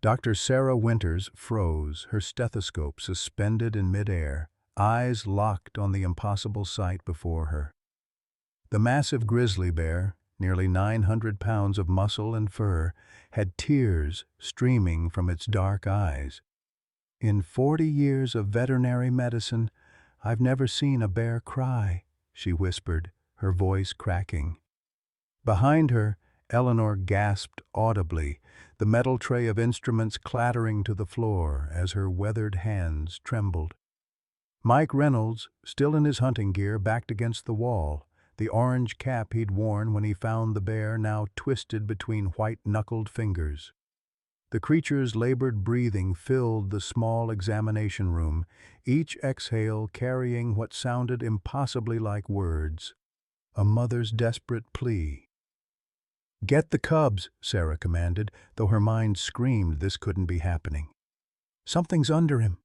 Dr. Sarah Winters froze, her stethoscope suspended in midair, eyes locked on the impossible sight before her. The massive grizzly bear, nearly 900 pounds of muscle and fur, had tears streaming from its dark eyes. "In 40 years of veterinary medicine, I've never seen a bear cry," she whispered, her voice cracking. Behind her, Eleanor gasped audibly, the metal tray of instruments clattering to the floor as her weathered hands trembled. Mike Reynolds, still in his hunting gear, backed against the wall, the orange cap he'd worn when he found the bear now twisted between white-knuckled fingers. The creature's labored breathing filled the small examination room, each exhale carrying what sounded impossibly like words, a mother's desperate plea. "Get the cubs," Sarah commanded, though her mind screamed this couldn't be happening. "Something's under him."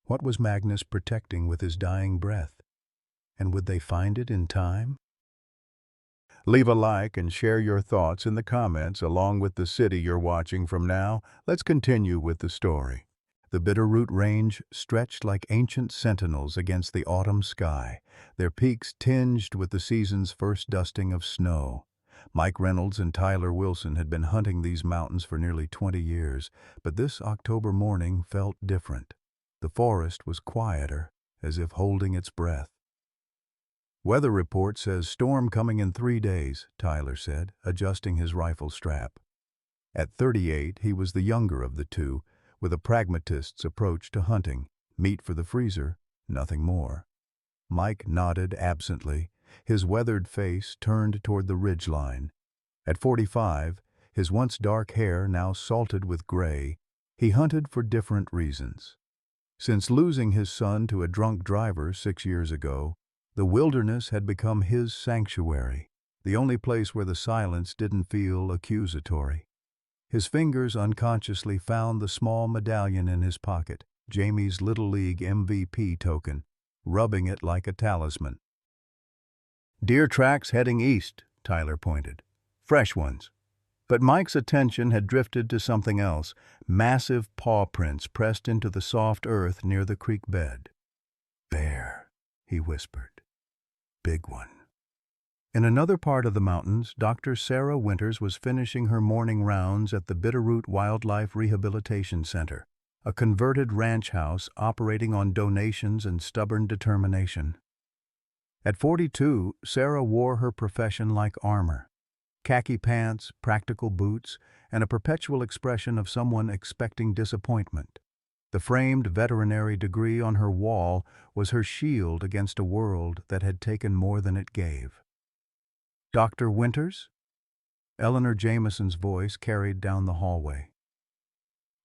What was Magnus protecting with his dying breath? And would they find it in time? Leave a like and share your thoughts in the comments along with the city you're watching from now. Let's continue with the story. The Bitterroot Range stretched like ancient sentinels against the autumn sky, their peaks tinged with the season's first dusting of snow. Mike Reynolds and Tyler Wilson had been hunting these mountains for nearly 20 years, but this October morning felt different. The forest was quieter, as if holding its breath. "Weather report says storm coming in 3 days, Tyler said, adjusting his rifle strap. At 38, he was the younger of the two, with a pragmatist's approach to hunting. Meat for the freezer, nothing more. Mike nodded absently, his weathered face turned toward the ridgeline. At 45, his once dark hair now salted with gray, he hunted for different reasons. Since losing his son to a drunk driver 6 years ago, the wilderness had become his sanctuary, the only place where the silence didn't feel accusatory. His fingers unconsciously found the small medallion in his pocket, Jamie's Little League MVP token, rubbing it like a talisman. "Deer tracks heading east," Tyler pointed. "Fresh ones." But Mike's attention had drifted to something else, massive paw prints pressed into the soft earth near the creek bed. "Bear," he whispered. "Big one." In another part of the mountains, Dr. Sarah Winters was finishing her morning rounds at the Bitterroot Wildlife Rehabilitation Center, a converted ranch house operating on donations and stubborn determination. At 42, Sarah wore her profession like armor. Khaki pants, practical boots, and a perpetual expression of someone expecting disappointment. The framed veterinary degree on her wall was her shield against a world that had taken more than it gave. "Dr. Winters?" Eleanor Jameson's voice carried down the hallway.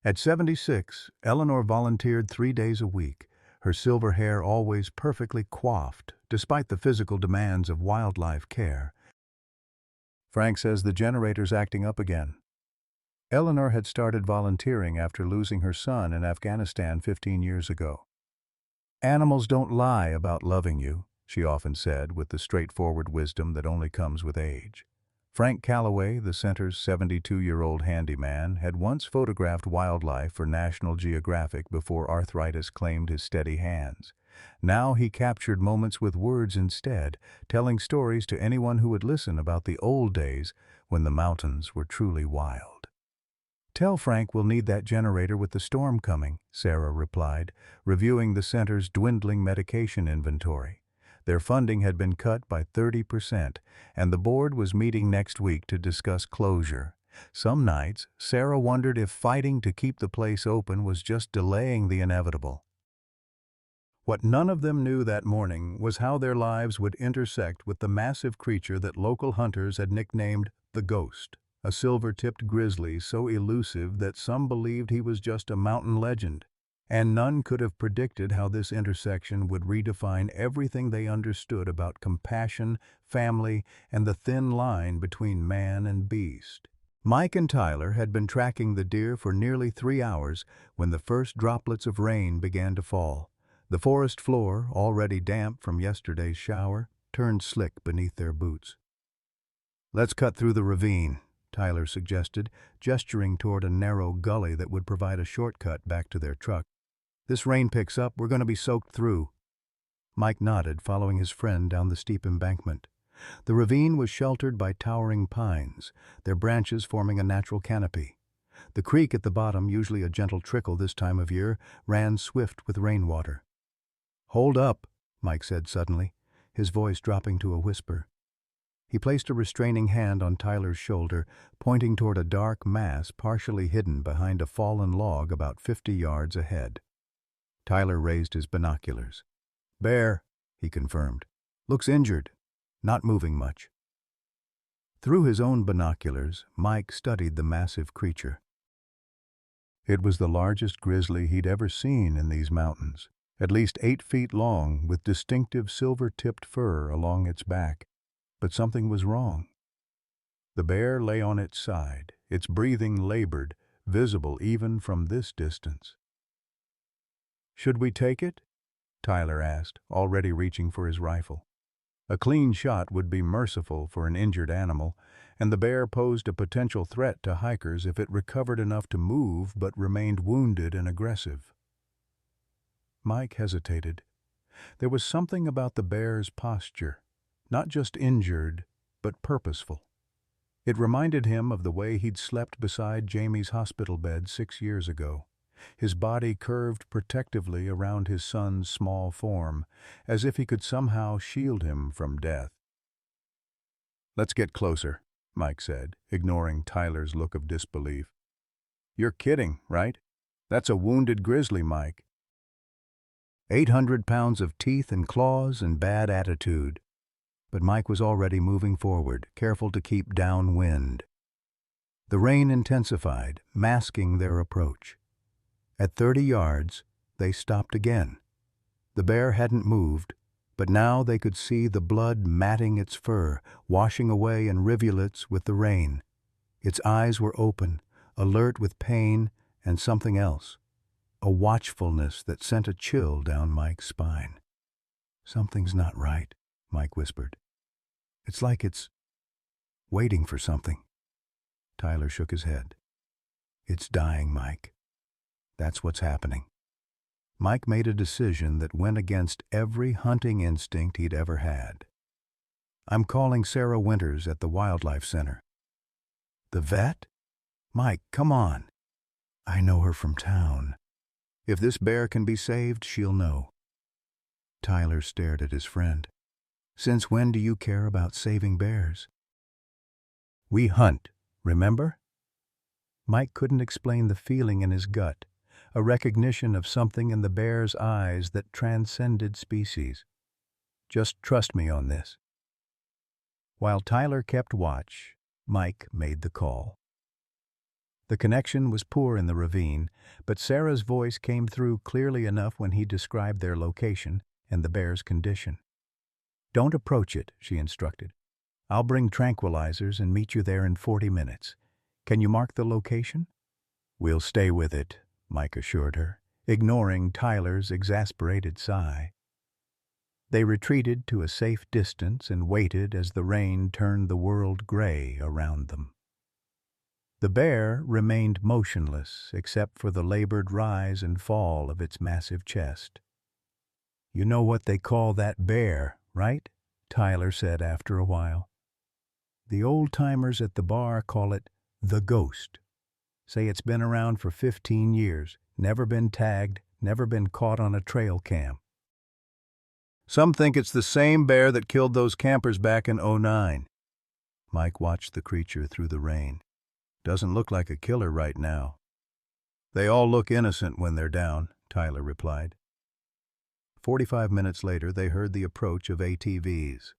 At 76, Eleanor volunteered 3 days a week, her silver hair always perfectly coiffed, despite the physical demands of wildlife care. "Frank says the generator's acting up again." Eleanor had started volunteering after losing her son in Afghanistan 15 years ago. "Animals don't lie about loving you," she often said with the straightforward wisdom that only comes with age. Frank Calloway, the center's 72-year-old handyman, had once photographed wildlife for National Geographic before arthritis claimed his steady hands. Now he captured moments with words instead, telling stories to anyone who would listen about the old days when the mountains were truly wild. "Tell Frank we'll need that generator with the storm coming," Sarah replied, reviewing the center's dwindling medication inventory. Their funding had been cut by 30%, and the board was meeting next week to discuss closure. Some nights, Sarah wondered if fighting to keep the place open was just delaying the inevitable. What none of them knew that morning was how their lives would intersect with the massive creature that local hunters had nicknamed the Ghost, a silver-tipped grizzly so elusive that some believed he was just a mountain legend. And none could have predicted how this intersection would redefine everything they understood about compassion, family, and the thin line between man and beast. Mike and Tyler had been tracking the deer for nearly 3 hours when the first droplets of rain began to fall. The forest floor, already damp from yesterday's shower, turned slick beneath their boots. "Let's cut through the ravine," Tyler suggested, gesturing toward a narrow gully that would provide a shortcut back to their truck. "This rain picks up, we're going to be soaked through." Mike nodded, following his friend down the steep embankment. The ravine was sheltered by towering pines, their branches forming a natural canopy. The creek at the bottom, usually a gentle trickle this time of year, ran swift with rainwater. "Hold up," Mike said suddenly, his voice dropping to a whisper. He placed a restraining hand on Tyler's shoulder, pointing toward a dark mass partially hidden behind a fallen log about 50 yards ahead. Tyler raised his binoculars. "Bear," he confirmed. "Looks injured. Not moving much." Through his own binoculars, Mike studied the massive creature. It was the largest grizzly he'd ever seen in these mountains, at least 8 feet long, with distinctive silver-tipped fur along its back. But something was wrong. The bear lay on its side, its breathing labored, visible even from this distance. "Should we take it?" Tyler asked, already reaching for his rifle. A clean shot would be merciful for an injured animal, and the bear posed a potential threat to hikers if it recovered enough to move but remained wounded and aggressive. Mike hesitated. There was something about the bear's posture, not just injured, but purposeful. It reminded him of the way he'd slept beside Jamie's hospital bed 6 years ago, his body curved protectively around his son's small form, as if he could somehow shield him from death. "Let's get closer," Mike said, ignoring Tyler's look of disbelief. "You're kidding, right? That's a wounded grizzly, Mike." 800 pounds of teeth and claws and bad attitude. But Mike was already moving forward, careful to keep downwind. The rain intensified, masking their approach. At 30 yards, they stopped again. The bear hadn't moved, but now they could see the blood matting its fur, washing away in rivulets with the rain. Its eyes were open, alert with pain and something else, a watchfulness that sent a chill down Mike's spine. "Something's not right," Mike whispered. "It's like it's waiting for something." Tyler shook his head. "It's dying, Mike. That's what's happening." Mike made a decision that went against every hunting instinct he'd ever had. "I'm calling Sarah Winters at the Wildlife Center." "The vet?" "Mike, come on." "I know her from town. If this bear can be saved, she'll know." Tyler stared at his friend. "Since when do you care about saving bears?" "We hunt, remember?" Mike couldn't explain the feeling in his gut, a recognition of something in the bear's eyes that transcended species. "Just trust me on this." While Tyler kept watch, Mike made the call. The connection was poor in the ravine, but Sarah's voice came through clearly enough when he described their location and the bear's condition. "Don't approach it," she instructed. "I'll bring tranquilizers and meet you there in 40 minutes. Can you mark the location?" "We'll stay with it," Mike assured her, ignoring Tyler's exasperated sigh. They retreated to a safe distance and waited as the rain turned the world gray around them. The bear remained motionless except for the labored rise and fall of its massive chest. "You know what they call that bear, right?" Tyler said after a while. "The old-timers at the bar call it the ghost. Say it's been around for 15 years, never been tagged, never been caught on a trail cam. Some think it's the same bear that killed those campers back in '09. Mike watched the creature through the rain. "Doesn't look like a killer right now." "They all look innocent when they're down," Tyler replied. 45 minutes later, they heard the approach of ATVs.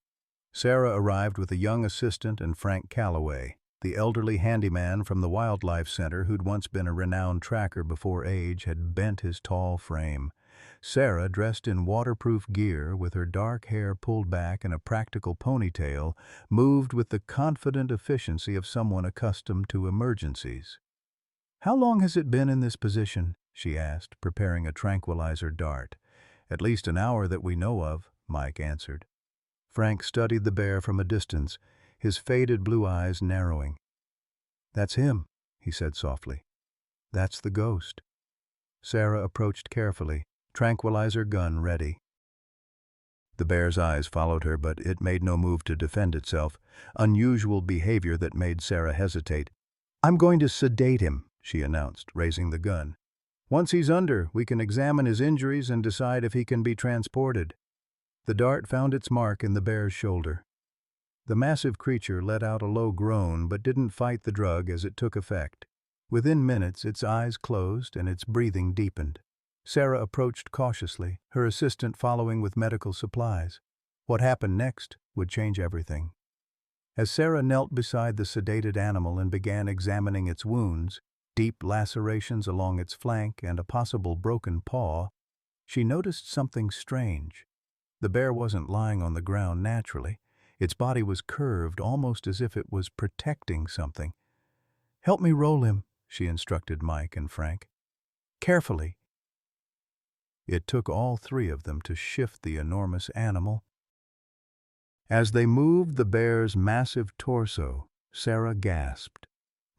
Sarah arrived with a young assistant and Frank Calloway, the elderly handyman from the Wildlife Center who'd once been a renowned tracker before age had bent his tall frame. Sarah, dressed in waterproof gear with her dark hair pulled back in a practical ponytail, moved with the confident efficiency of someone accustomed to emergencies. "How long has it been in this position?" she asked, preparing a tranquilizer dart. "At least an hour that we know of," Mike answered. Frank studied the bear from a distance, his faded blue eyes narrowing. "That's him," he said softly. "That's the ghost." Sarah approached carefully, tranquilizer gun ready. The bear's eyes followed her, but it made no move to defend itself, unusual behavior that made Sarah hesitate. "I'm going to sedate him," she announced, raising the gun. "Once he's under, we can examine his injuries and decide if he can be transported." The dart found its mark in the bear's shoulder. The massive creature let out a low groan but didn't fight the drug as it took effect. Within minutes, its eyes closed and its breathing deepened. Sarah approached cautiously, her assistant following with medical supplies. What happened next would change everything. As Sarah knelt beside the sedated animal and began examining its wounds, deep lacerations along its flank and a possible broken paw, she noticed something strange. The bear wasn't lying on the ground naturally. Its body was curved, almost as if it was protecting something. "Help me roll him," she instructed Mike and Frank. "Carefully." It took all three of them to shift the enormous animal. As they moved the bear's massive torso, Sarah gasped.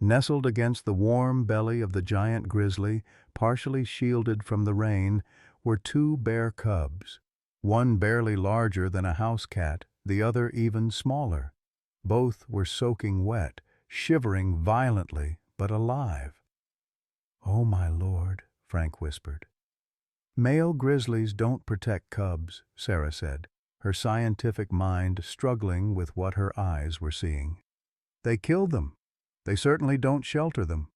Nestled against the warm belly of the giant grizzly, partially shielded from the rain, were two bear cubs. One barely larger than a house cat, the other even smaller. Both were soaking wet, shivering violently, but alive. "Oh, my Lord," Frank whispered. "Male grizzlies don't protect cubs," Sarah said, her scientific mind struggling with what her eyes were seeing. "They kill them. They certainly don't shelter them."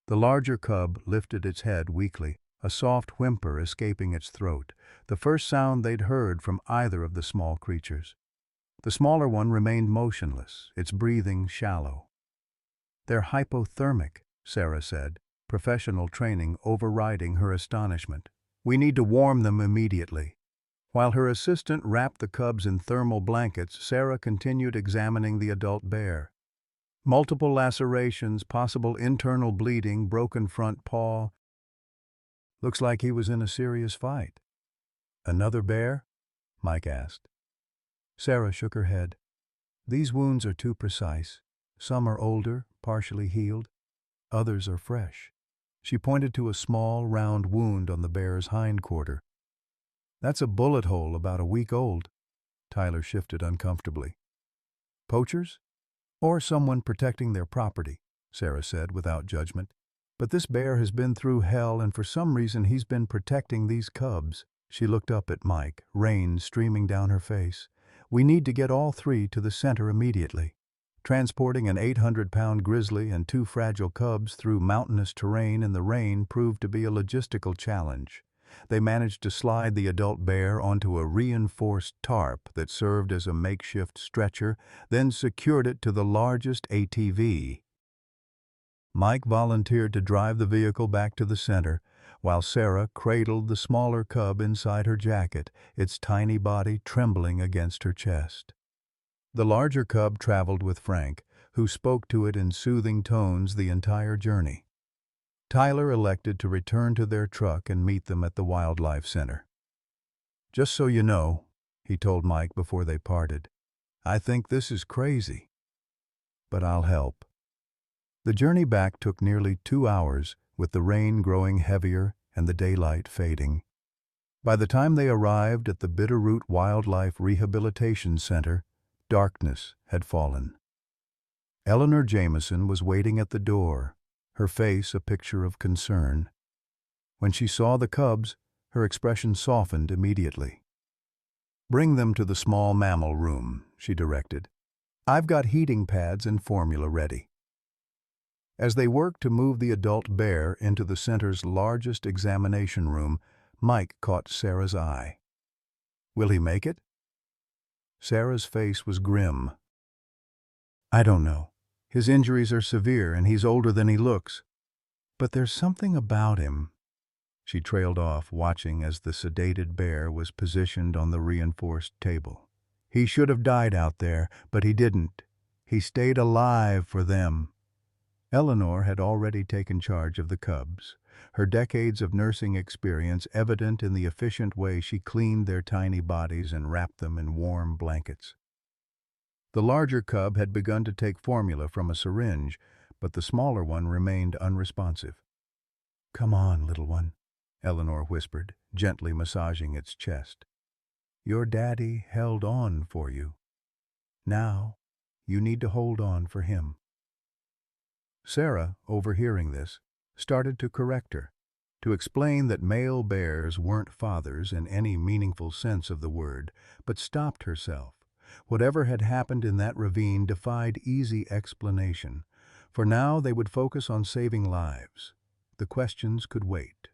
The larger cub lifted its head weakly, a soft whimper escaping its throat, the first sound they'd heard from either of the small creatures. The smaller one remained motionless, its breathing shallow. "They're hypothermic," Sarah said, professional training overriding her astonishment. "We need to warm them immediately." While her assistant wrapped the cubs in thermal blankets, Sarah continued examining the adult bear. Multiple lacerations, possible internal bleeding, broken front paw. "Looks like he was in a serious fight." "Another bear?" Mike asked. Sarah shook her head. "These wounds are too precise. Some are older, partially healed. Others are fresh." She pointed to a small, round wound on the bear's hindquarter. "That's a bullet hole about a week old." Tyler shifted uncomfortably. "Poachers? Or someone protecting their property," Sarah said without judgment. "But this bear has been through hell, and for some reason he's been protecting these cubs." She looked up at Mike, rain streaming down her face. "We need to get all three to the center immediately." Transporting an 800-pound grizzly and two fragile cubs through mountainous terrain in the rain proved to be a logistical challenge. They managed to slide the adult bear onto a reinforced tarp that served as a makeshift stretcher, then secured it to the largest ATV. Mike volunteered to drive the vehicle back to the center, while Sarah cradled the smaller cub inside her jacket, its tiny body trembling against her chest. The larger cub traveled with Frank, who spoke to it in soothing tones the entire journey. Tyler elected to return to their truck and meet them at the wildlife center. "Just so you know," he told Mike before they parted, "I think this is crazy, but I'll help." The journey back took nearly 2 hours, with the rain growing heavier and the daylight fading. By the time they arrived at the Bitterroot Wildlife Rehabilitation Center, darkness had fallen. Eleanor Jameson was waiting at the door, her face a picture of concern. When she saw the cubs, her expression softened immediately. "Bring them to the small mammal room," she directed. "I've got heating pads and formula ready." As they worked to move the adult bear into the center's largest examination room, Mike caught Sarah's eye. "Will he make it?" Sarah's face was grim. "I don't know. His injuries are severe and he's older than he looks. But there's something about him." She trailed off, watching as the sedated bear was positioned on the reinforced table. "He should have died out there, but he didn't. He stayed alive for them." Eleanor had already taken charge of the cubs, her decades of nursing experience evident in the efficient way she cleaned their tiny bodies and wrapped them in warm blankets. The larger cub had begun to take formula from a syringe, but the smaller one remained unresponsive. "Come on, little one," Eleanor whispered, gently massaging its chest. "Your daddy held on for you. Now, you need to hold on for him." Sarah, overhearing this, started to correct her, to explain that male bears weren't fathers in any meaningful sense of the word, but stopped herself. Whatever had happened in that ravine defied easy explanation, for now they would focus on saving lives. The questions could wait.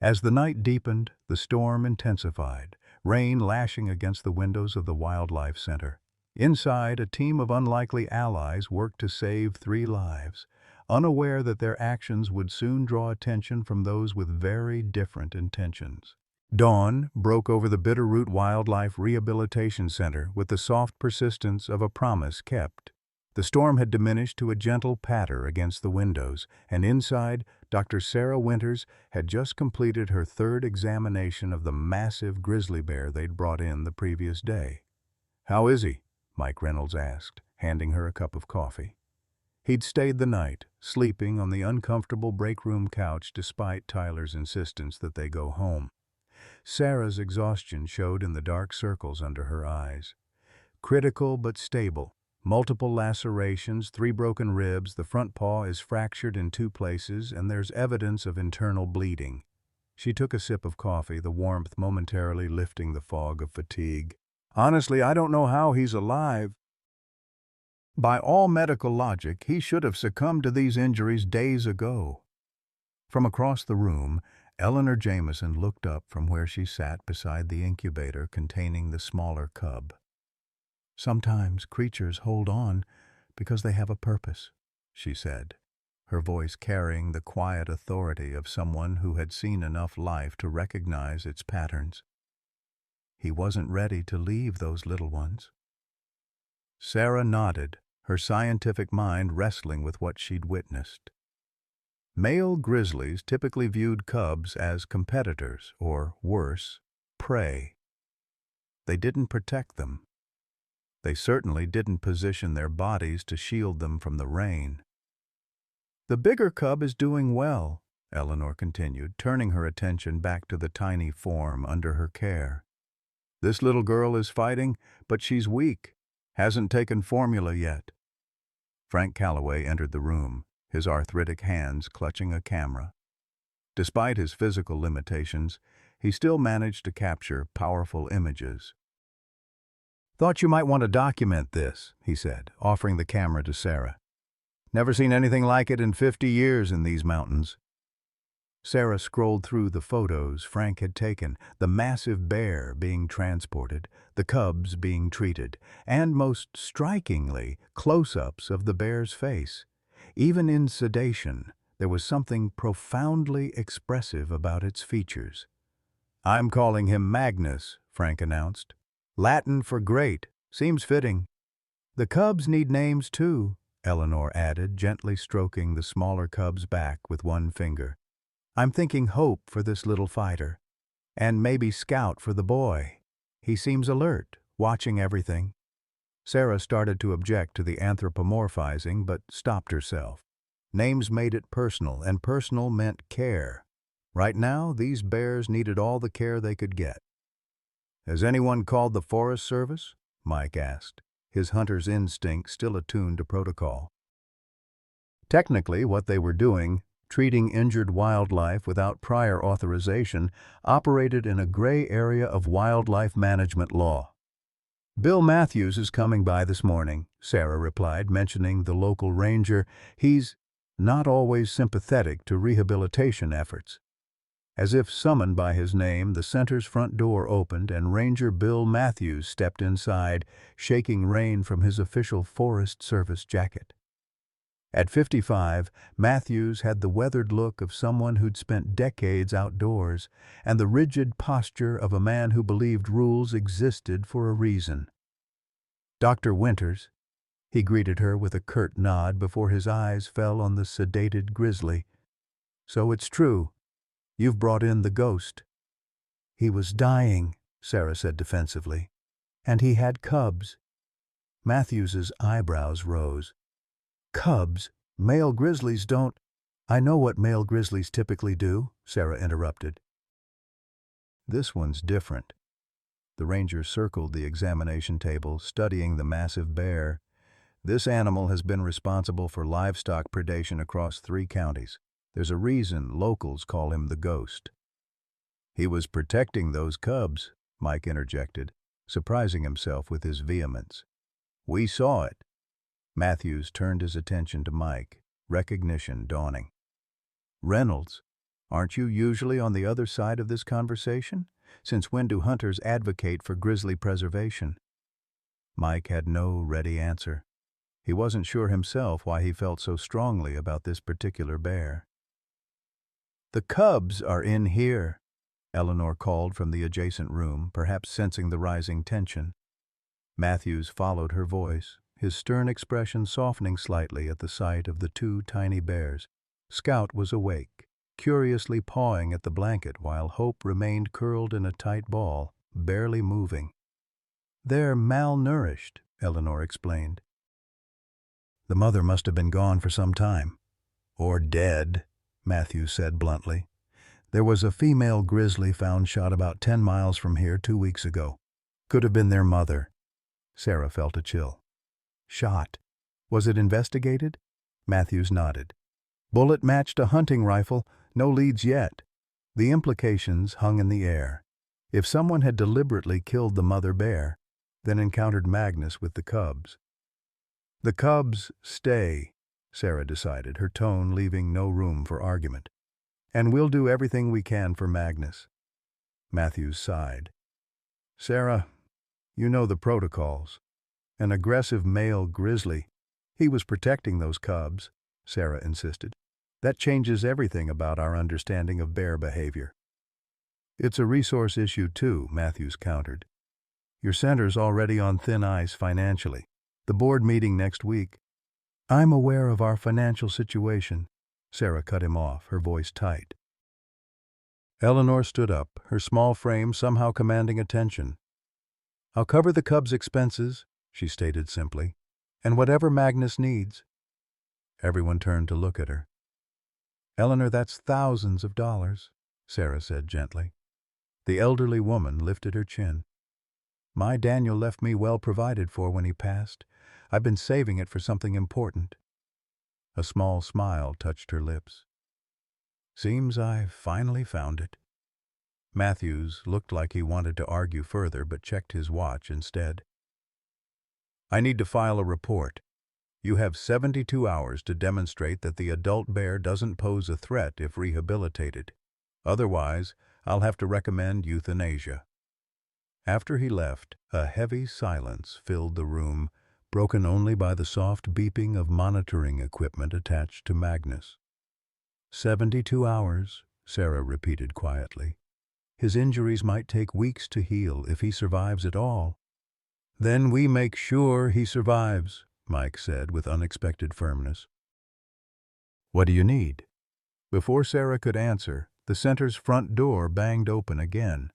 As the night deepened, the storm intensified, rain lashing against the windows of the Wildlife Center. Inside, a team of unlikely allies worked to save 3 lives, unaware that their actions would soon draw attention from those with very different intentions. Dawn broke over the Bitterroot Wildlife Rehabilitation Center with the soft persistence of a promise kept. The storm had diminished to a gentle patter against the windows, and inside, Dr. Sarah Winters had just completed her 3rd examination of the massive grizzly bear they'd brought in the previous day. "How is he?" Mike Reynolds asked, handing her a cup of coffee. He'd stayed the night, sleeping on the uncomfortable break-room couch despite Tyler's insistence that they go home. Sarah's exhaustion showed in the dark circles under her eyes. Critical but stable. Multiple lacerations, 3 broken ribs, the front paw is fractured in 2 places, and there's evidence of internal bleeding. She took a sip of coffee, the warmth momentarily lifting the fog of fatigue. "Honestly, I don't know how he's alive. By all medical logic, he should have succumbed to these injuries days ago." From across the room, Eleanor Jameson looked up from where she sat beside the incubator containing the smaller cub. "Sometimes creatures hold on because they have a purpose," she said, her voice carrying the quiet authority of someone who had seen enough life to recognize its patterns. "He wasn't ready to leave those little ones." Sarah nodded, her scientific mind wrestling with what she'd witnessed. Male grizzlies typically viewed cubs as competitors, or worse, prey. They didn't protect them. They certainly didn't position their bodies to shield them from the rain. "The bigger cub is doing well," Eleanor continued, turning her attention back to the tiny form under her care. "This little girl is fighting, but she's weak. Hasn't taken formula yet." Frank Calloway entered the room, his arthritic hands clutching a camera. Despite his physical limitations, he still managed to capture powerful images. "Thought you might want to document this," he said, offering the camera to Sarah. "Never seen anything like it in 50 years in these mountains." Sarah scrolled through the photos Frank had taken, the massive bear being transported, the cubs being treated, and most strikingly, close-ups of the bear's face. Even in sedation, there was something profoundly expressive about its features. "I'm calling him Magnus," Frank announced. "Latin for great. Seems fitting." "The cubs need names too," Eleanor added, gently stroking the smaller cub's back with one finger. "I'm thinking Hope for this little fighter, and maybe Scout for the boy. He seems alert, watching everything." Sarah started to object to the anthropomorphizing, but stopped herself. Names made it personal, and personal meant care. Right now, these bears needed all the care they could get. "Has anyone called the Forest Service?" Mike asked, his hunter's instinct still attuned to protocol. Technically, what they were doing, treating injured wildlife without prior authorization, operated in a gray area of wildlife management law. "Bill Matthews is coming by this morning," Sarah replied, mentioning the local ranger. "He's not always sympathetic to rehabilitation efforts." As if summoned by his name, the center's front door opened and Ranger Bill Matthews stepped inside, shaking rain from his official Forest Service jacket. At 55, Matthews had the weathered look of someone who'd spent decades outdoors and the rigid posture of a man who believed rules existed for a reason. "Dr. Winters," he greeted her with a curt nod before his eyes fell on the sedated grizzly. "So it's true. You've brought in the ghost." "He was dying," Sarah said defensively. "And he had cubs." Matthews's eyebrows rose. Cubs? Male grizzlies don't— I know what male grizzlies typically do, Sarah interrupted. This one's different. The ranger circled the examination table, studying the massive bear. This animal has been responsible for livestock predation across 3 counties. There's a reason locals call him the Ghost. He was protecting those cubs, Mike interjected, surprising himself with his vehemence. We saw it. Matthews turned his attention to Mike, recognition dawning. Reynolds, aren't you usually on the other side of this conversation? Since when do hunters advocate for grizzly preservation? Mike had no ready answer. He wasn't sure himself why he felt so strongly about this particular bear. The cubs are in here, Eleanor called from the adjacent room, perhaps sensing the rising tension. Matthews followed her voice, his stern expression softening slightly at the sight of the 2 tiny bears. Scout was awake, curiously pawing at the blanket while Hope remained curled in a tight ball, barely moving. They're malnourished, Eleanor explained. The mother must have been gone for some time. Or dead, Matthews said bluntly. There was a female grizzly found shot about 10 miles from here 2 weeks ago. Could have been their mother. Sarah felt a chill. Shot. Was it investigated? Matthews nodded. Bullet matched a hunting rifle, no leads yet. The implications hung in the air. If someone had deliberately killed the mother bear, then encountered Magnus with the cubs. The cubs stay, Sarah decided, her tone leaving no room for argument. And we'll do everything we can for Magnus. Matthews sighed. Sarah, you know the protocols. An aggressive male grizzly. He was protecting those cubs, Sarah insisted. That changes everything about our understanding of bear behavior. It's a resource issue too, Matthews countered. Your center's already on thin ice financially. The board meeting next week. I'm aware of our financial situation, Sarah cut him off, her voice tight. Eleanor stood up, her small frame somehow commanding attention. I'll cover the cubs' expenses, she stated simply, and whatever Magnus needs. Everyone turned to look at her. Eleanor, that's thousands of dollars, Sarah said gently. The elderly woman lifted her chin. My Daniel left me well provided for when he passed. I've been saving it for something important. A small smile touched her lips. Seems I've finally found it. Matthews looked like he wanted to argue further but checked his watch instead. I need to file a report. You have 72 hours to demonstrate that the adult bear doesn't pose a threat if rehabilitated. Otherwise, I'll have to recommend euthanasia. After he left, a heavy silence filled the room, broken only by the soft beeping of monitoring equipment attached to Magnus. 72 hours, Sarah repeated quietly. His injuries might take weeks to heal if he survives at all. Then we make sure he survives, Mike said with unexpected firmness. What do you need? Before Sarah could answer, the center's front door banged open again.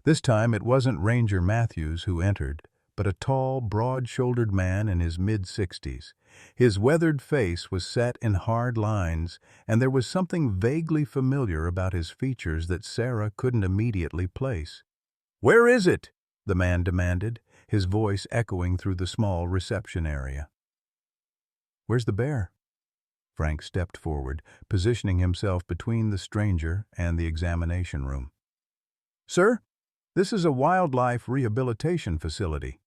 This time it wasn't Ranger Matthews who entered, but a tall, broad-shouldered man in his mid-60s. His weathered face was set in hard lines, and there was something vaguely familiar about his features that Sarah couldn't immediately place. "Where is it?" the man demanded, his voice echoing through the small reception area. "Where's the bear?" Frank stepped forward, positioning himself between the stranger and the examination room. "Sir, this is a wildlife rehabilitation facility.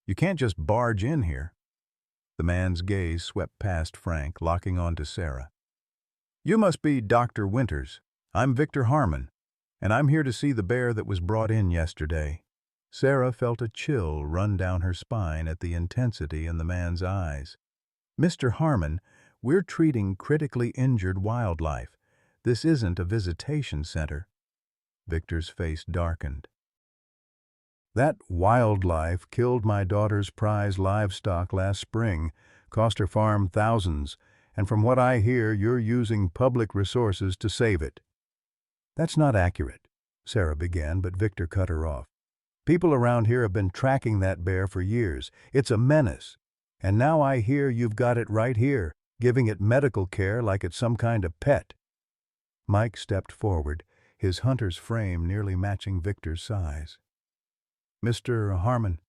You can't just barge in here." The man's gaze swept past Frank, locking on to Sarah. "You must be Dr. Winters. I'm Victor Harmon, and I'm here to see the bear that was brought in yesterday." Sarah felt a chill run down her spine at the intensity in the man's eyes. "Mr. Harmon, we're treating critically injured wildlife. This isn't a visitation center." Victor's face darkened. "That wildlife killed my daughter's prize livestock last spring, cost her farm thousands, and from what I hear, you're using public resources to save it." "That's not accurate," Sarah began, but Victor cut her off. "People around here have been tracking that bear for years. It's a menace. And now I hear you've got it right here, giving it medical care like it's some kind of pet. Mike stepped forward, his hunter's frame nearly matching Victor's size. "Mr. Harmon,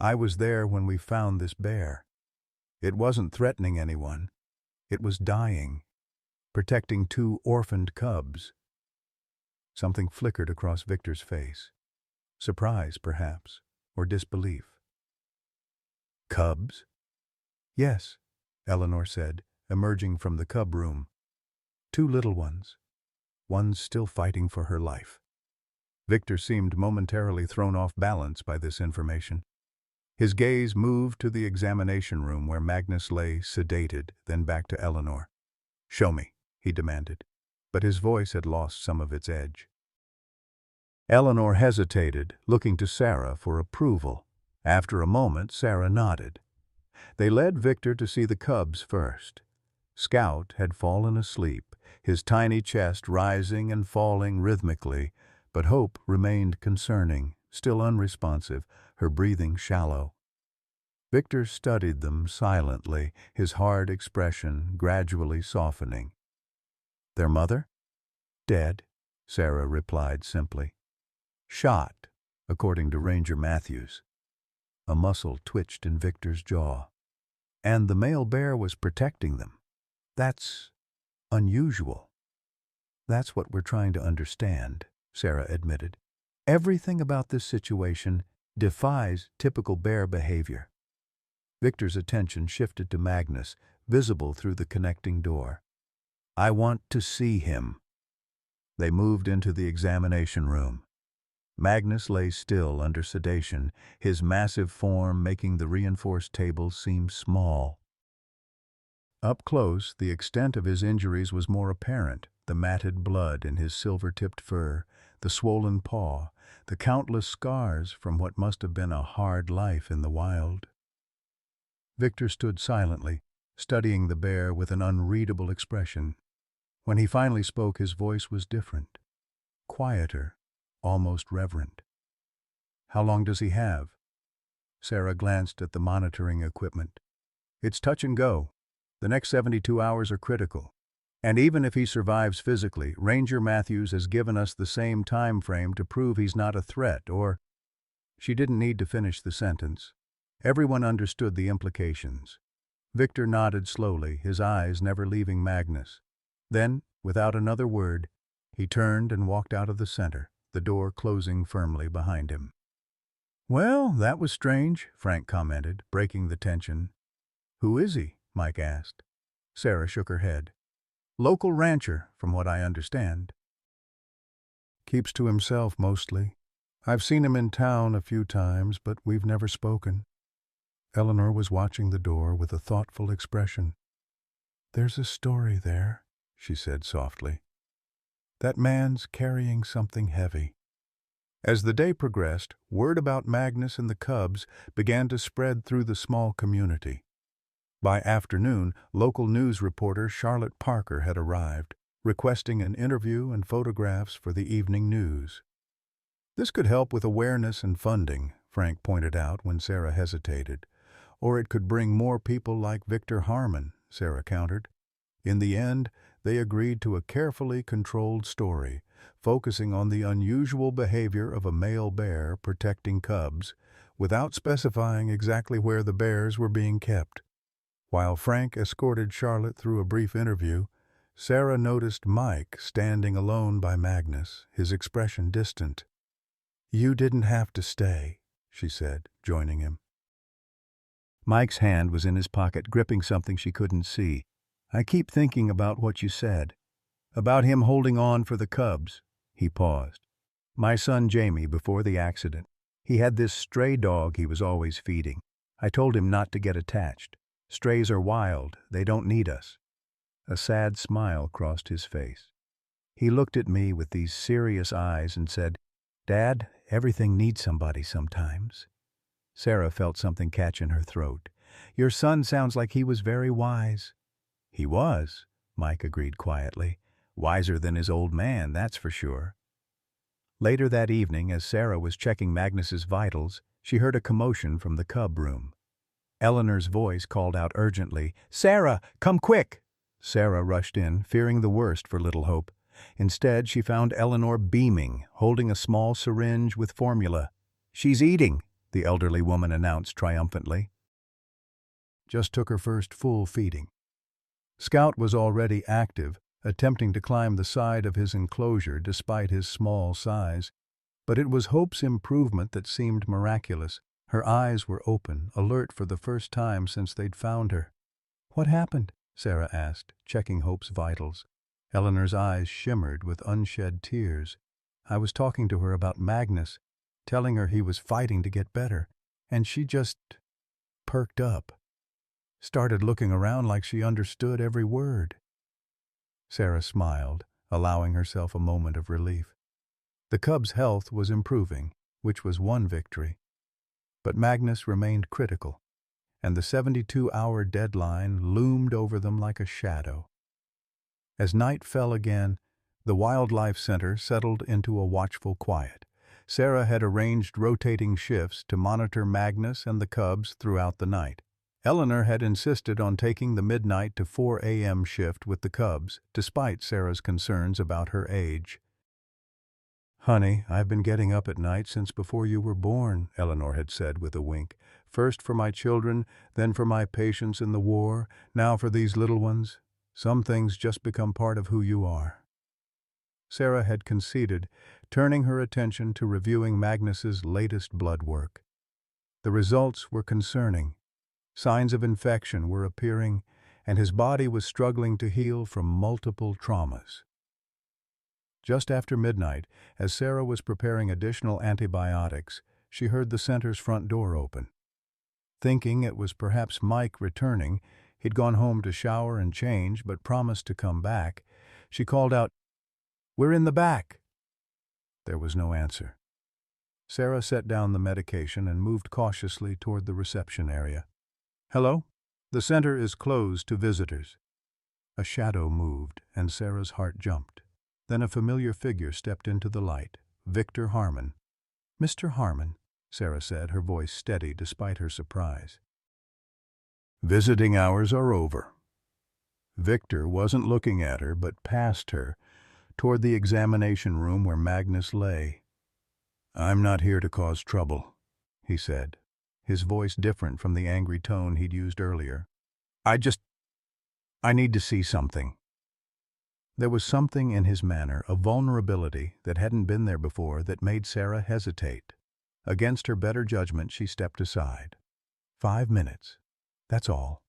I was there when we found this bear. It wasn't threatening anyone. It was dying, protecting two orphaned cubs." Something flickered across Victor's face. Surprise, perhaps, or disbelief. "Cubs?" "Yes," Eleanor said, emerging from the cub room. "Two little ones. One's still fighting for her life." Victor seemed momentarily thrown off balance by this information. His gaze moved to the examination room where Magnus lay sedated, then back to Eleanor. "Show me," he demanded, but his voice had lost some of its edge. Eleanor hesitated, looking to Sarah for approval. After a moment, Sarah nodded. They led Victor to see the cubs first. Scout had fallen asleep, his tiny chest rising and falling rhythmically, but Hope remained concerning, still unresponsive, her breathing shallow. Victor studied them silently, his hard expression gradually softening. "Their mother?" "Dead," Sarah replied simply. "Shot, according to Ranger Matthews." A muscle twitched in Victor's jaw. "And the male bear was protecting them. That's unusual." "That's what we're trying to understand," Sarah admitted. "Everything about this situation defies typical bear behavior." Victor's attention shifted to Magnus, visible through the connecting door. "I want to see him." They moved into the examination room. Magnus lay still under sedation, his massive form making the reinforced table seem small. Up close, the extent of his injuries was more apparent, the matted blood in his silver-tipped fur, the swollen paw, the countless scars from what must have been a hard life in the wild. Victor stood silently, studying the bear with an unreadable expression. When he finally spoke, his voice was different, quieter, almost reverent. "How long does he have?" Sarah glanced at the monitoring equipment. "It's touch and go. The next 72 hours are critical. And even if he survives physically, Ranger Matthews has given us the same time frame to prove he's not a threat, or—" She didn't need to finish the sentence. Everyone understood the implications. Victor nodded slowly, his eyes never leaving Magnus. Then, without another word, he turned and walked out of the center, the door closing firmly behind him. "Well, that was strange," Frank commented, breaking the tension. "Who is he?" Mike asked. Sarah shook her head. "Local rancher, from what I understand. Keeps to himself mostly. I've seen him in town a few times, but we've never spoken." Eleanor was watching the door with a thoughtful expression. "There's a story there," she said softly. "That man's carrying something heavy." As the day progressed, word about Magnus and the cubs began to spread through the small community. By afternoon, local news reporter Charlotte Parker had arrived, requesting an interview and photographs for the evening news. "This could help with awareness and funding," Frank pointed out when Sarah hesitated. "Or it could bring more people like Victor Harmon," Sarah countered. In the end, they agreed to a carefully controlled story, focusing on the unusual behavior of a male bear protecting cubs, without specifying exactly where the bears were being kept. While Frank escorted Charlotte through a brief interview, Sarah noticed Mike standing alone by Magnus, his expression distant. "You didn't have to stay," she said, joining him. Mike's hand was in his pocket, gripping something she couldn't see. "I keep thinking about what you said. About him holding on for the cubs." He paused. "My son Jamie, before the accident, he had this stray dog he was always feeding. I told him not to get attached. Strays are wild, they don't need us." A sad smile crossed his face. He looked at me with these serious eyes and said, "Dad, everything needs somebody sometimes." Sarah felt something catch in her throat. "Your son sounds like he was very wise." "He was," Mike agreed quietly. "Wiser than his old man, that's for sure." Later that evening, as Sarah was checking Magnus's vitals, she heard a commotion from the cub room. Eleanor's voice called out urgently, "Sarah, come quick!" Sarah rushed in, fearing the worst for little Hope. Instead, she found Eleanor beaming, holding a small syringe with formula. "She's eating," the elderly woman announced triumphantly. Just took her first full feeding. Scout was already active, attempting to climb the side of his enclosure despite his small size. But it was Hope's improvement that seemed miraculous. Her eyes were open, alert for the first time since they'd found her. "What happened?" Sarah asked, checking Hope's vitals. Eleanor's eyes shimmered with unshed tears. "I was talking to her about Magnus, telling her he was fighting to get better, and she just perked up. Started looking around like she understood every word." Sarah smiled, allowing herself a moment of relief. The cub's health was improving, which was one victory. But Magnus remained critical, and the 72-hour deadline loomed over them like a shadow. As night fell again, the Wildlife Center settled into a watchful quiet. Sarah had arranged rotating shifts to monitor Magnus and the cubs throughout the night. Eleanor had insisted on taking the midnight to 4 a.m. shift with the cubs, despite Sarah's concerns about her age. "Honey, I've been getting up at night since before you were born," Eleanor had said with a wink. "First for my children, then for my patients in the war, now for these little ones. Some things just become part of who you are." Sarah had conceded, turning her attention to reviewing Magnus's latest blood work. The results were concerning. Signs of infection were appearing, and his body was struggling to heal from multiple traumas. Just after midnight, as Sarah was preparing additional antibiotics, she heard the center's front door open. Thinking it was perhaps Mike returning, he'd gone home to shower and change but promised to come back, she called out, "We're in the back." There was no answer. Sarah set down the medication and moved cautiously toward the reception area. "Hello? The center is closed to visitors." A shadow moved, and Sarah's heart jumped. Then a familiar figure stepped into the light, Victor Harmon. "Mr. Harmon," Sarah said, her voice steady despite her surprise. "Visiting hours are over." Victor wasn't looking at her, but past her, toward the examination room where Magnus lay. "I'm not here to cause trouble," he said, his voice different from the angry tone he'd used earlier. I need to see something." There was something in his manner, a vulnerability that hadn't been there before, that made Sarah hesitate. Against her better judgment, she stepped aside. 5 minutes. That's all."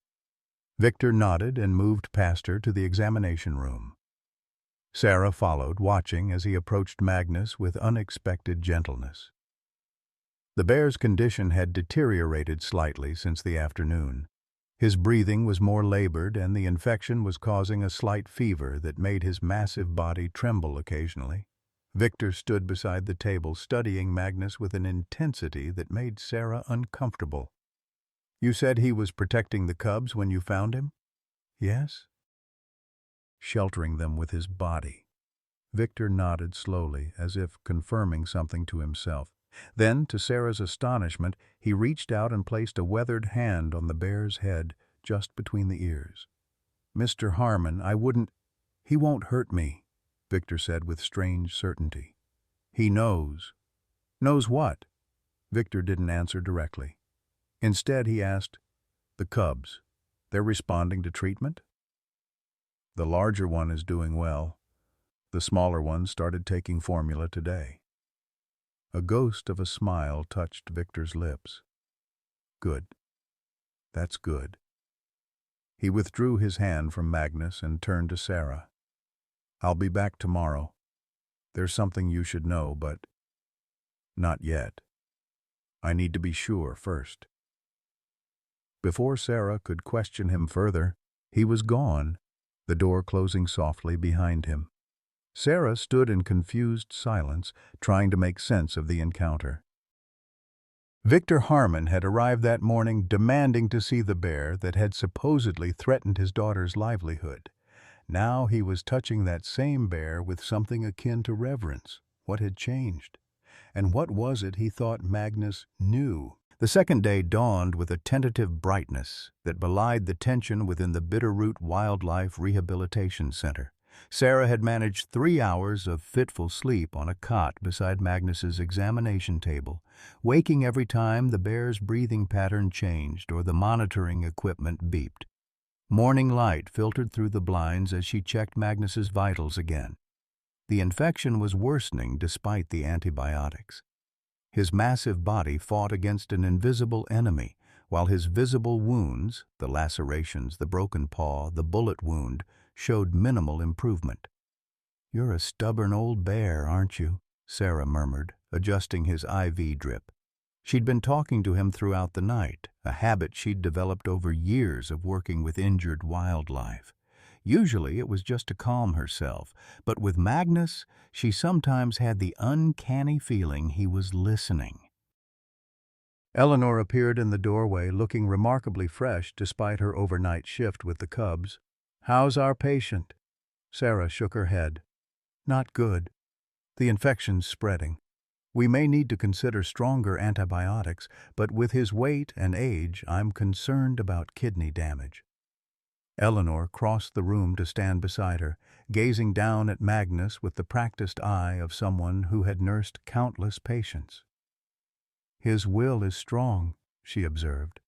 Victor nodded and moved past her to the examination room. Sarah followed, watching as he approached Magnus with unexpected gentleness. The bear's condition had deteriorated slightly since the afternoon. His breathing was more labored, and the infection was causing a slight fever that made his massive body tremble occasionally. Victor stood beside the table, studying Magnus with an intensity that made Sarah uncomfortable. "You said he was protecting the cubs when you found him?" "Yes." "Sheltering them with his body." Victor nodded slowly, as if confirming something to himself. Then, to Sarah's astonishment, he reached out and placed a weathered hand on the bear's head, just between the ears. "Mr. Harmon, he won't hurt me," Victor said with strange certainty. "He knows." "Knows what?" Victor didn't answer directly. Instead, he asked, "The cubs, they're responding to treatment?" "The larger one is doing well. The smaller one started taking formula today." A ghost of a smile touched Victor's lips. "Good. That's good." He withdrew his hand from Magnus and turned to Sarah. "I'll be back tomorrow. There's something you should know, but not yet. I need to be sure first." Before Sarah could question him further, he was gone, the door closing softly behind him. Sarah stood in confused silence, trying to make sense of the encounter. Victor Harmon had arrived that morning demanding to see the bear that had supposedly threatened his daughter's livelihood. Now he was touching that same bear with something akin to reverence. What had changed? And what was it he thought Magnus knew? The second day dawned with a tentative brightness that belied the tension within the Bitterroot Wildlife Rehabilitation Center. Sarah had managed 3 hours of fitful sleep on a cot beside Magnus's examination table, waking every time the bear's breathing pattern changed or the monitoring equipment beeped. Morning light filtered through the blinds as she checked Magnus's vitals again. The infection was worsening despite the antibiotics. His massive body fought against an invisible enemy, while his visible wounds, the lacerations, the broken paw, the bullet wound, showed minimal improvement. "You're a stubborn old bear, aren't you?" Sarah murmured, adjusting his IV drip. She'd been talking to him throughout the night, a habit she'd developed over years of working with injured wildlife. Usually it was just to calm herself, but with Magnus, she sometimes had the uncanny feeling he was listening. Eleanor appeared in the doorway looking remarkably fresh despite her overnight shift with the cubs. "How's our patient?" Sarah shook her head. "Not good. The infection's spreading. We may need to consider stronger antibiotics, but with his weight and age, I'm concerned about kidney damage." Eleanor crossed the room to stand beside her, gazing down at Magnus with the practiced eye of someone who had nursed countless patients. "His will is strong," she observed.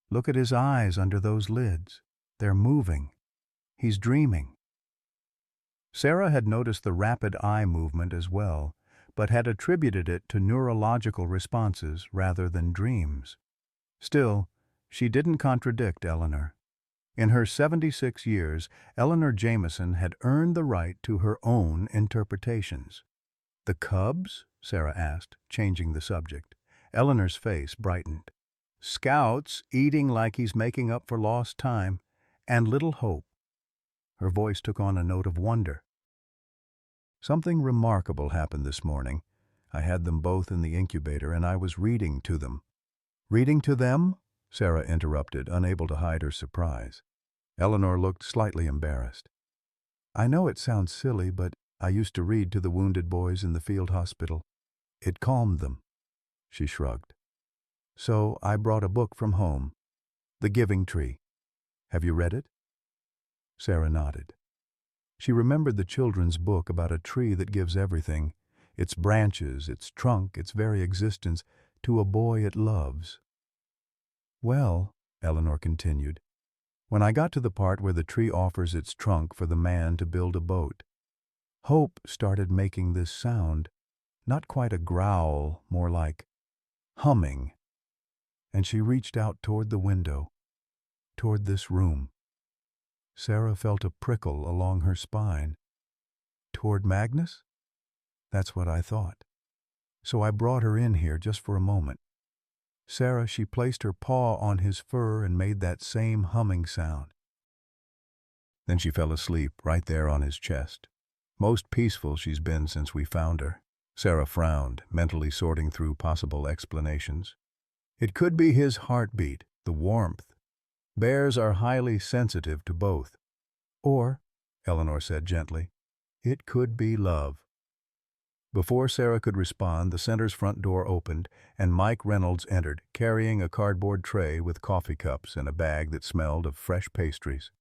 "Look at his eyes under those lids. They're moving. He's dreaming." Sarah had noticed the rapid eye movement as well, but had attributed it to neurological responses rather than dreams. Still, she didn't contradict Eleanor. In her 76 years, Eleanor Jameson had earned the right to her own interpretations. "The cubs?" Sarah asked, changing the subject. Eleanor's face brightened. "Scout's eating like he's making up for lost time, and little Hope." Her voice took on a note of wonder. "Something remarkable happened this morning. I had them both in the incubator, and I was reading to them." "Reading to them?" Sarah interrupted, unable to hide her surprise. Eleanor looked slightly embarrassed. "I know it sounds silly, but I used to read to the wounded boys in the field hospital. It calmed them." She shrugged. "So I brought a book from home, The Giving Tree. Have you read it?" Sarah nodded. She remembered the children's book about a tree that gives everything, its branches, its trunk, its very existence, to a boy it loves. "Well," Eleanor continued, "when I got to the part where the tree offers its trunk for the man to build a boat, Hope started making this sound, not quite a growl, more like humming, and she reached out toward the window, toward this room." Sarah felt a prickle along her spine. "Toward Magnus?" "That's what I thought. So I brought her in here just for a moment. Sarah, she placed her paw on his fur and made that same humming sound. Then she fell asleep right there on his chest. Most peaceful she's been since we found her." Sarah frowned, mentally sorting through possible explanations. "It could be his heartbeat, the warmth. Bears are highly sensitive to both. Or," Eleanor said gently, "it could be love." Before Sarah could respond, the center's front door opened, and Mike Reynolds entered, carrying a cardboard tray with coffee cups and a bag that smelled of fresh pastries.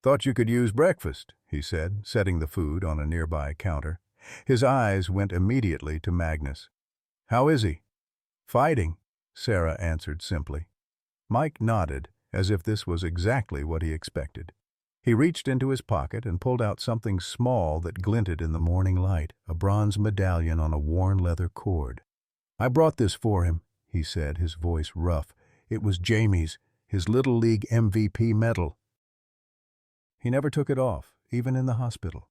"Thought you could use breakfast," he said, setting the food on a nearby counter. His eyes went immediately to Magnus. "How is he?" "Fighting," Sarah answered simply. Mike nodded, as if this was exactly what he expected. He reached into his pocket and pulled out something small that glinted in the morning light, a bronze medallion on a worn leather cord. "I brought this for him," he said, his voice rough. "It was Jamie's, his Little League MVP medal. He never took it off, even in the hospital."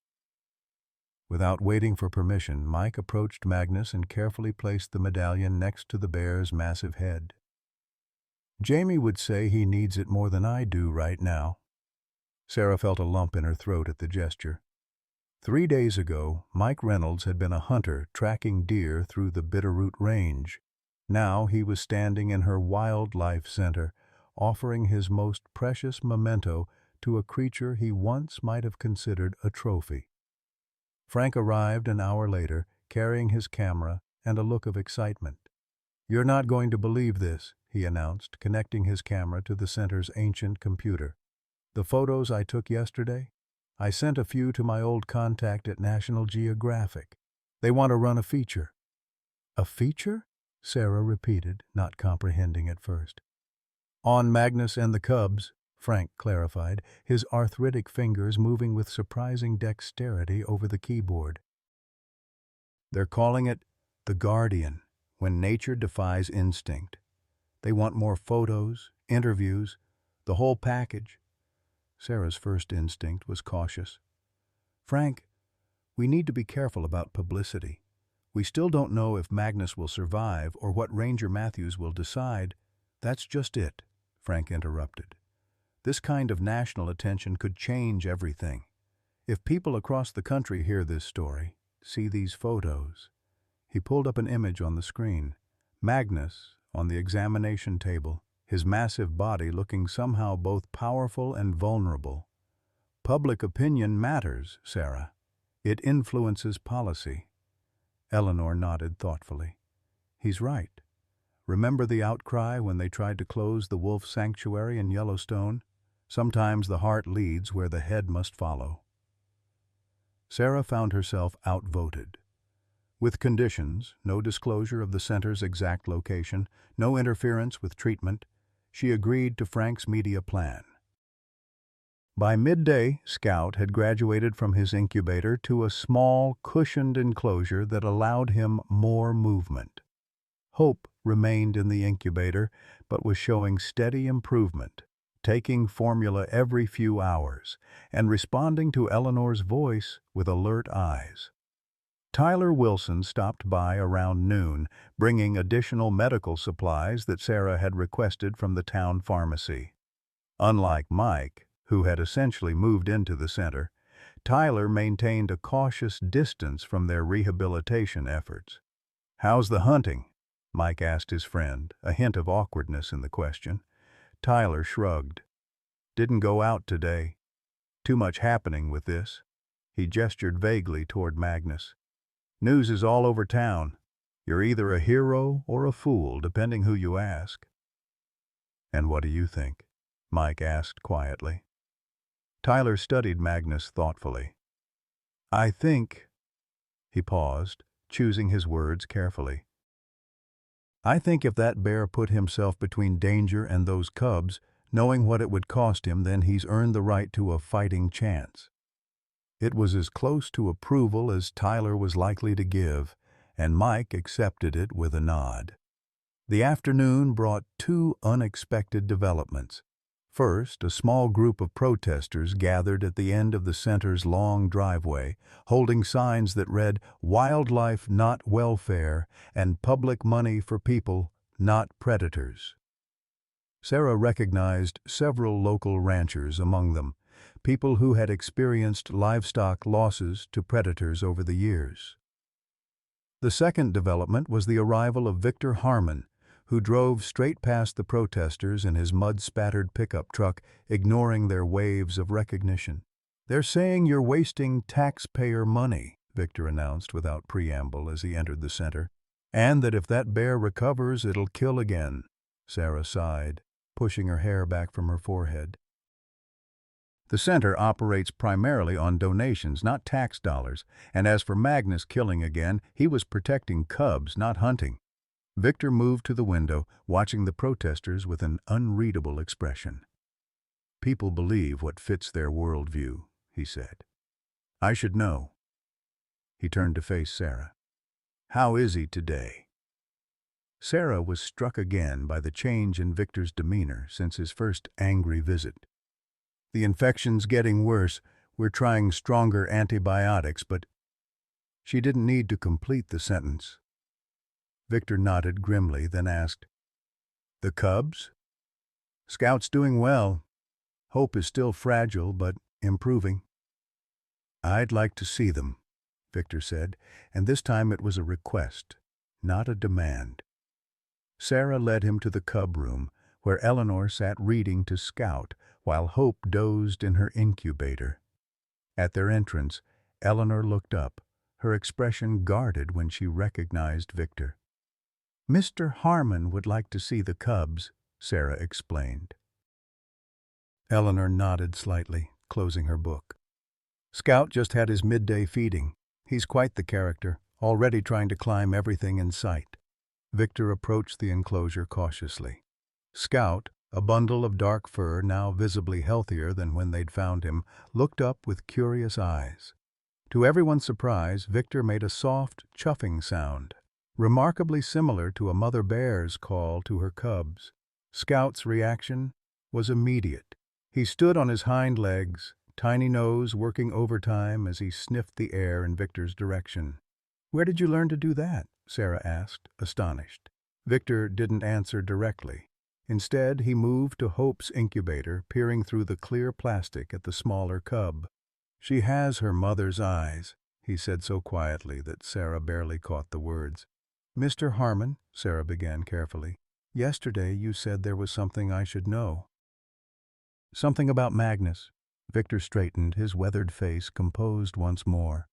Without waiting for permission, Mike approached Magnus and carefully placed the medallion next to the bear's massive head. "Jamie would say he needs it more than I do right now." Sarah felt a lump in her throat at the gesture. 3 days ago, Mike Reynolds had been a hunter tracking deer through the Bitterroot Range. Now he was standing in her wildlife center, offering his most precious memento to a creature he once might have considered a trophy. Frank arrived an hour later, carrying his camera and a look of excitement. "You're not going to believe this," he announced, connecting his camera to the center's ancient computer. "The photos I took yesterday? I sent a few to my old contact at National Geographic. They want to run a feature." "A feature?" Sarah repeated, not comprehending at first. "On Magnus and the Cubs," Frank clarified, his arthritic fingers moving with surprising dexterity over the keyboard. "They're calling it The Guardian, when nature defies instinct. They want more photos, interviews, the whole package." Sarah's first instinct was cautious. "Frank, we need to be careful about publicity. We still don't know if Magnus will survive or what Ranger Matthews will decide." "That's just it," Frank interrupted. "This kind of national attention could change everything. If people across the country hear this story, see these photos." He pulled up an image on the screen. Magnus, on the examination table, his massive body looking somehow both powerful and vulnerable. "Public opinion matters, Sarah. It influences policy." Eleanor nodded thoughtfully. "He's right. Remember the outcry when they tried to close the wolf sanctuary in Yellowstone? Sometimes the heart leads where the head must follow." Sarah found herself outvoted. With conditions, no disclosure of the center's exact location, no interference with treatment, she agreed to Frank's media plan. By midday, Scout had graduated from his incubator to a small, cushioned enclosure that allowed him more movement. Hope remained in the incubator, but was showing steady improvement, taking formula every few hours, and responding to Eleanor's voice with alert eyes. Tyler Wilson stopped by around noon, bringing additional medical supplies that Sarah had requested from the town pharmacy. Unlike Mike, who had essentially moved into the center, Tyler maintained a cautious distance from their rehabilitation efforts. "How's the hunting?" Mike asked his friend, a hint of awkwardness in the question. Tyler shrugged. "Didn't go out today. Too much happening with this." He gestured vaguely toward Magnus. "News is all over town. You're either a hero or a fool, depending who you ask." "And what do you think?" Mike asked quietly. Tyler studied Magnus thoughtfully. "I think—" He paused, choosing his words carefully. "I think if that bear put himself between danger and those cubs, knowing what it would cost him, then he's earned the right to a fighting chance." It was as close to approval as Tyler was likely to give, and Mike accepted it with a nod. The afternoon brought two unexpected developments. First, a small group of protesters gathered at the end of the center's long driveway, holding signs that read, "Wildlife, not welfare," and "Public money for people, not predators." Sarah recognized several local ranchers among them, people who had experienced livestock losses to predators over the years. The second development was the arrival of Victor Harmon, who drove straight past the protesters in his mud-spattered pickup truck, ignoring their waves of recognition. "They're saying you're wasting taxpayer money," Victor announced without preamble as he entered the center, "and that if that bear recovers, it'll kill again." Sarah sighed, pushing her hair back from her forehead. "The center operates primarily on donations, not tax dollars, and as for Magnus killing again, he was protecting cubs, not hunting." Victor moved to the window, watching the protesters with an unreadable expression. "People believe what fits their worldview," he said. "I should know." He turned to face Sarah. "How is he today?" Sarah was struck again by the change in Victor's demeanor since his first angry visit. "The infection's getting worse. We're trying stronger antibiotics, but—" She didn't need to complete the sentence. Victor nodded grimly, then asked, "The cubs?" "Scout's doing well. Hope is still fragile, but improving." "I'd like to see them," Victor said, and this time it was a request, not a demand. Sarah led him to the cub room, where Eleanor sat reading to Scout, while Hope dozed in her incubator. At their entrance, Eleanor looked up, her expression guarded when she recognized Victor. Mr. Harmon would like to see the cubs, Sarah explained. Eleanor nodded slightly, closing her book. Scout just had his midday feeding. He's quite the character, already trying to climb everything in sight. Victor approached the enclosure cautiously. Scout, a bundle of dark fur now visibly healthier than when they'd found him, looked up with curious eyes. To everyone's surprise, Victor made a soft, chuffing sound, remarkably similar to a mother bear's call to her cubs. Scout's reaction was immediate. He stood on his hind legs, tiny nose working overtime as he sniffed the air in Victor's direction. "Where did you learn to do that?" Sarah asked, astonished. Victor didn't answer directly. Instead, he moved to Hope's incubator, peering through the clear plastic at the smaller cub. "She has her mother's eyes," he said so quietly that Sarah barely caught the words. "Mr. Harmon," Sarah began carefully, "yesterday you said there was something I should know." "Something about Magnus." Victor straightened, his weathered face composed once more.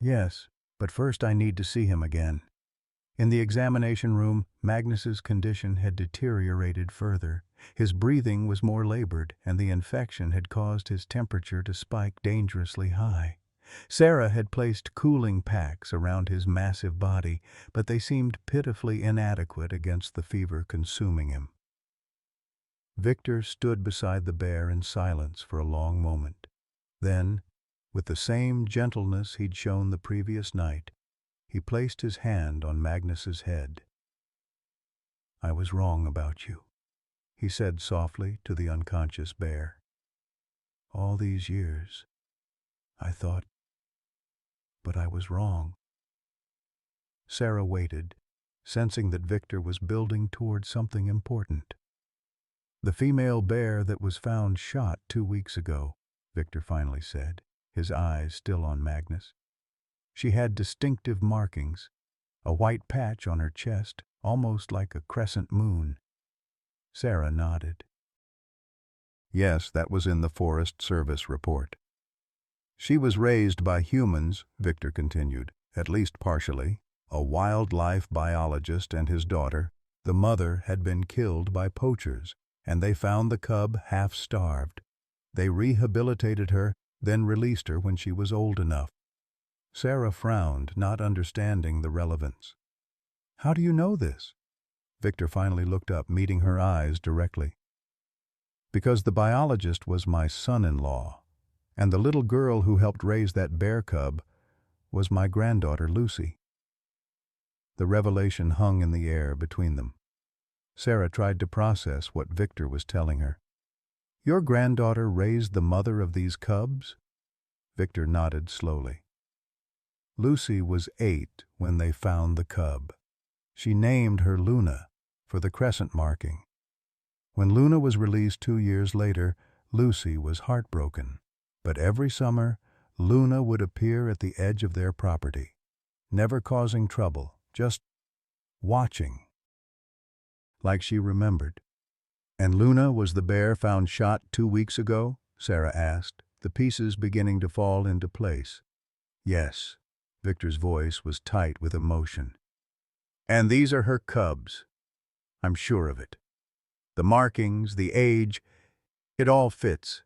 "Yes, but first I need to see him again." In the examination room, Magnus's condition had deteriorated further. His breathing was more labored, and the infection had caused his temperature to spike dangerously high. Sarah had placed cooling packs around his massive body, but they seemed pitifully inadequate against the fever consuming him. Victor stood beside the bear in silence for a long moment. Then, with the same gentleness he'd shown the previous night, he placed his hand on Magnus's head. "I was wrong about you," he said softly to the unconscious bear. "All these years, I thought, but I was wrong." Sarah waited, sensing that Victor was building toward something important. "The female bear that was found shot 2 weeks ago," Victor finally said, his eyes still on Magnus. "She had distinctive markings, a white patch on her chest, almost like a crescent moon." Sarah nodded. "Yes, that was in the Forest Service report." "She was raised by humans," Victor continued, "at least partially. A wildlife biologist and his daughter. The mother had been killed by poachers, and they found the cub half-starved. They rehabilitated her, then released her when she was old enough." Sarah frowned, not understanding the relevance. "How do you know this?" Victor finally looked up, meeting her eyes directly. "Because the biologist was my son-in-law, and the little girl who helped raise that bear cub was my granddaughter Lucy." The revelation hung in the air between them. Sarah tried to process what Victor was telling her. "Your granddaughter raised the mother of these cubs?" Victor nodded slowly. "Lucy was 8 when they found the cub. She named her Luna, for the crescent marking. When Luna was released 2 years later, Lucy was heartbroken. But every summer, Luna would appear at the edge of their property, never causing trouble, just watching." Like she remembered. "And Luna was the bear found shot 2 weeks ago?" Sarah asked, the pieces beginning to fall into place. "Yes." Victor's voice was tight with emotion. "And these are her cubs. I'm sure of it. The markings, the age, it all fits."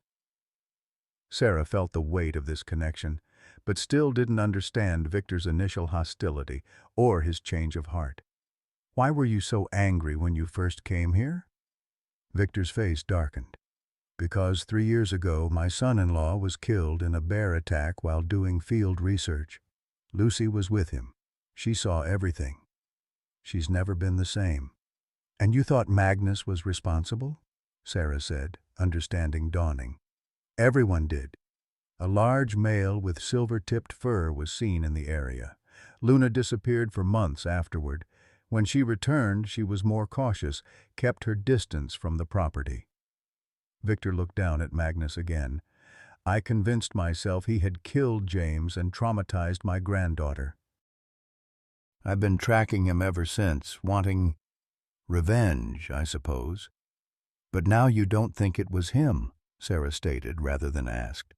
Sarah felt the weight of this connection, but still didn't understand Victor's initial hostility or his change of heart. "Why were you so angry when you first came here?" Victor's face darkened. "Because 3 years ago my son-in-law was killed in a bear attack while doing field research. Lucy was with him. She saw everything. She's never been the same." "And you thought Magnus was responsible?" Sarah said, understanding dawning. "Everyone did. A large male with silver-tipped fur was seen in the area. Luna disappeared for months afterward. When she returned, she was more cautious, kept her distance from the property." Victor looked down at Magnus again. "I convinced myself he had killed James and traumatized my granddaughter. I've been tracking him ever since, wanting revenge, I suppose." "But now you don't think it was him," Sarah stated rather than asked.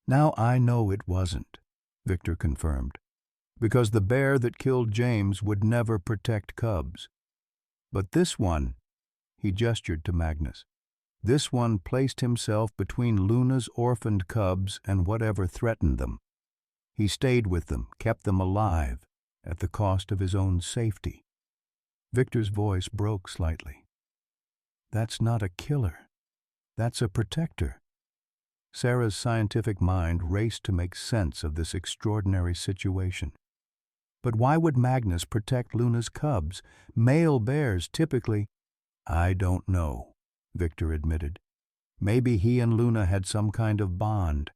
"Now I know it wasn't," Victor confirmed. because the bear that killed James would never protect cubs. But this one, he gestured to Magnus, this one placed himself between Luna's orphaned cubs and whatever threatened them. He stayed with them, kept them alive, at the cost of his own safety. Victor's voice broke slightly. That's not a killer. That's a protector. Sarah's scientific mind raced to make sense of this extraordinary situation. But why would Magnus protect Luna's cubs? Male bears typically— I don't know, Victor admitted. Maybe he and Luna had some kind of bond.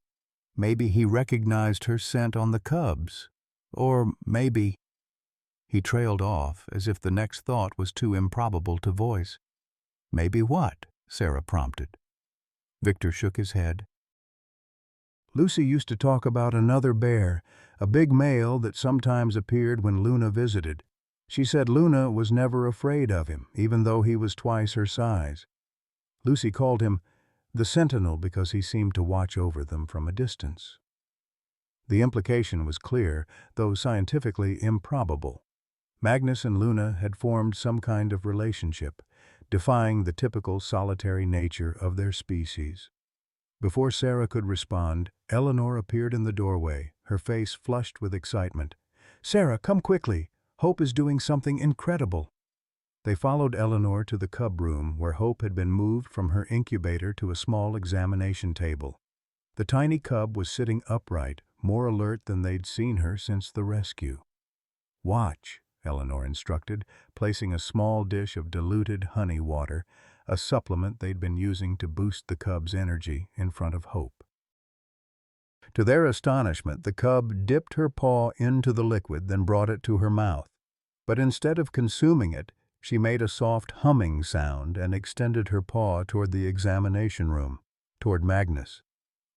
Maybe he recognized her scent on the cubs. Or maybe— He trailed off as if the next thought was too improbable to voice. Maybe what? Sarah prompted. Victor shook his head. Lucy used to talk about another bear, a big male that sometimes appeared when Luna visited. She said Luna was never afraid of him, even though he was twice her size. Lucy called him the Sentinel because he seemed to watch over them from a distance. The implication was clear, though scientifically improbable. Magnus and Luna had formed some kind of relationship, defying the typical solitary nature of their species. Before Sarah could respond, Eleanor appeared in the doorway, her face flushed with excitement. "Sarah, come quickly! Hope is doing something incredible!" They followed Eleanor to the cub room where Hope had been moved from her incubator to a small examination table. The tiny cub was sitting upright, more alert than they'd seen her since the rescue. "Watch," Eleanor instructed, placing a small dish of diluted honey water, a supplement they'd been using to boost the cub's energy, in front of Hope. To their astonishment, the cub dipped her paw into the liquid, then brought it to her mouth. But instead of consuming it, she made a soft humming sound and extended her paw toward the examination room, toward Magnus.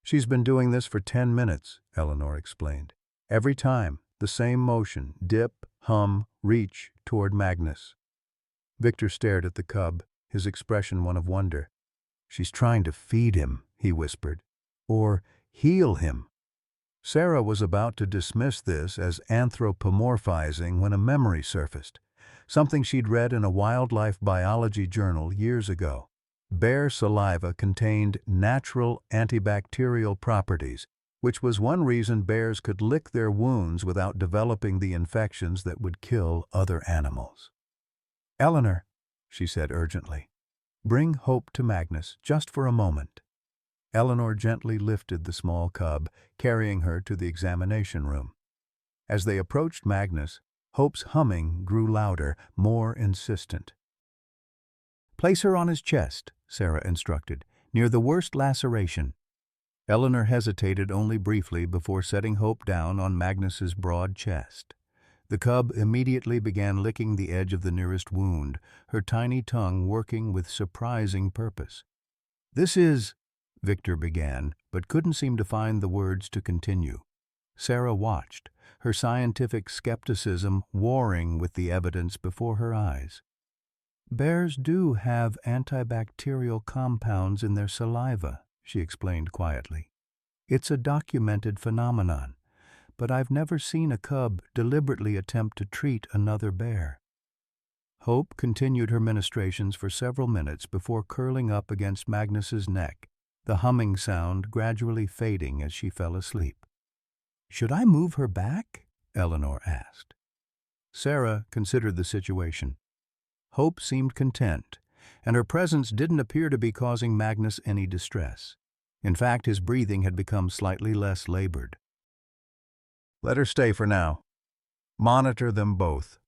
"She's been doing this for 10 minutes, Eleanor explained. Every time, the same motion, dip, hum, reach toward Magnus." Victor stared at the cub, his expression one of wonder. "She's trying to feed him," he whispered. "Or heal him." Sarah was about to dismiss this as anthropomorphizing when a memory surfaced, something she'd read in a wildlife biology journal years ago. Bear saliva contained natural antibacterial properties, which was one reason bears could lick their wounds without developing the infections that would kill other animals. "Eleanor," she said urgently, "bring Hope to Magnus, just for a moment." Eleanor gently lifted the small cub, carrying her to the examination room. As they approached Magnus, Hope's humming grew louder, more insistent. "Place her on his chest," Sarah instructed, "near the worst laceration." Eleanor hesitated only briefly before setting Hope down on Magnus's broad chest. The cub immediately began licking the edge of the nearest wound, her tiny tongue working with surprising purpose. "This is—" Victor began, but couldn't seem to find the words to continue. Sarah watched, her scientific skepticism warring with the evidence before her eyes. "Bears do have antibacterial compounds in their saliva," she explained quietly. "It's a documented phenomenon, but I've never seen a cub deliberately attempt to treat another bear." Hope continued her ministrations for several minutes before curling up against Magnus's neck, the humming sound gradually fading as she fell asleep. "Should I move her back?" Eleanor asked. Sarah considered the situation. Hope seemed content, and her presence didn't appear to be causing Magnus any distress. In fact, his breathing had become slightly less labored. "Let her stay for now. Monitor them both."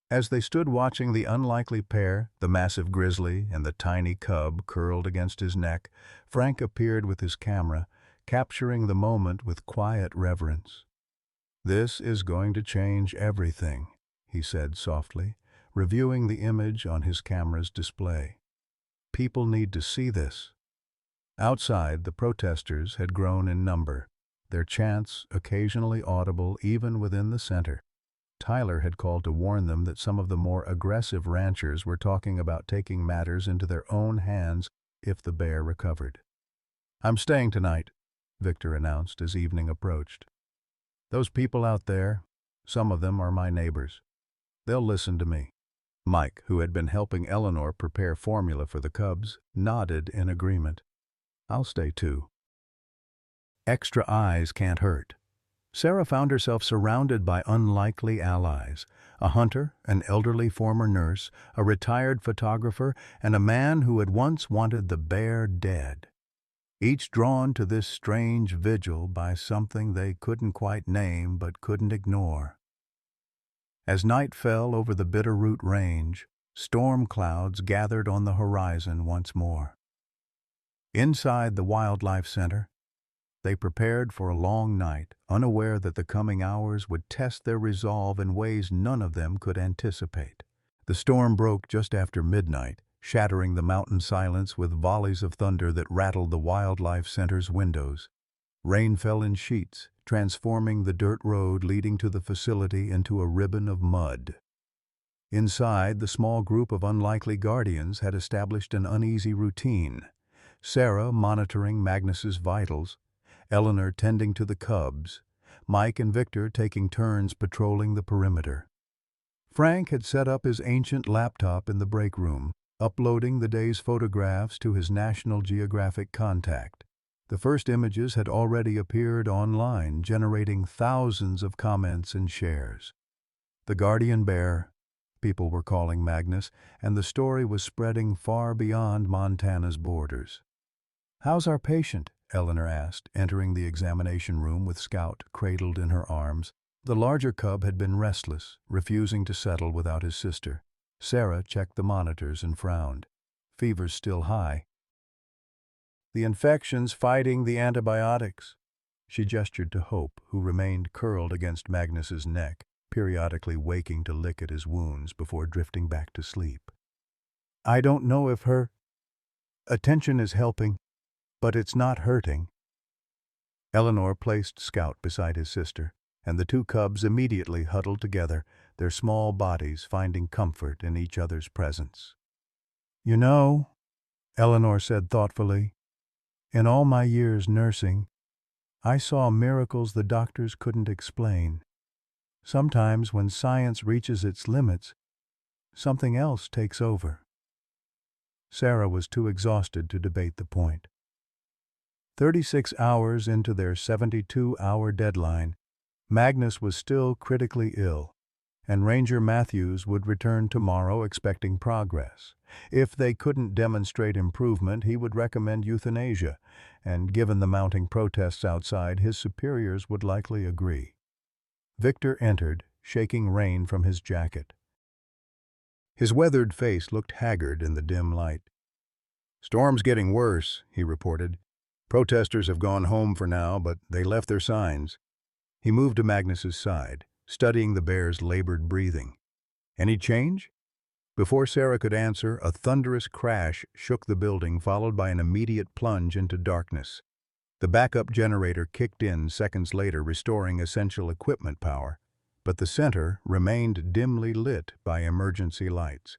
As they stood watching the unlikely pair, the massive grizzly and the tiny cub curled against his neck, Frank appeared with his camera, capturing the moment with quiet reverence. "This is going to change everything," he said softly, reviewing the image on his camera's display. "People need to see this." Outside, the protesters had grown in number, their chants occasionally audible even within the center. Tyler had called to warn them that some of the more aggressive ranchers were talking about taking matters into their own hands if the bear recovered. "I'm staying tonight," Victor announced as evening approached. "Those people out there, Some of them are my neighbors. They'll listen to me." Mike, who had been helping Eleanor prepare formula for the cubs, nodded in agreement. "I'll stay too." Extra eyes can't hurt. Sarah found herself surrounded by unlikely allies: a hunter, an elderly former nurse, a retired photographer, and a man who had once wanted the bear dead. Each drawn to this strange vigil by something they couldn't quite name but couldn't ignore. As night fell over the Bitterroot Range, storm clouds gathered on the horizon once more. Inside the Wildlife Center, they prepared for a long night, unaware that the coming hours would test their resolve in ways none of them could anticipate. The storm broke just after midnight, shattering the mountain silence with volleys of thunder that rattled the Wildlife Center's windows. Rain fell in sheets, transforming the dirt road leading to the facility into a ribbon of mud. Inside, the small group of unlikely guardians had established an uneasy routine: Sarah monitoring Magnus's vitals, Eleanor tending to the cubs, Mike and Victor taking turns patrolling the perimeter. Frank had set up his ancient laptop in the break room, uploading the day's photographs to his National Geographic contact. The first images had already appeared online, generating thousands of comments and shares. The guardian bear, people were calling Magnus, and the story was spreading far beyond Montana's borders. "How's our patient?" Eleanor asked, entering the examination room with Scout cradled in her arms. The larger cub had been restless, refusing to settle without his sister. Sarah checked the monitors and frowned. "Fever's still high." "The infection's fighting the antibiotics." She gestured to Hope, who remained curled against Magnus's neck, periodically waking to lick at his wounds before drifting back to sleep. "I don't know if her attention is helping, but it's not hurting." Eleanor placed Scout beside his sister, and the two cubs immediately huddled together, their small bodies finding comfort in each other's presence. "You know," Eleanor said thoughtfully, "in all my years nursing, I saw miracles the doctors couldn't explain. Sometimes when science reaches its limits, something else takes over." Sarah was too exhausted to debate the point. 36 hours into their 72-hour deadline, Magnus was still critically ill, and Ranger Matthews would return tomorrow expecting progress. If they couldn't demonstrate improvement, he would recommend euthanasia, and given the mounting protests outside, his superiors would likely agree. Victor entered, shaking rain from his jacket. His weathered face looked haggard in the dim light. "Storm's getting worse," he reported. "Protesters have gone home for now, but they left their signs." He moved to Magnus's side, studying the bear's labored breathing. "Any change?" Before Sarah could answer, a thunderous crash shook the building, followed by an immediate plunge into darkness. The backup generator kicked in seconds later, restoring essential equipment power, but the center remained dimly lit by emergency lights.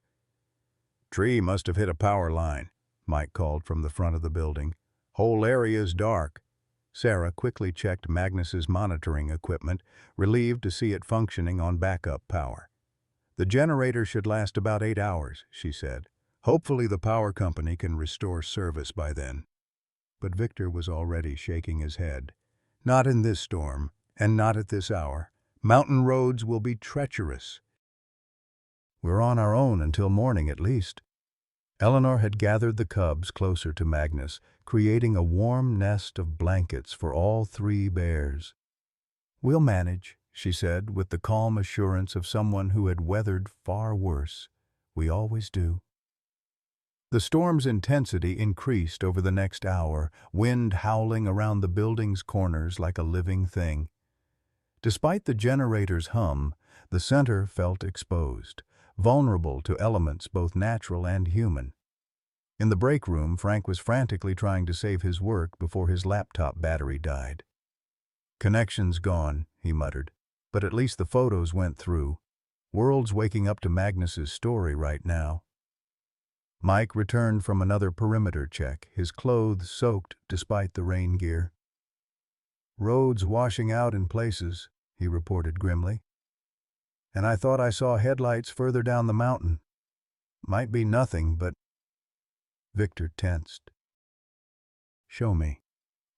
"Tree must have hit a power line," Mike called from the front of the building. "Whole area's dark." Sarah quickly checked Magnus's monitoring equipment, relieved to see it functioning on backup power. "The generator should last about 8 hours," she said. "Hopefully the power company can restore service by then." But Victor was already shaking his head. "Not in this storm, and not at this hour. Mountain roads will be treacherous." "We're on our own until morning at least." Eleanor had gathered the cubs closer to Magnus, creating a warm nest of blankets for all three bears. "We'll manage," she said, with the calm assurance of someone who had weathered far worse. "We always do." The storm's intensity increased over the next hour, wind howling around the building's corners like a living thing. Despite the generator's hum, the center felt exposed, vulnerable to elements both natural and human. In the break room, Frank was frantically trying to save his work before his laptop battery died. "Connection's gone," he muttered, "but at least the photos went through. World's waking up to Magnus's story right now." Mike returned from another perimeter check, his clothes soaked despite the rain gear. "Roads washing out in places," he reported grimly. and I thought I saw headlights further down the mountain. Might be nothing, but—" Victor tensed. "Show me."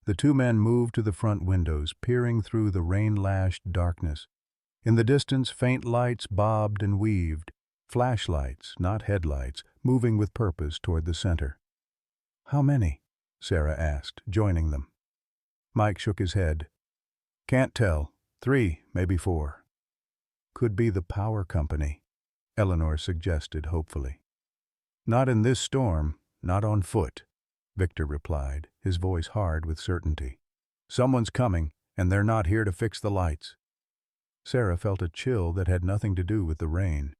The two men moved to the front windows, peering through the rain-lashed darkness. In the distance, faint lights bobbed and weaved. Flashlights, not headlights, moving with purpose toward the center. "How many?" Sarah asked, joining them. Mike shook his head. "Can't tell. 3, maybe 4. "Could be the power company," Eleanor suggested hopefully. "Not in this storm, not on foot," Victor replied, his voice hard with certainty. "Someone's coming, and they're not here to fix the lights." Sarah felt a chill that had nothing to do with the rain.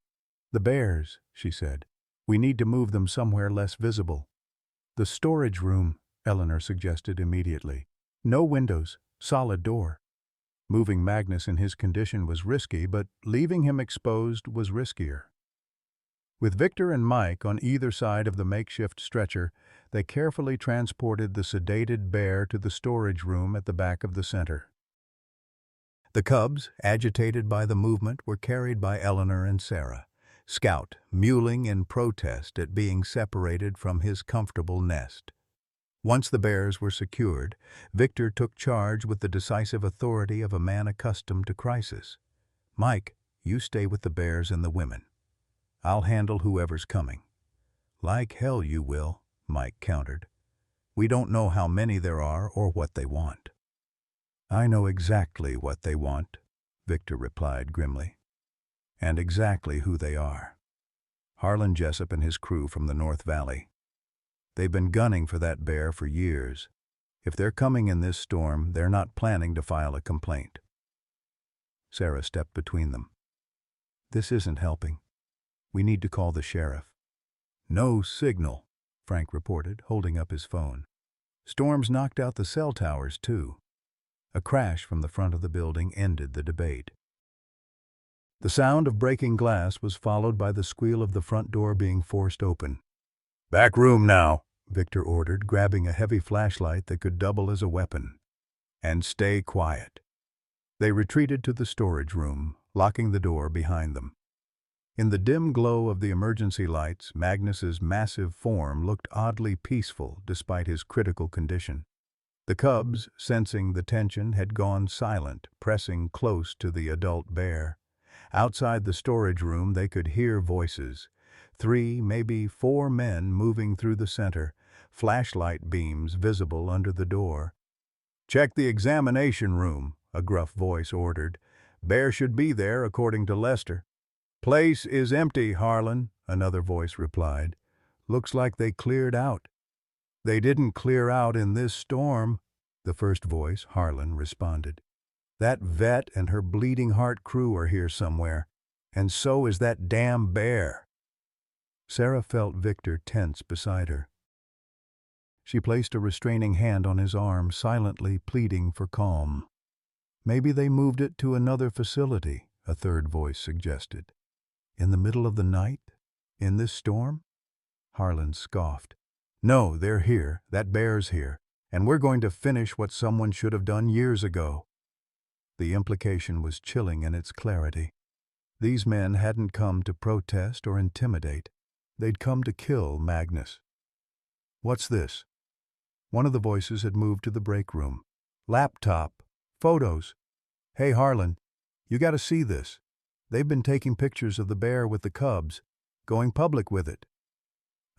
"The bears," she said. "We need to move them somewhere less visible." "The storage room," Eleanor suggested immediately. "No windows, solid door." Moving Magnus in his condition was risky, but leaving him exposed was riskier. With Victor and Mike on either side of the makeshift stretcher, they carefully transported the sedated bear to the storage room at the back of the center. The cubs, agitated by the movement, were carried by Eleanor and Sarah, Scout mewling in protest at being separated from his comfortable nest. Once the bears were secured, Victor took charge with the decisive authority of a man accustomed to crisis. "Mike, you stay with the bears and the women. I'll handle whoever's coming." "Like hell you will," Mike countered. "We don't know how many there are or what they want." "I know exactly what they want," Victor replied grimly. "And exactly who they are. Harlan Jessup and his crew from the North Valley. They've been gunning for that bear for years. If they're coming in this storm, they're not planning to file a complaint." Sarah stepped between them. "This isn't helping. We need to call the sheriff." "No signal," Frank reported, holding up his phone. "Storm's knocked out the cell towers, too." A crash from the front of the building ended the debate. The sound of breaking glass was followed by the squeal of the front door being forced open. "Back room now," Victor ordered, grabbing a heavy flashlight that could double as a weapon. "And stay quiet." They retreated to the storage room, locking the door behind them. In the dim glow of the emergency lights, Magnus's massive form looked oddly peaceful despite his critical condition. The cubs, sensing the tension, had gone silent, pressing close to the adult bear. Outside the storage room, they could hear voices. 3, maybe 4 men moving through the center, flashlight beams visible under the door. "Check the examination room," a gruff voice ordered. "Bear should be there, according to Lester." "Place is empty, Harlan," another voice replied. "Looks like they cleared out." "They didn't clear out in this storm," the first voice, Harlan, responded. "That vet and her bleeding heart crew are here somewhere, and so is that damn bear." Sarah felt Victor tense beside her. She placed a restraining hand on his arm, silently pleading for calm. "Maybe they moved it to another facility," a third voice suggested. "In the middle of the night? In this storm?" Harlan scoffed. "No, they're here, that bear's here, and we're going to finish what someone should have done years ago." The implication was chilling in its clarity. These men hadn't come to protest or intimidate. They'd come to kill Magnus. "What's this?" One of the voices had moved to the break room. "Laptop. Photos. Hey, Harlan, you got to see this. They've been taking pictures of the bear with the cubs, going public with it."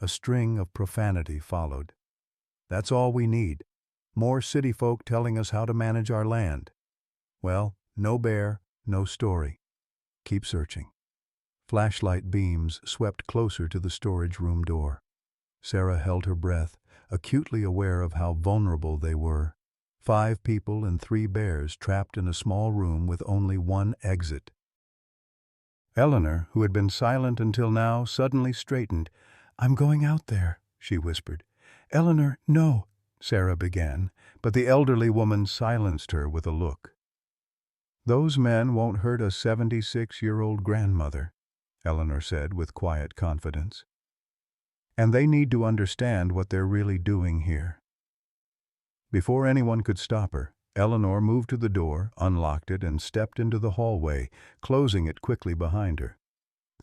A string of profanity followed. "That's all we need. More city folk telling us how to manage our land. Well, no bear, no story. Keep searching." Flashlight beams swept closer to the storage room door. Sarah held her breath, acutely aware of how vulnerable they were. 5 people and 3 bears trapped in a small room with only one exit. Eleanor, who had been silent until now, suddenly straightened. "I'm going out there," she whispered. "Eleanor, no," Sarah began, but the elderly woman silenced her with a look. "Those men won't hurt a 76-year-old grandmother," Eleanor said with quiet confidence. "And they need to understand what they're really doing here." Before anyone could stop her, Eleanor moved to the door, unlocked it, and stepped into the hallway, closing it quickly behind her.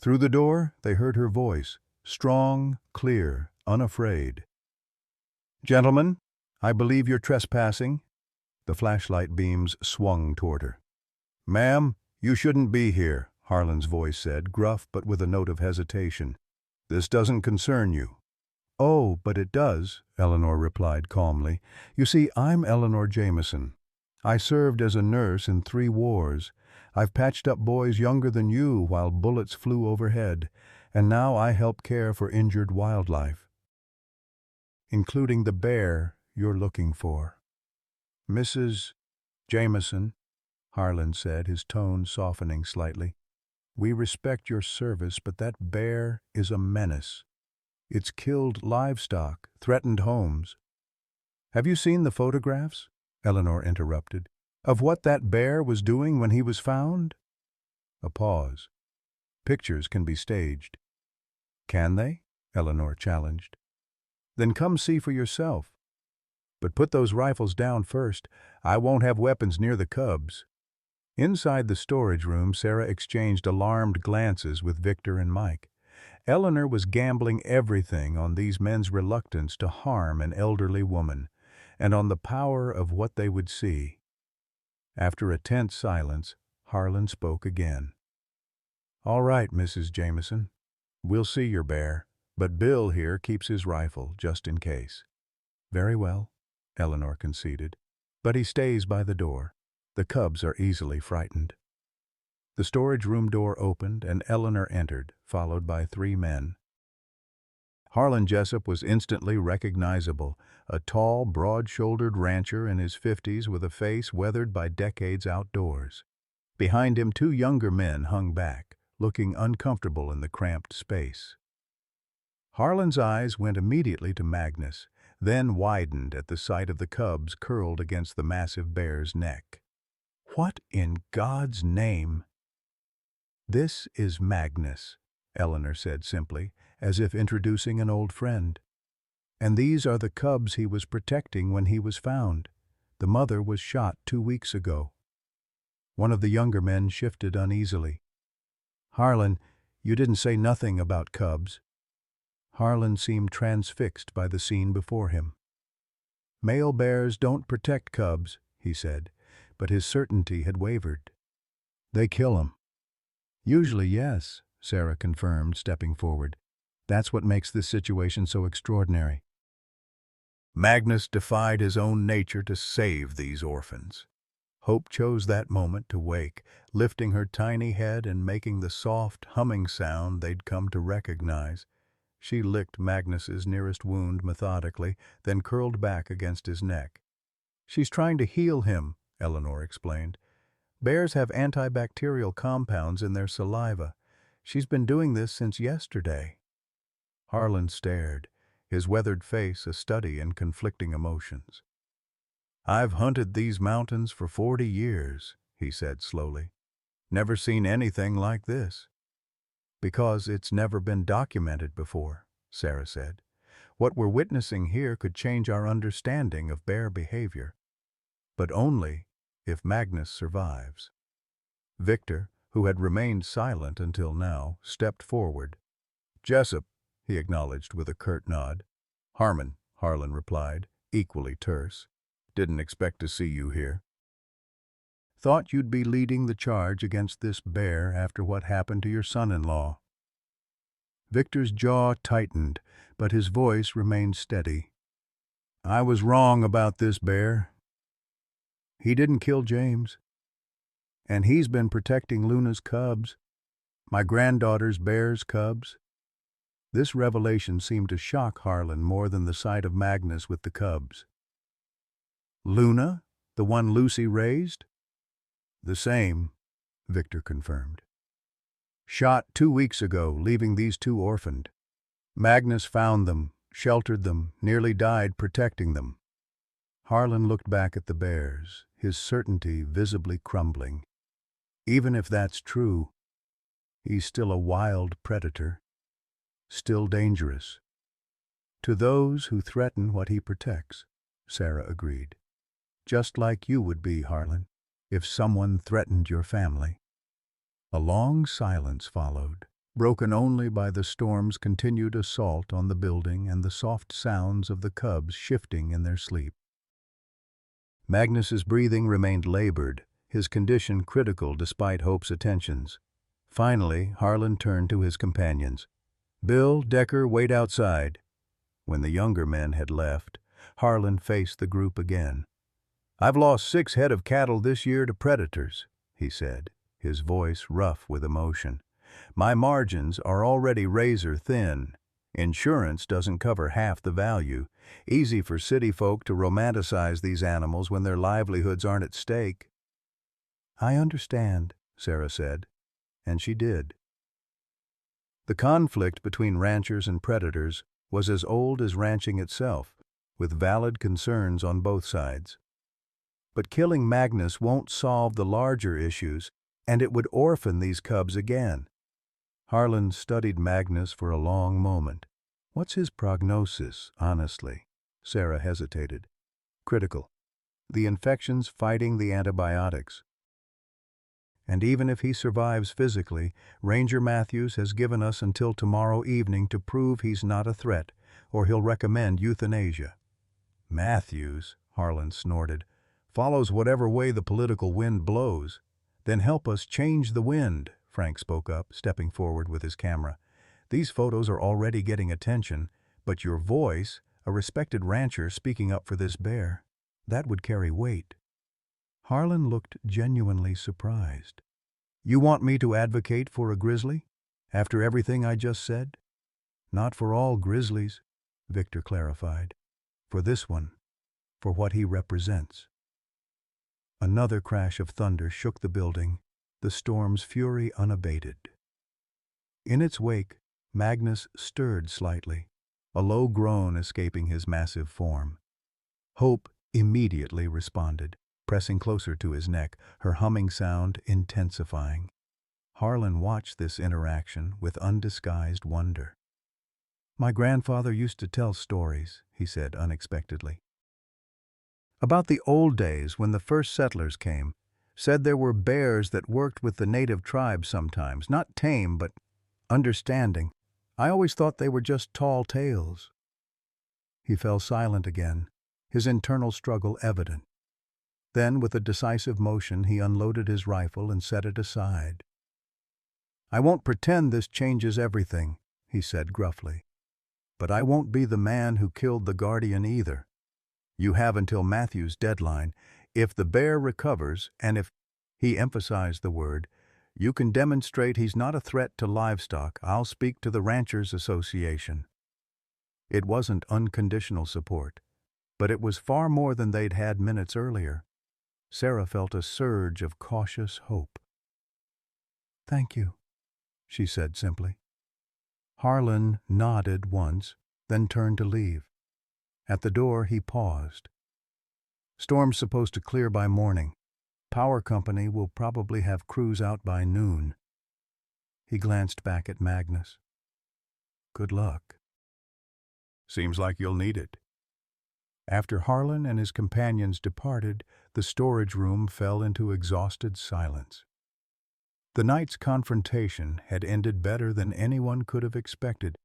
Through the door, they heard her voice, strong, clear, unafraid. "Gentlemen, I believe you're trespassing." The flashlight beams swung toward her. "Ma'am, you shouldn't be here," Harlan's voice said, gruff but with a note of hesitation. "This doesn't concern you." "Oh, but it does," Eleanor replied calmly. "You see, I'm Eleanor Jameson. I served as a nurse in 3 wars. I've patched up boys younger than you while bullets flew overhead, and now I help care for injured wildlife, including the bear you're looking for." "Mrs. Jameson," Harlan said, his tone softening slightly, "we respect your service, but that bear is a menace. It's killed livestock, threatened homes." "Have you seen the photographs?" Eleanor interrupted. "Of what that bear was doing when he was found?" A pause. "Pictures can be staged." "Can they?" Eleanor challenged. "Then come see for yourself. But put those rifles down first. I won't have weapons near the cubs." Inside the storage room, Sarah exchanged alarmed glances with Victor and Mike. Eleanor was gambling everything on these men's reluctance to harm an elderly woman, and on the power of what they would see. After a tense silence, Harlan spoke again. "All right, Mrs. Jameson. We'll see your bear, but Bill here keeps his rifle, just in case." "Very well," Eleanor conceded. "But he stays by the door. The cubs are easily frightened." The storage room door opened, and Eleanor entered, followed by 3 men. Harlan Jessup was instantly recognizable, a tall, broad-shouldered rancher in his 50s with a face weathered by decades outdoors. Behind him, 2 younger men hung back, looking uncomfortable in the cramped space. Harlan's eyes went immediately to Magnus, then widened at the sight of the cubs curled against the massive bear's neck. "What in God's name?" "This is Magnus," Eleanor said simply, as if introducing an old friend. "And these are the cubs he was protecting when he was found. The mother was shot 2 weeks ago." One of the younger men shifted uneasily. "Harlan, you didn't say nothing about cubs." Harlan seemed transfixed by the scene before him. "Male bears don't protect cubs," he said, but his certainty had wavered. "They kill 'em." "Usually, yes," Sarah confirmed, stepping forward. "That's what makes this situation so extraordinary." Magnus defied his own nature to save these orphans. Hope chose that moment to wake, lifting her tiny head and making the soft, humming sound they'd come to recognize. She licked Magnus's nearest wound methodically, then curled back against his neck. "She's trying to heal him," Eleanor explained. "Bears have antibacterial compounds in their saliva. She's been doing this since yesterday." Harlan stared, his weathered face a study in conflicting emotions. "I've hunted these mountains for 40 years, he said slowly. "Never seen anything like this." "Because it's never been documented before," Sarah said. "What we're witnessing here could change our understanding of bear behavior. But only if Magnus survives." Victor, who had remained silent until now, stepped forward. "Jessup," he acknowledged with a curt nod. "Harmon," Harlan replied, equally terse. "Didn't expect to see you here." "Thought you'd be leading the charge against this bear after what happened to your son-in-law." Victor's jaw tightened, but his voice remained steady. "I was wrong about this bear. He didn't kill James. And he's been protecting Luna's cubs, my granddaughter's bear's cubs." This revelation seemed to shock Harlan more than the sight of Magnus with the cubs. "Luna? The one Lucy raised?" "The same," Victor confirmed. "Shot 2 weeks ago, leaving these 2 orphaned. Magnus found them, sheltered them, nearly died protecting them." Harlan looked back at the bears, his certainty visibly crumbling. Even if that's true, he's still a wild predator, still dangerous. "To those who threaten what he protects," Sarah agreed. just like you would be, Harlan, if someone threatened your family." A long silence followed, broken only by the storm's continued assault on the building and the soft sounds of the cubs shifting in their sleep. Magnus's breathing remained labored, his condition critical despite Hope's attentions. Finally, Harlan turned to his companions. "Bill, Decker, wait outside." When the younger men had left, Harlan faced the group again. "I've lost 6 head of cattle this year to predators," he said, his voice rough with emotion. "My margins are already razor thin. Insurance doesn't cover half the value. Easy for city folk to romanticize these animals when their livelihoods aren't at stake." "I understand," Sarah said, and she did. The conflict between ranchers and predators was as old as ranching itself, with valid concerns on both sides. But killing Magnus won't solve the larger issues, and it would orphan these cubs again. Harlan studied Magnus for a long moment. "What's his prognosis, honestly?" Sarah hesitated. "Critical. The infection's fighting the antibiotics. And even if he survives physically, Ranger Matthews has given us until tomorrow evening to prove he's not a threat, or he'll recommend euthanasia." "Matthews," Harlan snorted, "follows whatever way the political wind blows." "Then help us change the wind," Frank spoke up, stepping forward with his camera. "These photos are already getting attention, but your voice, a respected rancher speaking up for this bear, that would carry weight." Harlan looked genuinely surprised. "You want me to advocate for a grizzly, after everything I just said?" "Not for all grizzlies," Victor clarified. "For this one, for what he represents." Another crash of thunder shook the building, the storm's fury unabated. In its wake, Magnus stirred slightly, a low groan escaping his massive form. Hope immediately responded, pressing closer to his neck, her humming sound intensifying. Harlan watched this interaction with undisguised wonder. "My grandfather used to tell stories," he said unexpectedly. "About the old days when the first settlers came. Said there were bears that worked with the native tribes sometimes, not tame, but understanding. I always thought they were just tall tales." He fell silent again, his internal struggle evident. Then, with a decisive motion, he unloaded his rifle and set it aside. "I won't pretend this changes everything," he said gruffly. "But I won't be the man who killed the guardian either. You have until Matthew's deadline. If the bear recovers, and if," he emphasized the word, "you can demonstrate he's not a threat to livestock, I'll speak to the Ranchers Association." It wasn't unconditional support, but it was far more than they'd had minutes earlier. Sarah felt a surge of cautious hope. "Thank you," she said simply. Harlan nodded once, then turned to leave. At the door, he paused. "Storm's supposed to clear by morning. Power company will probably have crews out by noon." He glanced back at Magnus. "Good luck." "Seems like you'll need it." After Harlan and his companions departed, the storage room fell into exhausted silence. The night's confrontation had ended better than anyone could have expected,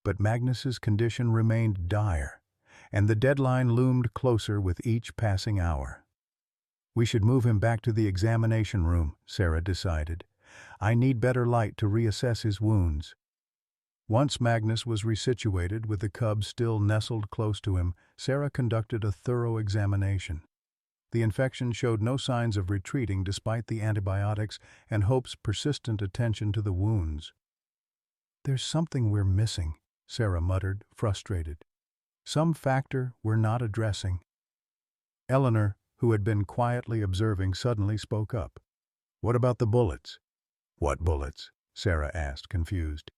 but Magnus's condition remained dire, and the deadline loomed closer with each passing hour. "We should move him back to the examination room," Sarah decided. "I need better light to reassess his wounds." Once Magnus was resituated with the cubs still nestled close to him, Sarah conducted a thorough examination. The infection showed no signs of retreating despite the antibiotics and Hope's persistent attention to the wounds. "There's something we're missing," Sarah muttered, frustrated. "Some factor we're not addressing." Eleanor, who had been quietly observing, suddenly spoke up. "What about the bullets?" "What bullets?" Sarah asked, confused.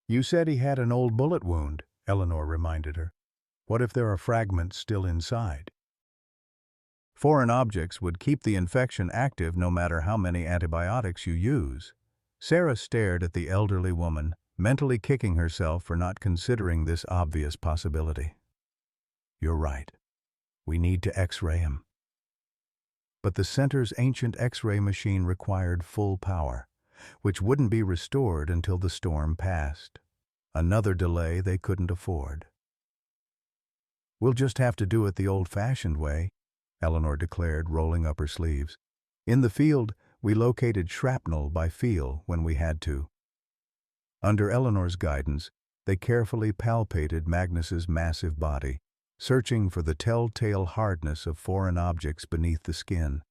"You said he had an old bullet wound," Eleanor reminded her. "What if there are fragments still inside?" "Foreign objects would keep the infection active no matter how many antibiotics you use." Sarah stared at the elderly woman, mentally kicking herself for not considering this obvious possibility. "You're right. We need to X-ray him." but the center's ancient X-ray machine required full power, which wouldn't be restored until the storm passed. Another delay they couldn't afford. "We'll just have to do it the old-fashioned way," Eleanor declared, rolling up her sleeves. "In the field, we located shrapnel by feel when we had to." Under Eleanor's guidance, they carefully palpated Magnus's massive body, searching for the telltale hardness of foreign objects beneath the skin.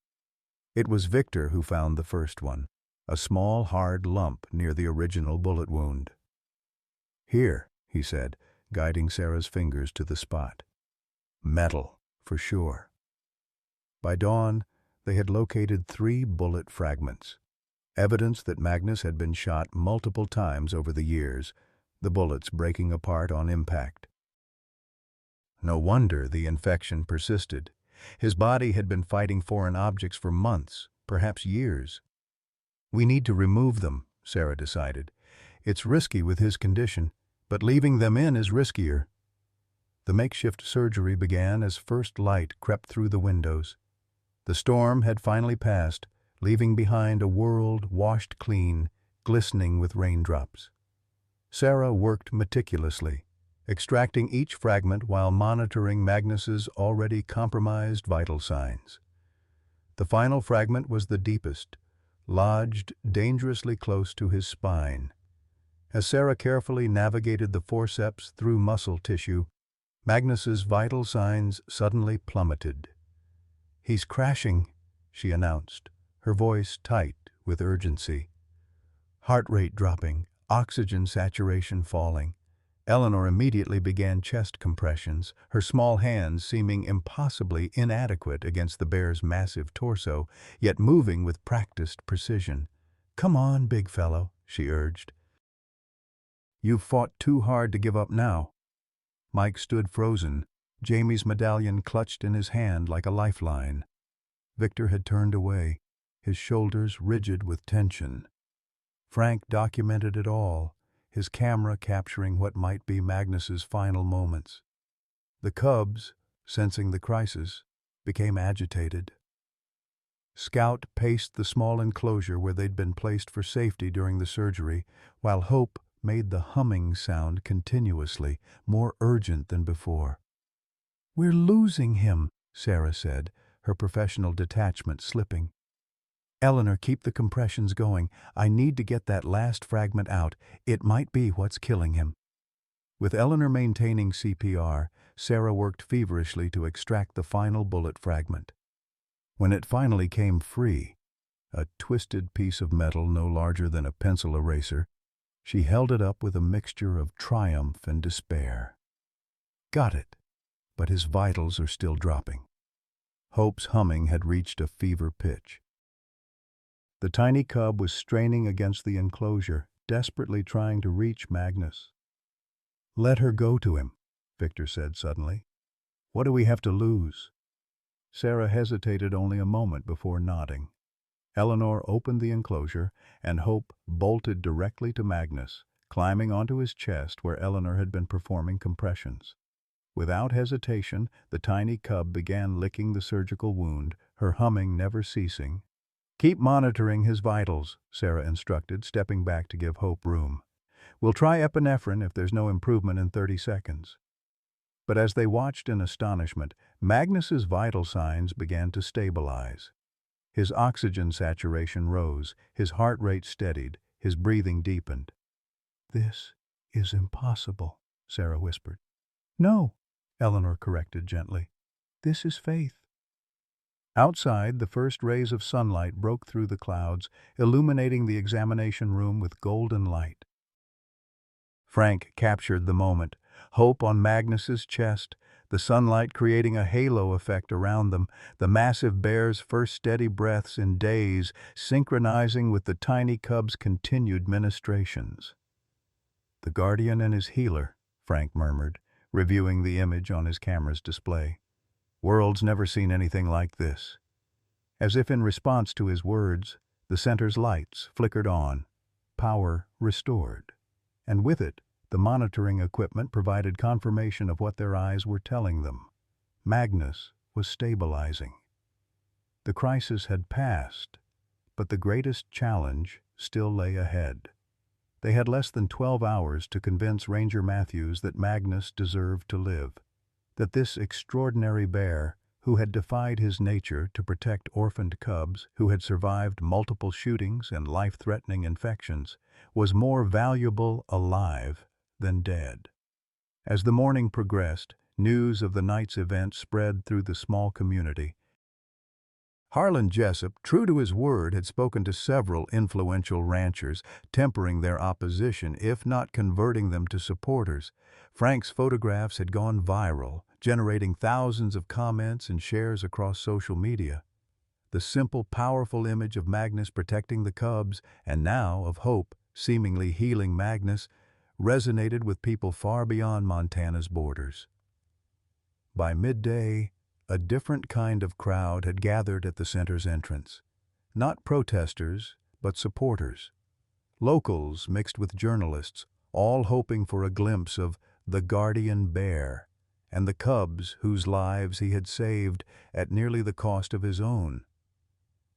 It was Victor who found the first one, a small, hard lump near the original bullet wound. "Here," he said, guiding Sarah's fingers to the spot. "Metal, for sure." By dawn, they had located 3 bullet fragments, evidence that Magnus had been shot multiple times over the years, the bullets breaking apart on impact. No wonder the infection persisted. His body had been fighting foreign objects for months, perhaps years. "We need to remove them," Sarah decided. "It's risky with his condition, but leaving them in is riskier." The makeshift surgery began as first light crept through the windows. The storm had finally passed, leaving behind a world washed clean, glistening with raindrops. Sarah worked meticulously, extracting each fragment while monitoring Magnus's already compromised vital signs. The final fragment was the deepest, lodged dangerously close to his spine. As Sarah carefully navigated the forceps through muscle tissue, Magnus's vital signs suddenly plummeted. "He's crashing," she announced, her voice tight with urgency. Heart rate dropping, oxygen saturation falling. Eleanor immediately began chest compressions, her small hands seeming impossibly inadequate against the bear's massive torso, yet moving with practiced precision. "Come on, big fellow," she urged. "You've fought too hard to give up now." Mike stood frozen, Jamie's medallion clutched in his hand like a lifeline. Victor had turned away, his shoulders rigid with tension. Frank documented it all, his camera capturing what might be Magnus's final moments. The cubs, sensing the crisis, became agitated. Scout paced the small enclosure where they'd been placed for safety during the surgery, while Hope made the humming sound continuously, more urgent than before. "We're losing him," Sarah said, her professional detachment slipping. "Eleanor, keep the compressions going. I need to get that last fragment out. It might be what's killing him." With Eleanor maintaining CPR, Sarah worked feverishly to extract the final bullet fragment. When it finally came free, a twisted piece of metal no larger than a pencil eraser, she held it up with a mixture of triumph and despair. "Got it, but his vitals are still dropping." Hope's humming had reached a fever pitch. The tiny cub was straining against the enclosure, desperately trying to reach Magnus. "Let her go to him," Victor said suddenly. "What do we have to lose?" Sarah hesitated only a moment before nodding. Eleanor opened the enclosure, and Hope bolted directly to Magnus, climbing onto his chest where Eleanor had been performing compressions. Without hesitation, the tiny cub began licking the surgical wound, her humming never ceasing. "Keep monitoring his vitals," Sarah instructed, stepping back to give Hope room. "We'll try epinephrine if there's no improvement in 30 seconds. But as they watched in astonishment, Magnus's vital signs began to stabilize. His oxygen saturation rose, his heart rate steadied, his breathing deepened. "This is impossible," Sarah whispered. "No," Eleanor corrected gently. "This is faith." Outside, the first rays of sunlight broke through the clouds, illuminating the examination room with golden light. Frank captured the moment, Hope on Magnus's chest, the sunlight creating a halo effect around them, the massive bear's first steady breaths in days synchronizing with the tiny cub's continued ministrations. "The guardian and his healer," Frank murmured, reviewing the image on his camera's display. "World's never seen anything like this." As if in response to his words, the center's lights flickered on, power restored. And with it, the monitoring equipment provided confirmation of what their eyes were telling them. Magnus was stabilizing. The crisis had passed, but the greatest challenge still lay ahead. They had less than 12 hours to convince Ranger Matthews that Magnus deserved to live, that this extraordinary bear, who had defied his nature to protect orphaned cubs, who had survived multiple shootings and life-threatening infections, was more valuable alive than dead. As the morning progressed, news of the night's event spread through the small community. Harlan Jessup, true to his word, had spoken to several influential ranchers, tempering their opposition, if not converting them to supporters. Frank's photographs had gone viral, generating thousands of comments and shares across social media. The simple, powerful image of Magnus protecting the cubs, and now of Hope, seemingly healing Magnus, resonated with people far beyond Montana's borders. By midday, a different kind of crowd had gathered at the center's entrance. Not protesters, but supporters. Locals mixed with journalists, all hoping for a glimpse of the guardian bear and the cubs whose lives he had saved at nearly the cost of his own.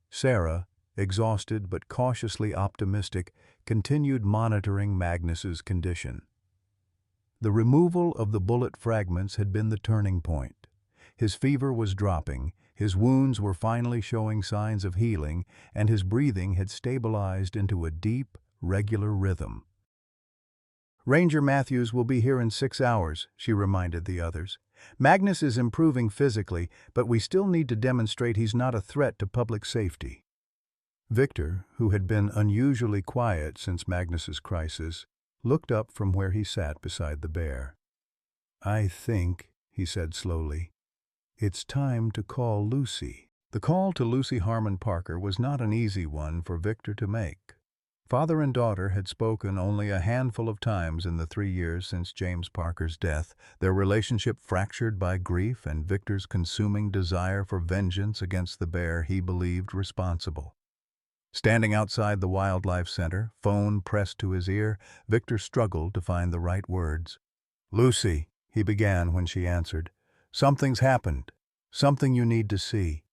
Sarah, exhausted but cautiously optimistic, continued monitoring Magnus's condition. The removal of the bullet fragments had been the turning point. His fever was dropping, his wounds were finally showing signs of healing, and his breathing had stabilized into a deep, regular rhythm. "Ranger Matthews will be here in 6 hours," she reminded the others. "Magnus is improving physically, but we still need to demonstrate he's not a threat to public safety." Victor, who had been unusually quiet since Magnus's crisis, looked up from where he sat beside the bear. "I think," he said slowly, "it's time to call Lucy." The call to Lucy Harmon Parker was not an easy one for Victor to make. Father and daughter had spoken only a handful of times in the 3 years since James Parker's death, their relationship fractured by grief and Victor's consuming desire for vengeance against the bear he believed responsible. Standing outside the Wildlife Center, phone pressed to his ear, Victor struggled to find the right words. "Lucy," he began when she answered, "something's happened. Something you need to see."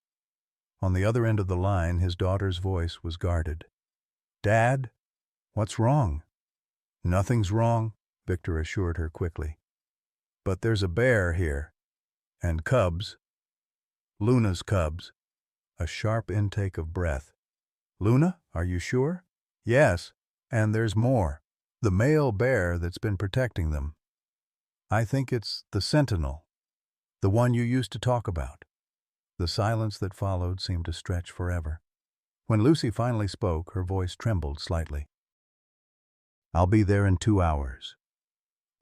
On the other end of the line, his daughter's voice was guarded. "Dad, what's wrong?" "Nothing's wrong," Victor assured her quickly. "But there's a bear here. And cubs. Luna's cubs." A sharp intake of breath. "Luna, are you sure?" "Yes, and there's more. The male bear that's been protecting them. I think it's the Sentinel, the one you used to talk about." The silence that followed seemed to stretch forever. When Lucy finally spoke, her voice trembled slightly. "I'll be there in 2 hours."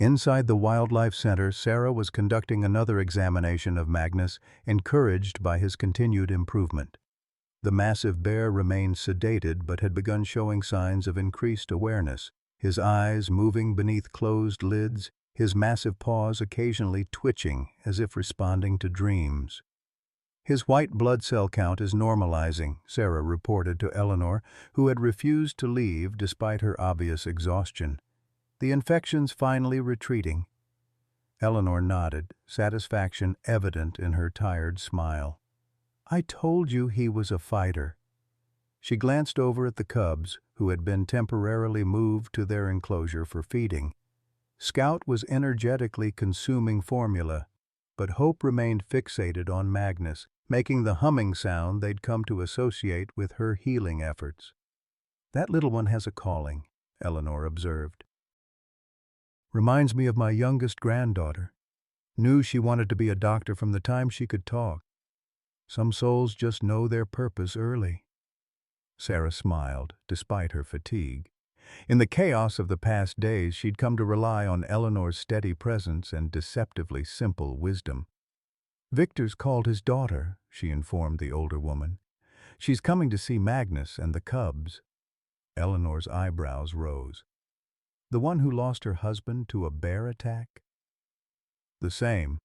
Inside the Wildlife Center, Sarah was conducting another examination of Magnus, encouraged by his continued improvement. The massive bear remained sedated but had begun showing signs of increased awareness, his eyes moving beneath closed lids, his massive paws occasionally twitching as if responding to dreams. "His white blood cell count is normalizing," Sarah reported to Eleanor, who had refused to leave despite her obvious exhaustion. "The infection's finally retreating." Eleanor nodded, satisfaction evident in her tired smile. "I told you he was a fighter." She glanced over at the cubs, who had been temporarily moved to their enclosure for feeding. Scout was energetically consuming formula, but Hope remained fixated on Magnus, making the humming sound they'd come to associate with her healing efforts. "That little one has a calling," Eleanor observed. "Reminds me of my youngest granddaughter. Knew she wanted to be a doctor from the time she could talk. Some souls just know their purpose early." Sarah smiled, despite her fatigue. In the chaos of the past days, she'd come to rely on Eleanor's steady presence and deceptively simple wisdom. "Victor's called his daughter," she informed the older woman. "She's coming to see Magnus and the cubs." Eleanor's eyebrows rose. "The one who lost her husband to a bear attack?" "The same.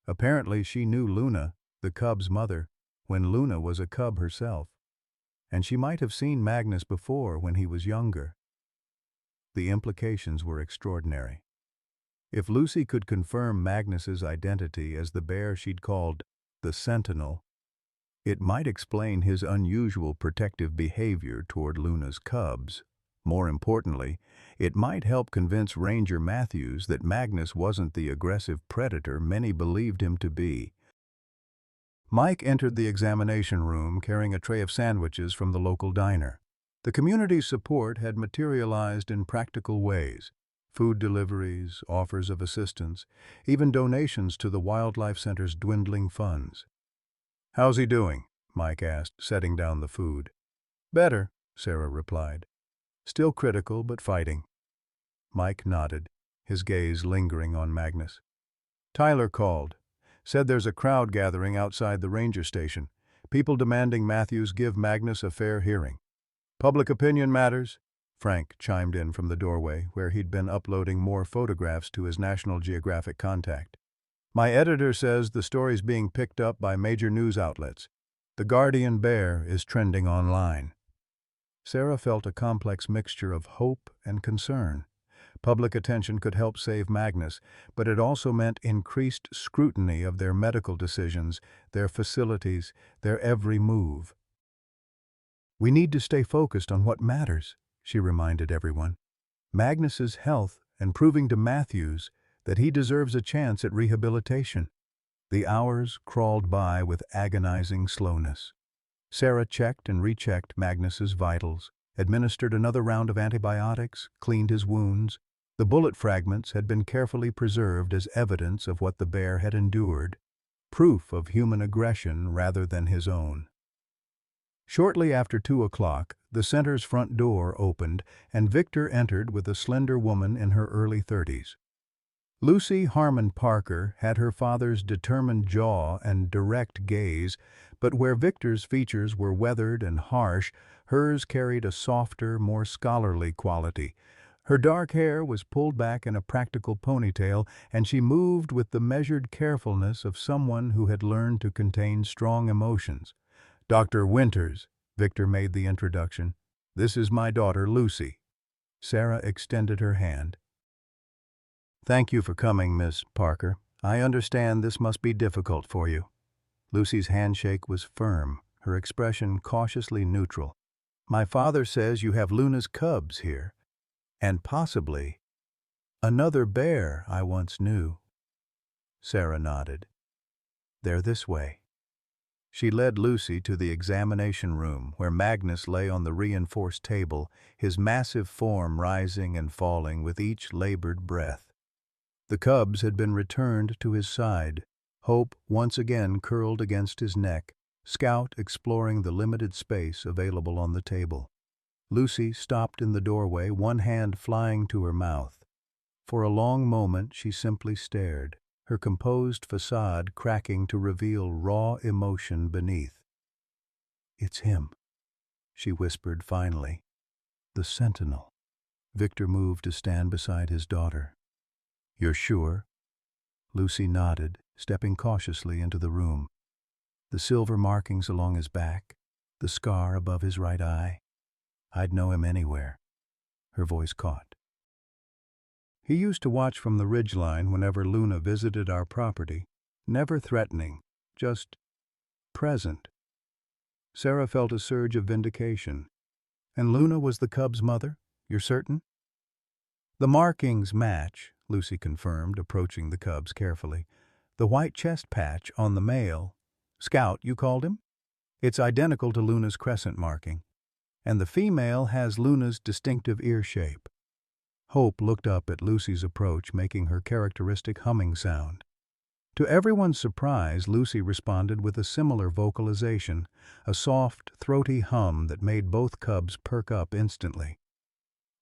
Apparently she knew Luna, the cub's mother, when Luna was a cub herself. And she might have seen Magnus before when he was younger." The implications were extraordinary. If Lucy could confirm Magnus's identity as the bear she'd called the Sentinel, It might explain his unusual protective behavior toward Luna's cubs. More importantly, it might help convince Ranger Matthews that Magnus wasn't the aggressive predator many believed him to be. Mike entered the examination room carrying a tray of sandwiches from the local diner. The community's support had materialized in practical ways: food deliveries, offers of assistance, even donations to the Wildlife Center's dwindling funds. "How's he doing?" Mike asked, setting down the food. "Better," Sarah replied. "Still critical, but fighting." Mike nodded, his gaze lingering on Magnus. "Tyler called. Said there's a crowd gathering outside the ranger station. People demanding Matthews give Magnus a fair hearing." "Public opinion matters," Frank chimed in from the doorway, where he'd been uploading more photographs to his National Geographic contact. "My editor says the story's being picked up by major news outlets. The Guardian bear is trending online." Sarah felt a complex mixture of hope and concern. Public attention could help save Magnus, but it also meant increased scrutiny of their medical decisions, their facilities, their every move. "We need to stay focused on what matters," she reminded everyone. "Magnus's health and proving to Matthews that he deserves a chance at rehabilitation." The hours crawled by with agonizing slowness. Sarah checked and rechecked Magnus's vitals, administered another round of antibiotics, cleaned his wounds. The bullet fragments had been carefully preserved as evidence of what the bear had endured, proof of human aggression rather than his own. Shortly after 2 o'clock, the center's front door opened and Victor entered with a slender woman in her early 30s. Lucy Harmon Parker had her father's determined jaw and direct gaze, but where Victor's features were weathered and harsh, hers carried a softer, more scholarly quality. Her dark hair was pulled back in a practical ponytail, and she moved with the measured carefulness of someone who had learned to contain strong emotions. "Dr. Winters," Victor made the introduction. "This is my daughter, Lucy." Sarah extended her hand. "Thank you for coming, Miss Parker. I understand this must be difficult for you." Lucy's handshake was firm, her expression cautiously neutral. "My father says you have Luna's cubs here, and possibly another bear I once knew." Sarah nodded. "They're this way." She led Lucy to the examination room, where Magnus lay on the reinforced table, his massive form rising and falling with each labored breath. The cubs had been returned to his side, Hope once again curled against his neck, Scout exploring the limited space available on the table. Lucy stopped in the doorway, one hand flying to her mouth. For a long moment she simply stared, her composed facade cracking to reveal raw emotion beneath. "It's him," she whispered finally. "The sentinel." Victor moved to stand beside his daughter. "You're sure?" Lucy nodded, stepping cautiously into the room. The silver markings along his back, the scar above his right eye. "I'd know him anywhere." Her voice caught. "He used to watch from the ridgeline whenever Luna visited our property, never threatening, just present." Sarah felt a surge of vindication. "And Luna was the cub's mother? You're certain?" "The markings match," Lucy confirmed, approaching the cubs carefully. "The white chest patch on the male, Scout, you called him? It's identical to Luna's crescent marking. And the female has Luna's distinctive ear shape." Hope looked up at Lucy's approach, making her characteristic humming sound. To everyone's surprise, Lucy responded with a similar vocalization, a soft, throaty hum that made both cubs perk up instantly.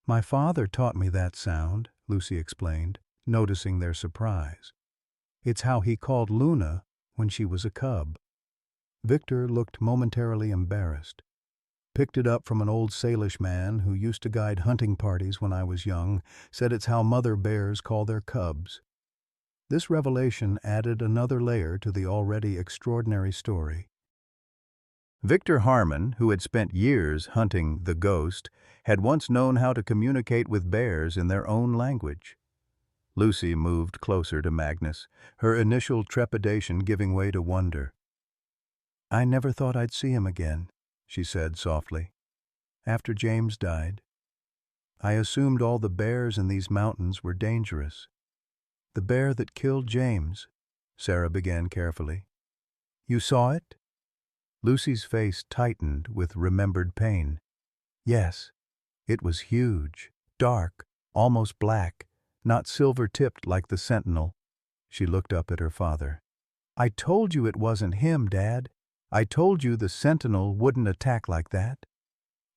"My father taught me that sound," Lucy explained, noticing their surprise. "It's how he called Luna when she was a cub." Victor looked momentarily embarrassed. "Picked it up from an old Salish man who used to guide hunting parties when I was young, said it's how mother bears call their cubs." This revelation added another layer to the already extraordinary story. Victor Harmon, who had spent years hunting the ghost, had once known how to communicate with bears in their own language. Lucy moved closer to Magnus, her initial trepidation giving way to wonder. "I never thought I'd see him again," she said softly. "After James died, I assumed all the bears in these mountains were dangerous. The bear that killed James," Sarah began carefully. "You saw it?" Lucy's face tightened with remembered pain. "Yes. It was huge, dark, almost black, not silver-tipped like the sentinel." She looked up at her father. "I told you it wasn't him, Dad. I told you the sentinel wouldn't attack like that."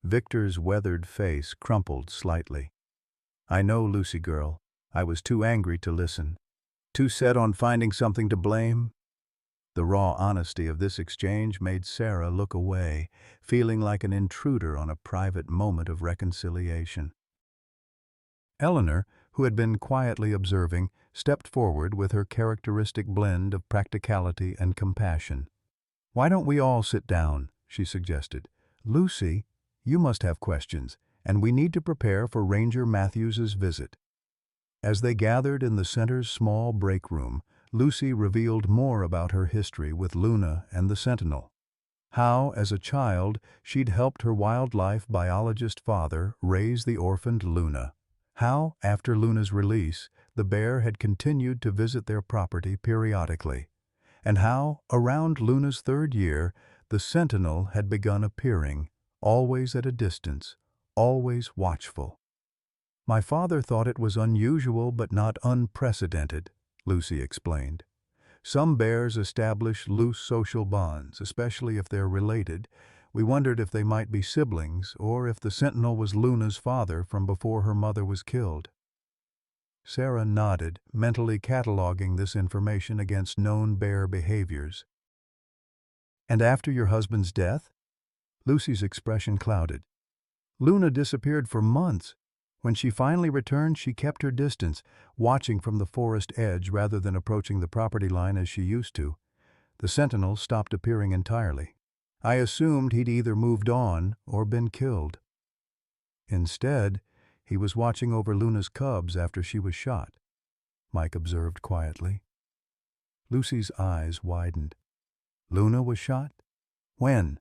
Victor's weathered face crumpled slightly. "I know, Lucy girl. I was too angry to listen. Too set on finding something to blame." The raw honesty of this exchange made Sarah look away, feeling like an intruder on a private moment of reconciliation. Eleanor, who had been quietly observing, stepped forward with her characteristic blend of practicality and compassion. "Why don't we all sit down?" she suggested. "Lucy, you must have questions, and we need to prepare for Ranger Matthews's visit." As they gathered in the center's small break room, Lucy revealed more about her history with Luna and the Sentinel. How, as a child, she'd helped her wildlife biologist father raise the orphaned Luna. How, after Luna's release, the bear had continued to visit their property periodically. And how, around Luna's 3rd year, the Sentinel had begun appearing, always at a distance, always watchful. "My father thought it was unusual but not unprecedented," Lucy explained. "Some bears establish loose social bonds, especially if they're related. We wondered if they might be siblings, or if the Sentinel was Luna's father from before her mother was killed." Sarah nodded, mentally cataloging this information against known bear behaviors. "And after your husband's death?" Lucy's expression clouded. "Luna disappeared for months. When she finally returned, she kept her distance, watching from the forest edge rather than approaching the property line as she used to. The Sentinel stopped appearing entirely. I assumed he'd either moved on or been killed. Instead, he was watching over Luna's cubs after she was shot," Mike observed quietly. Lucy's eyes widened. "Luna was shot? When?"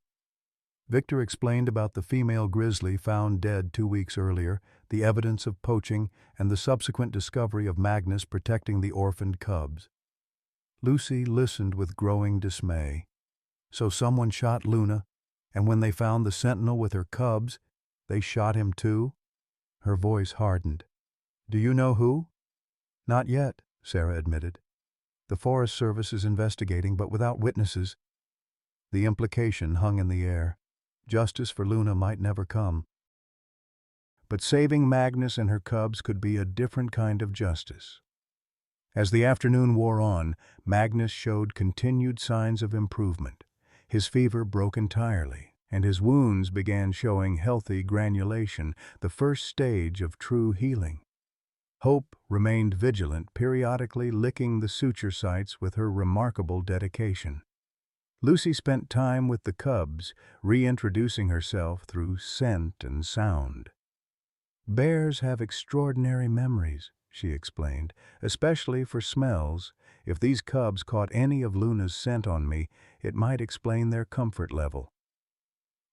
Victor explained about the female grizzly found dead 2 weeks earlier, the evidence of poaching, and the subsequent discovery of Magnus protecting the orphaned cubs. Lucy listened with growing dismay. So someone shot Luna, and when they found the Sentinel with her cubs, they shot him too? Her voice hardened. "Do you know who?" "Not yet," Sarah admitted. "The Forest Service is investigating, but without witnesses." The implication hung in the air. Justice for Luna might never come. But saving Magnus and her cubs could be a different kind of justice. As the afternoon wore on, Magnus showed continued signs of improvement. His fever broke entirely, and his wounds began showing healthy granulation, the first stage of true healing. Hope remained vigilant, periodically licking the suture sites with her remarkable dedication. Lucy spent time with the cubs, reintroducing herself through scent and sound. "Bears have extraordinary memories," she explained, "especially for smells. If these cubs caught any of Luna's scent on me, it might explain their comfort level."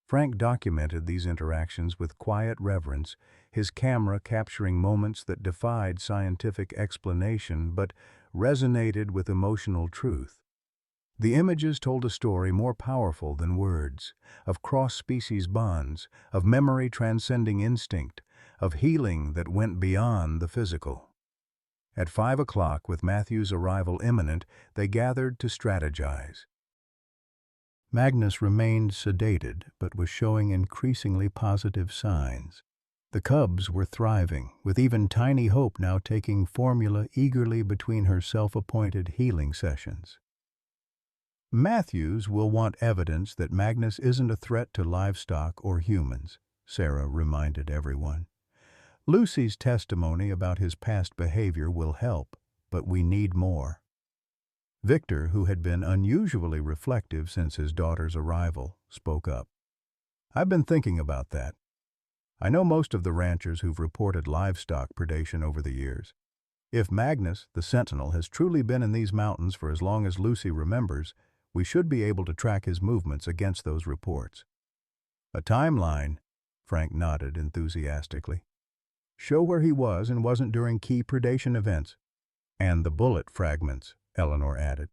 Frank documented these interactions with quiet reverence, his camera capturing moments that defied scientific explanation but resonated with emotional truth. The images told a story more powerful than words, of cross-species bonds, of memory transcending instinct, of healing that went beyond the physical. At 5 o'clock, with Matthew's arrival imminent, they gathered to strategize. Magnus remained sedated, but was showing increasingly positive signs. The cubs were thriving, with even Tiny Hope now taking formula eagerly between her self-appointed healing sessions. "Matthews will want evidence that Magnus isn't a threat to livestock or humans," Sarah reminded everyone. "Lucy's testimony about his past behavior will help, but we need more." Victor, who had been unusually reflective since his daughter's arrival, spoke up. "I've been thinking about that. I know most of the ranchers who've reported livestock predation over the years. If Magnus, the Sentinel, has truly been in these mountains for as long as Lucy remembers, We should be able to track his movements against those reports. A timeline, Frank nodded enthusiastically. Show where he was and wasn't during key predation events. And the bullet fragments, Eleanor added.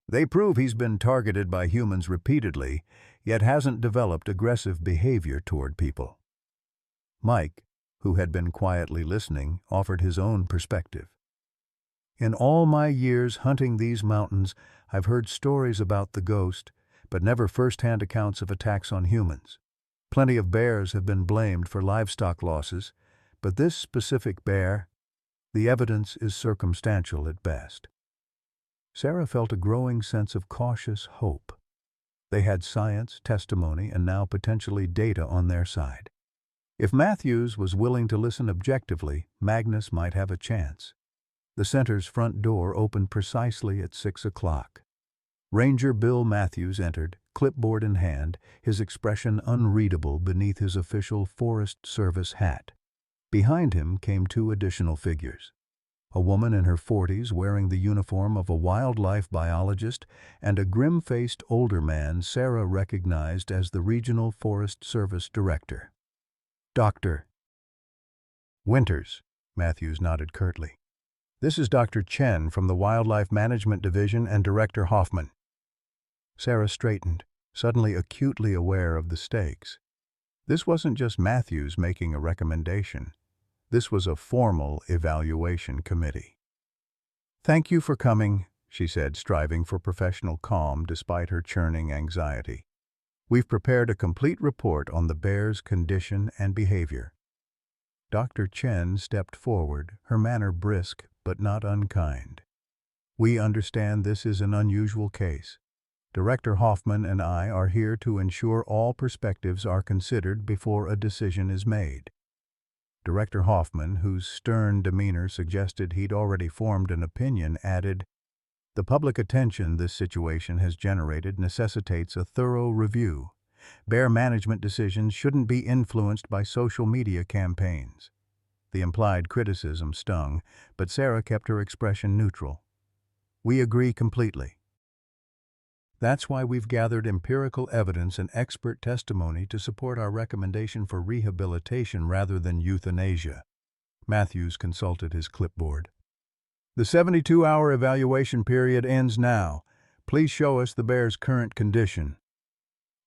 They prove he's been targeted by humans repeatedly, yet hasn't developed aggressive behavior toward people. Mike, who had been quietly listening, offered his own perspective. In all my years hunting these mountains, I've heard stories about the ghost, but never first-hand accounts of attacks on humans. Plenty of bears have been blamed for livestock losses, but this specific bear, the evidence is circumstantial at best. Sarah felt a growing sense of cautious hope. They had science, testimony, and now potentially data on their side. If Matthews was willing to listen objectively, Magnus might have a chance. The center's front door opened precisely at 6 o'clock. Ranger Bill Matthews entered, clipboard in hand, his expression unreadable beneath his official Forest Service hat. Behind him came two additional figures. A woman in her 40s wearing the uniform of a wildlife biologist, and a grim-faced older man Sarah recognized as the Regional Forest Service Director. Dr. Winters, Matthews nodded curtly. This is Dr. Chen from the Wildlife Management Division and Director Hoffman. Sarah straightened, suddenly acutely aware of the stakes. This wasn't just Matthews making a recommendation. This was a formal evaluation committee. Thank you for coming, she said, striving for professional calm despite her churning anxiety. We've prepared a complete report on the bear's condition and behavior. Dr. Chen stepped forward, her manner brisk but not unkind. We understand this is an unusual case. Director Hoffman and I are here to ensure all perspectives are considered before a decision is made. Director Hoffman, whose stern demeanor suggested he'd already formed an opinion, added, "The public attention this situation has generated necessitates a thorough review. Bear management decisions shouldn't be influenced by social media campaigns." The implied criticism stung, but Sarah kept her expression neutral. We agree completely. That's why we've gathered empirical evidence and expert testimony to support our recommendation for rehabilitation rather than euthanasia. Matthews consulted his clipboard. The 72-hour evaluation period ends now. Please show us the bear's current condition.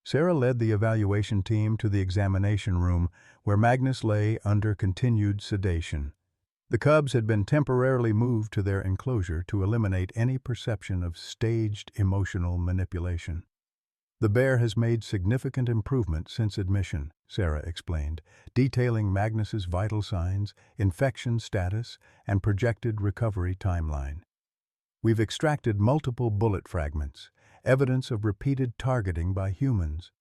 Sarah led the evaluation team to the examination room, where Magnus lay under continued sedation. The cubs had been temporarily moved to their enclosure to eliminate any perception of staged emotional manipulation. The bear has made significant improvement since admission, Sarah explained, detailing Magnus's vital signs, infection status, and projected recovery timeline. We've extracted multiple bullet fragments, evidence of repeated targeting by humans.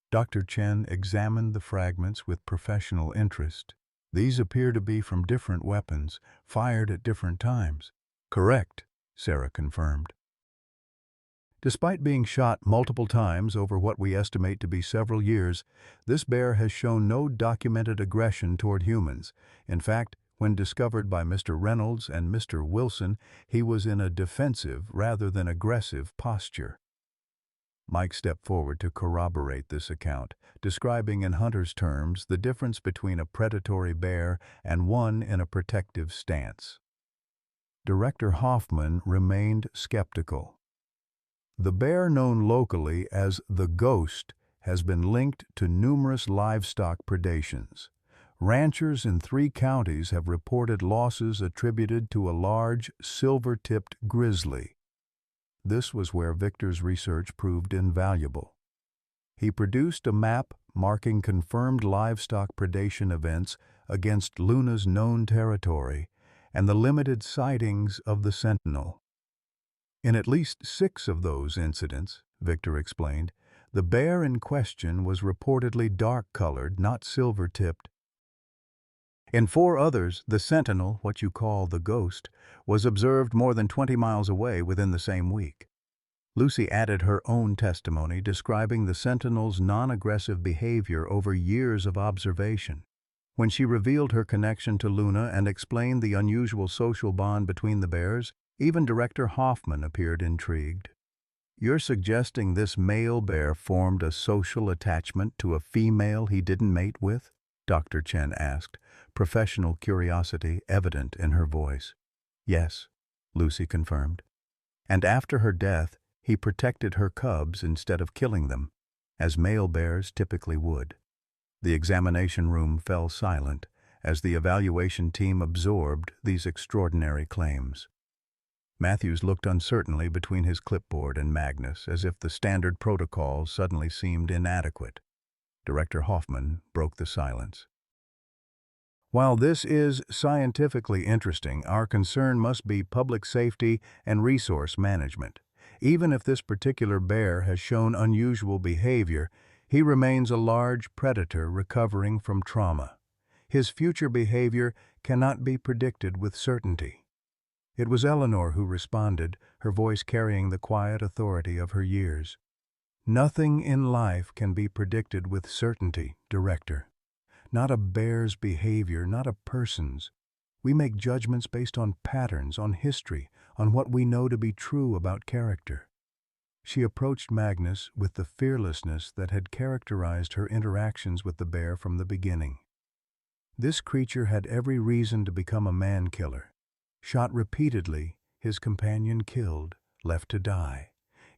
Dr. Chen examined the fragments with professional interest. These appear to be from different weapons, fired at different times. Correct, Sarah confirmed. Despite being shot multiple times over what we estimate to be several years, this bear has shown no documented aggression toward humans. In fact, when discovered by Mr. Reynolds and Mr. Wilson, he was in a defensive rather than aggressive posture. Mike stepped forward to corroborate this account, describing in hunter's terms the difference between a predatory bear and one in a protective stance. Director Hoffman remained skeptical. The bear known locally as the Ghost has been linked to numerous livestock predations. Ranchers in 3 counties have reported losses attributed to a large, silver-tipped grizzly. This was where Victor's research proved invaluable. He produced a map marking confirmed livestock predation events against Luna's known territory and the limited sightings of the sentinel. In at least 6 of those incidents, Victor explained, the bear in question was reportedly dark-colored, not silver-tipped. In 4 others, the sentinel, what you call the Ghost, was observed more than 20 miles away within the same week. Lucy added her own testimony describing the sentinel's non-aggressive behavior over years of observation. When she revealed her connection to Luna and explained the unusual social bond between the bears, even Director Hoffman appeared intrigued. You're suggesting this male bear formed a social attachment to a female he didn't mate with? Dr. Chen asked, professional curiosity evident in her voice. Yes, Lucy confirmed. And after her death, he protected her cubs instead of killing them, as male bears typically would. The examination room fell silent as the evaluation team absorbed these extraordinary claims. Matthews looked uncertainly between his clipboard and Magnus, as if the standard protocol suddenly seemed inadequate. Director Hoffman broke the silence. While this is scientifically interesting, our concern must be public safety and resource management. Even if this particular bear has shown unusual behavior, he remains a large predator recovering from trauma. His future behavior cannot be predicted with certainty. It was Eleanor who responded, her voice carrying the quiet authority of her years. Nothing in life can be predicted with certainty, Director. Not a bear's behavior, not a person's. We make judgments based on patterns, on history, on what we know to be true about character. She approached Magnus with the fearlessness that had characterized her interactions with the bear from the beginning. This creature had every reason to become a man-killer. Shot repeatedly, his companion killed, left to die.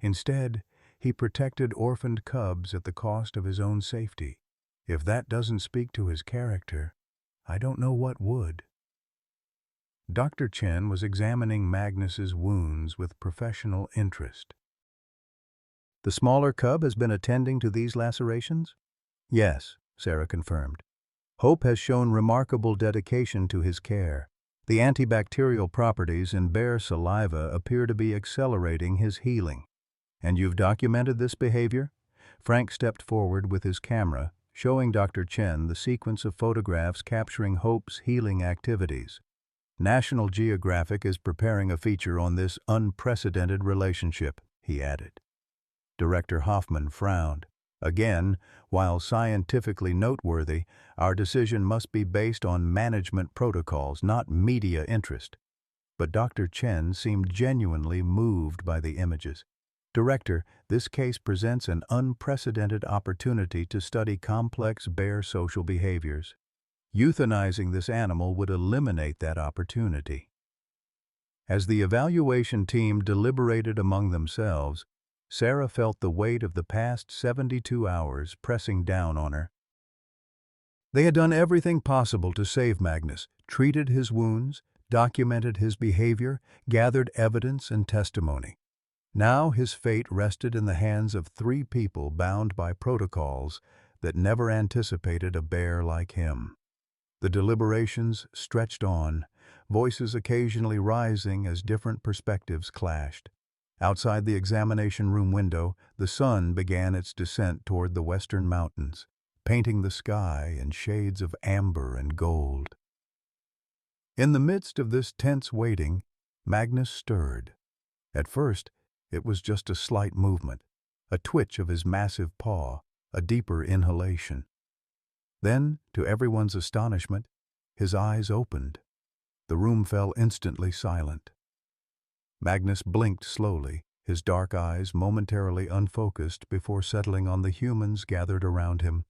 Instead, he protected orphaned cubs at the cost of his own safety. If that doesn't speak to his character, I don't know what would. Dr. Chen was examining Magnus's wounds with professional interest. The smaller cub has been attending to these lacerations? Yes, Sarah confirmed. Hope has shown remarkable dedication to his care. The antibacterial properties in bear saliva appear to be accelerating his healing. And you've documented this behavior? Frank stepped forward with his camera, showing Dr. Chen the sequence of photographs capturing Hope's healing activities. National Geographic is preparing a feature on this unprecedented relationship, he added. Director Hoffman frowned. Again, while scientifically noteworthy, our decision must be based on management protocols, not media interest. But Dr. Chen seemed genuinely moved by the images. Director, this case presents an unprecedented opportunity to study complex bear social behaviors. Euthanizing this animal would eliminate that opportunity. As the evaluation team deliberated among themselves, Sarah felt the weight of the past 72 hours pressing down on her. They had done everything possible to save Magnus, treated his wounds, documented his behavior, gathered evidence and testimony. Now his fate rested in the hands of 3 people bound by protocols that never anticipated a bear like him. The deliberations stretched on, voices occasionally rising as different perspectives clashed. Outside the examination room window, the sun began its descent toward the western mountains, painting the sky in shades of amber and gold. In the midst of this tense waiting, Magnus stirred. At first, it was just a slight movement, a twitch of his massive paw, a deeper inhalation. Then, to everyone's astonishment, his eyes opened. The room fell instantly silent. Magnus blinked slowly, his dark eyes momentarily unfocused before settling on the humans gathered around him.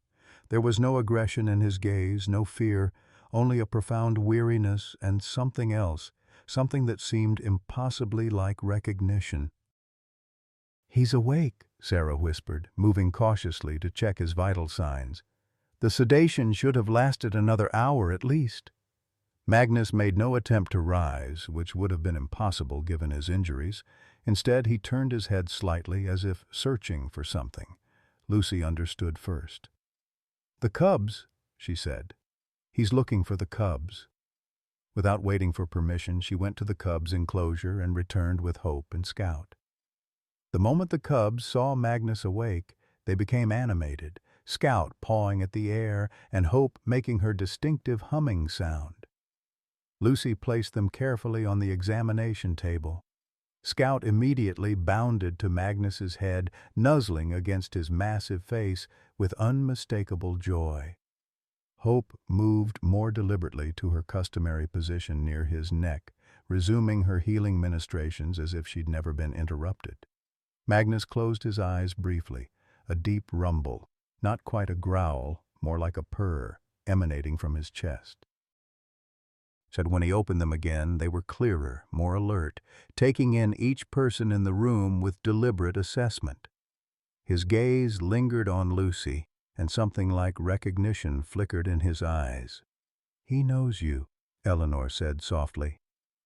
There was no aggression in his gaze, no fear, only a profound weariness and something else, something that seemed impossibly like recognition. "He's awake," Sarah whispered, moving cautiously to check his vital signs. "The sedation should have lasted another hour at least." Magnus made no attempt to rise, which would have been impossible given his injuries. Instead, he turned his head slightly as if searching for something. Lucy understood first. "The cubs," she said. "He's looking for the cubs." Without waiting for permission, she went to the cubs' enclosure and returned with Hope and Scout. The moment the cubs saw Magnus awake, they became animated, Scout pawing at the air and Hope making her distinctive humming sound. Lucy placed them carefully on the examination table. Scout immediately bounded to Magnus's head, nuzzling against his massive face with unmistakable joy. Hope moved more deliberately to her customary position near his neck, resuming her healing ministrations as if she'd never been interrupted. Magnus closed his eyes briefly, a deep rumble, not quite a growl, more like a purr, emanating from his chest. Said when he opened them again, they were clearer, more alert, taking in each person in the room with deliberate assessment. His gaze lingered on Lucy, and something like recognition flickered in his eyes. "He knows you," Eleanor said softly.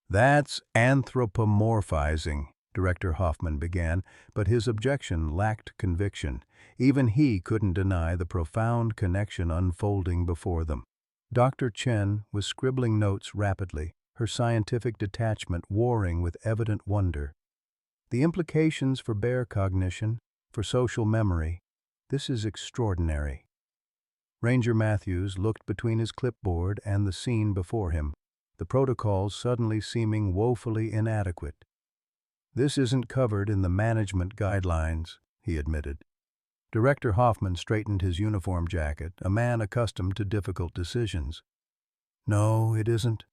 "That's anthropomorphizing," Director Hoffman began, but his objection lacked conviction. Even he couldn't deny the profound connection unfolding before them. Dr. Chen was scribbling notes rapidly, her scientific detachment warring with evident wonder. The implications for bear cognition, for social memory, this is extraordinary. Ranger Matthews looked between his clipboard and the scene before him, the protocols suddenly seeming woefully inadequate. "This isn't covered in the management guidelines," he admitted. Director Hoffman straightened his uniform jacket, a man accustomed to difficult decisions. "No, it isn't.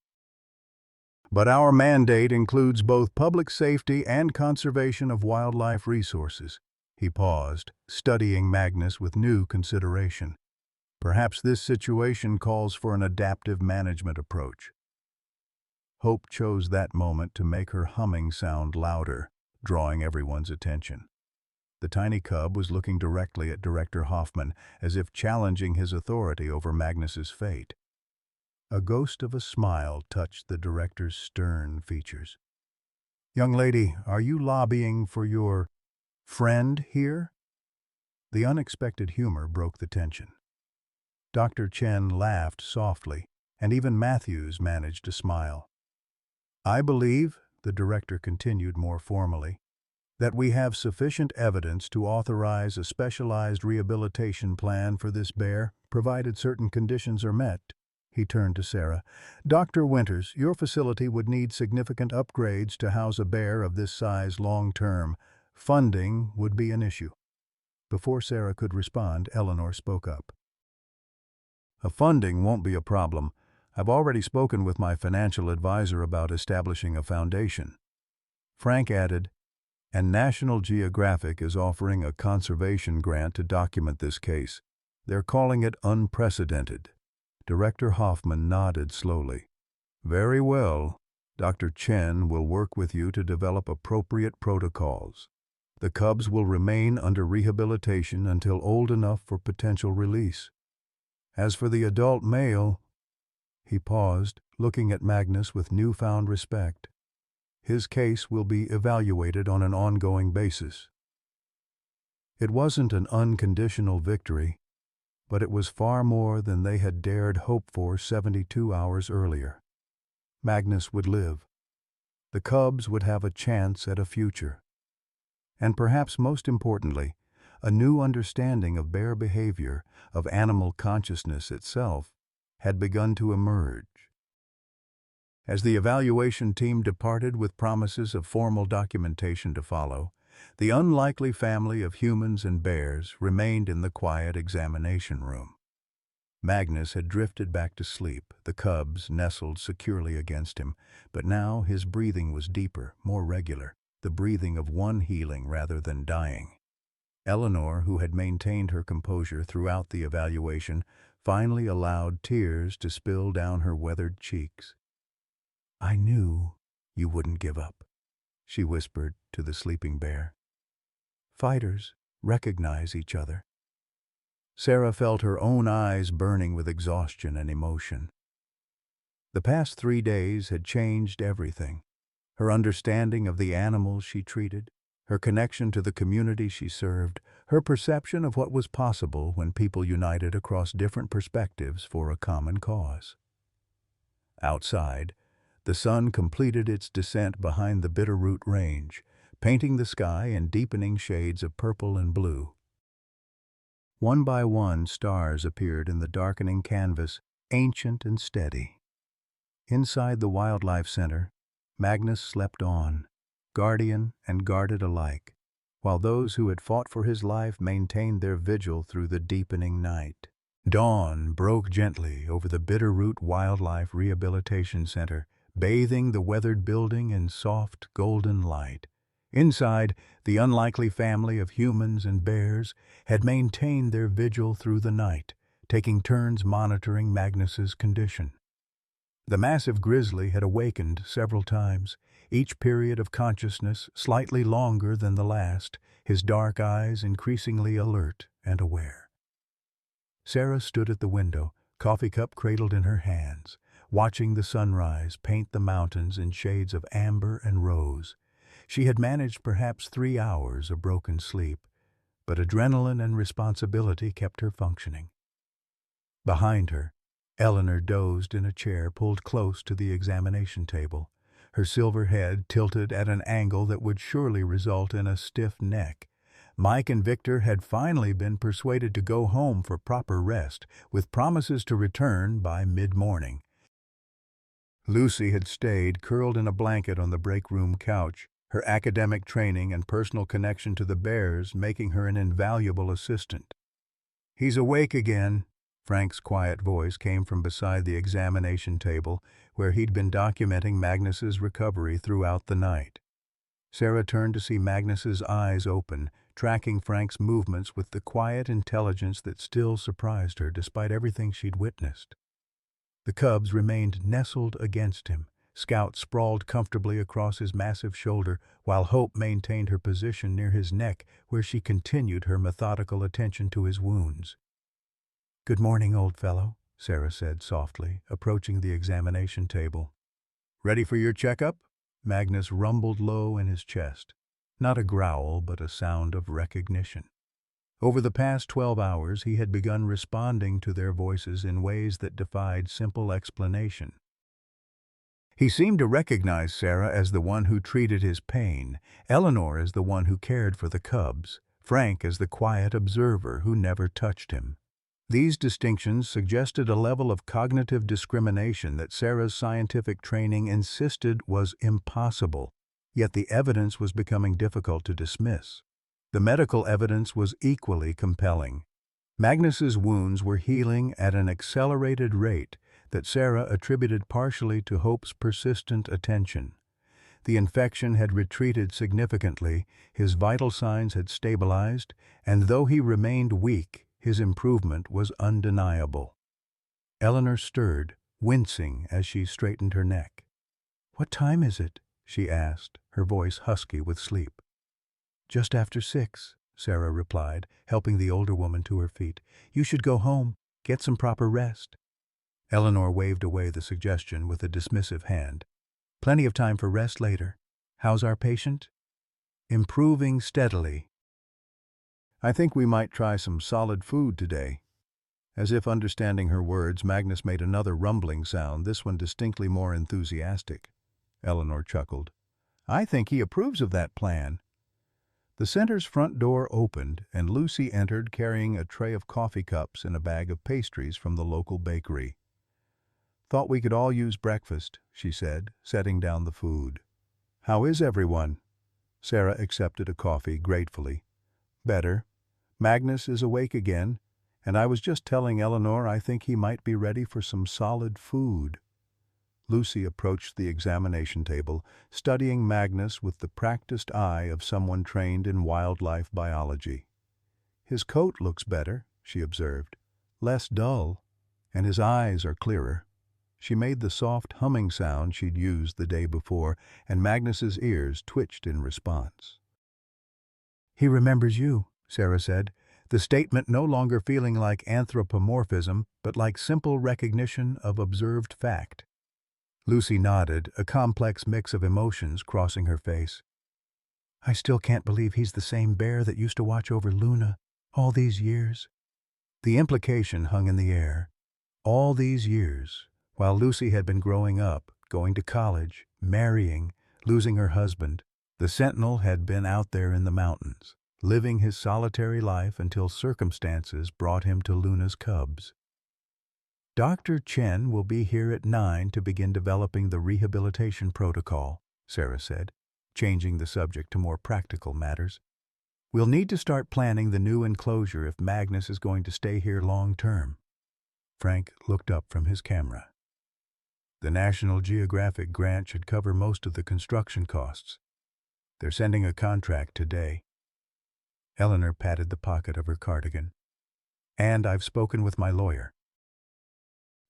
But our mandate includes both public safety and conservation of wildlife resources." He paused, studying Magnus with new consideration. "Perhaps this situation calls for an adaptive management approach." Hope chose that moment to make her humming sound louder, drawing everyone's attention. The tiny cub was looking directly at Director Hoffman, as if challenging his authority over Magnus's fate. A ghost of a smile touched the director's stern features. "Young lady, are you lobbying for your friend here?" The unexpected humor broke the tension. Dr. Chen laughed softly, and even Matthews managed to smile. "I believe," the director continued more formally, "that we have sufficient evidence to authorize a specialized rehabilitation plan for this bear, provided certain conditions are met." He turned to Sarah. "Dr. Winters, your facility would need significant upgrades to house a bear of this size long-term. Funding would be an issue." Before Sarah could respond, Eleanor spoke up. "Funding won't be a problem. I've already spoken with my financial advisor about establishing a foundation." Frank added, "And National Geographic is offering a conservation grant to document this case. They're calling it unprecedented." Director Hoffman nodded slowly. "Very well. Dr. Chen will work with you to develop appropriate protocols. The cubs will remain under rehabilitation until old enough for potential release. As for the adult male—" He paused, looking at Magnus with newfound respect. "His case will be evaluated on an ongoing basis." It wasn't an unconditional victory, but it was far more than they had dared hope for 72 hours earlier. Magnus would live. The cubs would have a chance at a future. And perhaps most importantly, a new understanding of bear behavior, of animal consciousness itself, had begun to emerge. As the evaluation team departed with promises of formal documentation to follow, the unlikely family of humans and bears remained in the quiet examination room. Magnus had drifted back to sleep, the cubs nestled securely against him, but now his breathing was deeper, more regular, the breathing of one healing rather than dying. Eleanor, who had maintained her composure throughout the evaluation, finally allowed tears to spill down her weathered cheeks. "I knew you wouldn't give up," she whispered to the sleeping bear. "Fighters recognize each other." Sarah felt her own eyes burning with exhaustion and emotion. The past 3 days had changed everything. Her understanding of the animals she treated, her connection to the community she served, her perception of what was possible when people united across different perspectives for a common cause. Outside, the sun completed its descent behind the Bitterroot Range, painting the sky in deepening shades of purple and blue. One by one, stars appeared in the darkening canvas, ancient and steady. Inside the Wildlife Center, Magnus slept on, guardian and guarded alike, while those who had fought for his life maintained their vigil through the deepening night. Dawn broke gently over the Bitterroot Wildlife Rehabilitation Center, bathing the weathered building in soft, golden light. Inside, the unlikely family of humans and bears had maintained their vigil through the night, taking turns monitoring Magnus's condition. The massive grizzly had awakened several times, each period of consciousness slightly longer than the last, his dark eyes increasingly alert and aware. Sarah stood at the window, coffee cup cradled in her hands, watching the sunrise paint the mountains in shades of amber and rose. She had managed perhaps 3 hours of broken sleep, but adrenaline and responsibility kept her functioning. Behind her, Eleanor dozed in a chair pulled close to the examination table, her silver head tilted at an angle that would surely result in a stiff neck. Mike and Victor had finally been persuaded to go home for proper rest, with promises to return by mid-morning. Lucy had stayed curled in a blanket on the break room couch, her academic training and personal connection to the bears making her an invaluable assistant. "He's awake again," Frank's quiet voice came from beside the examination table, where he'd been documenting Magnus's recovery throughout the night. Sarah turned to see Magnus's eyes open, tracking Frank's movements with the quiet intelligence that still surprised her despite everything she'd witnessed. The cubs remained nestled against him, Scout sprawled comfortably across his massive shoulder, while Hope maintained her position near his neck, where she continued her methodical attention to his wounds. "Good morning, old fellow," Sarah said softly, approaching the examination table. "Ready for your checkup?" Magnus rumbled low in his chest. Not a growl, but a sound of recognition. Over the past 12 hours, he had begun responding to their voices in ways that defied simple explanation. He seemed to recognize Sarah as the one who treated his pain, Eleanor as the one who cared for the cubs, Frank as the quiet observer who never touched him. These distinctions suggested a level of cognitive discrimination that Sarah's scientific training insisted was impossible, yet the evidence was becoming difficult to dismiss. The medical evidence was equally compelling. Magnus's wounds were healing at an accelerated rate that Sarah attributed partially to Hope's persistent attention. The infection had retreated significantly, his vital signs had stabilized, and though he remained weak, his improvement was undeniable. Eleanor stirred, wincing as she straightened her neck. "What time is it?" she asked, her voice husky with sleep. "Just after 6, Sarah replied, helping the older woman to her feet. "You should go home, get some proper rest." Eleanor waved away the suggestion with a dismissive hand. "Plenty of time for rest later. How's our patient?" "Improving steadily." "I think we might try some solid food today." As if understanding her words, Magnus made another rumbling sound, this one distinctly more enthusiastic. Eleanor chuckled. "I think he approves of that plan." The center's front door opened, and Lucy entered carrying a tray of coffee cups and a bag of pastries from the local bakery. "Thought we could all use breakfast," she said, setting down the food. "How is everyone?" Sarah accepted a coffee gratefully. "Better. Magnus is awake again, and I was just telling Eleanor I think he might be ready for some solid food." Lucy approached the examination table, studying Magnus with the practiced eye of someone trained in wildlife biology. "His coat looks better," she observed. "Less dull, and his eyes are clearer." She made the soft humming sound she'd used the day before, and Magnus's ears twitched in response. "He remembers you," Sarah said, the statement no longer feeling like anthropomorphism, but like simple recognition of observed fact. Lucy nodded, a complex mix of emotions crossing her face. "I still can't believe he's the same bear that used to watch over Luna all these years." The implication hung in the air. All these years, while Lucy had been growing up, going to college, marrying, losing her husband, the Sentinel had been out there in the mountains, living his solitary life until circumstances brought him to Luna's cubs. "Dr. Chen will be here at 9 to begin developing the rehabilitation protocol," Sarah said, changing the subject to more practical matters. "We'll need to start planning the new enclosure if Magnus is going to stay here long-term." Frank looked up from his camera. The National Geographic grant should cover most of the construction costs. They're sending a contract today. Eleanor patted the pocket of her cardigan. And I've spoken with my lawyer.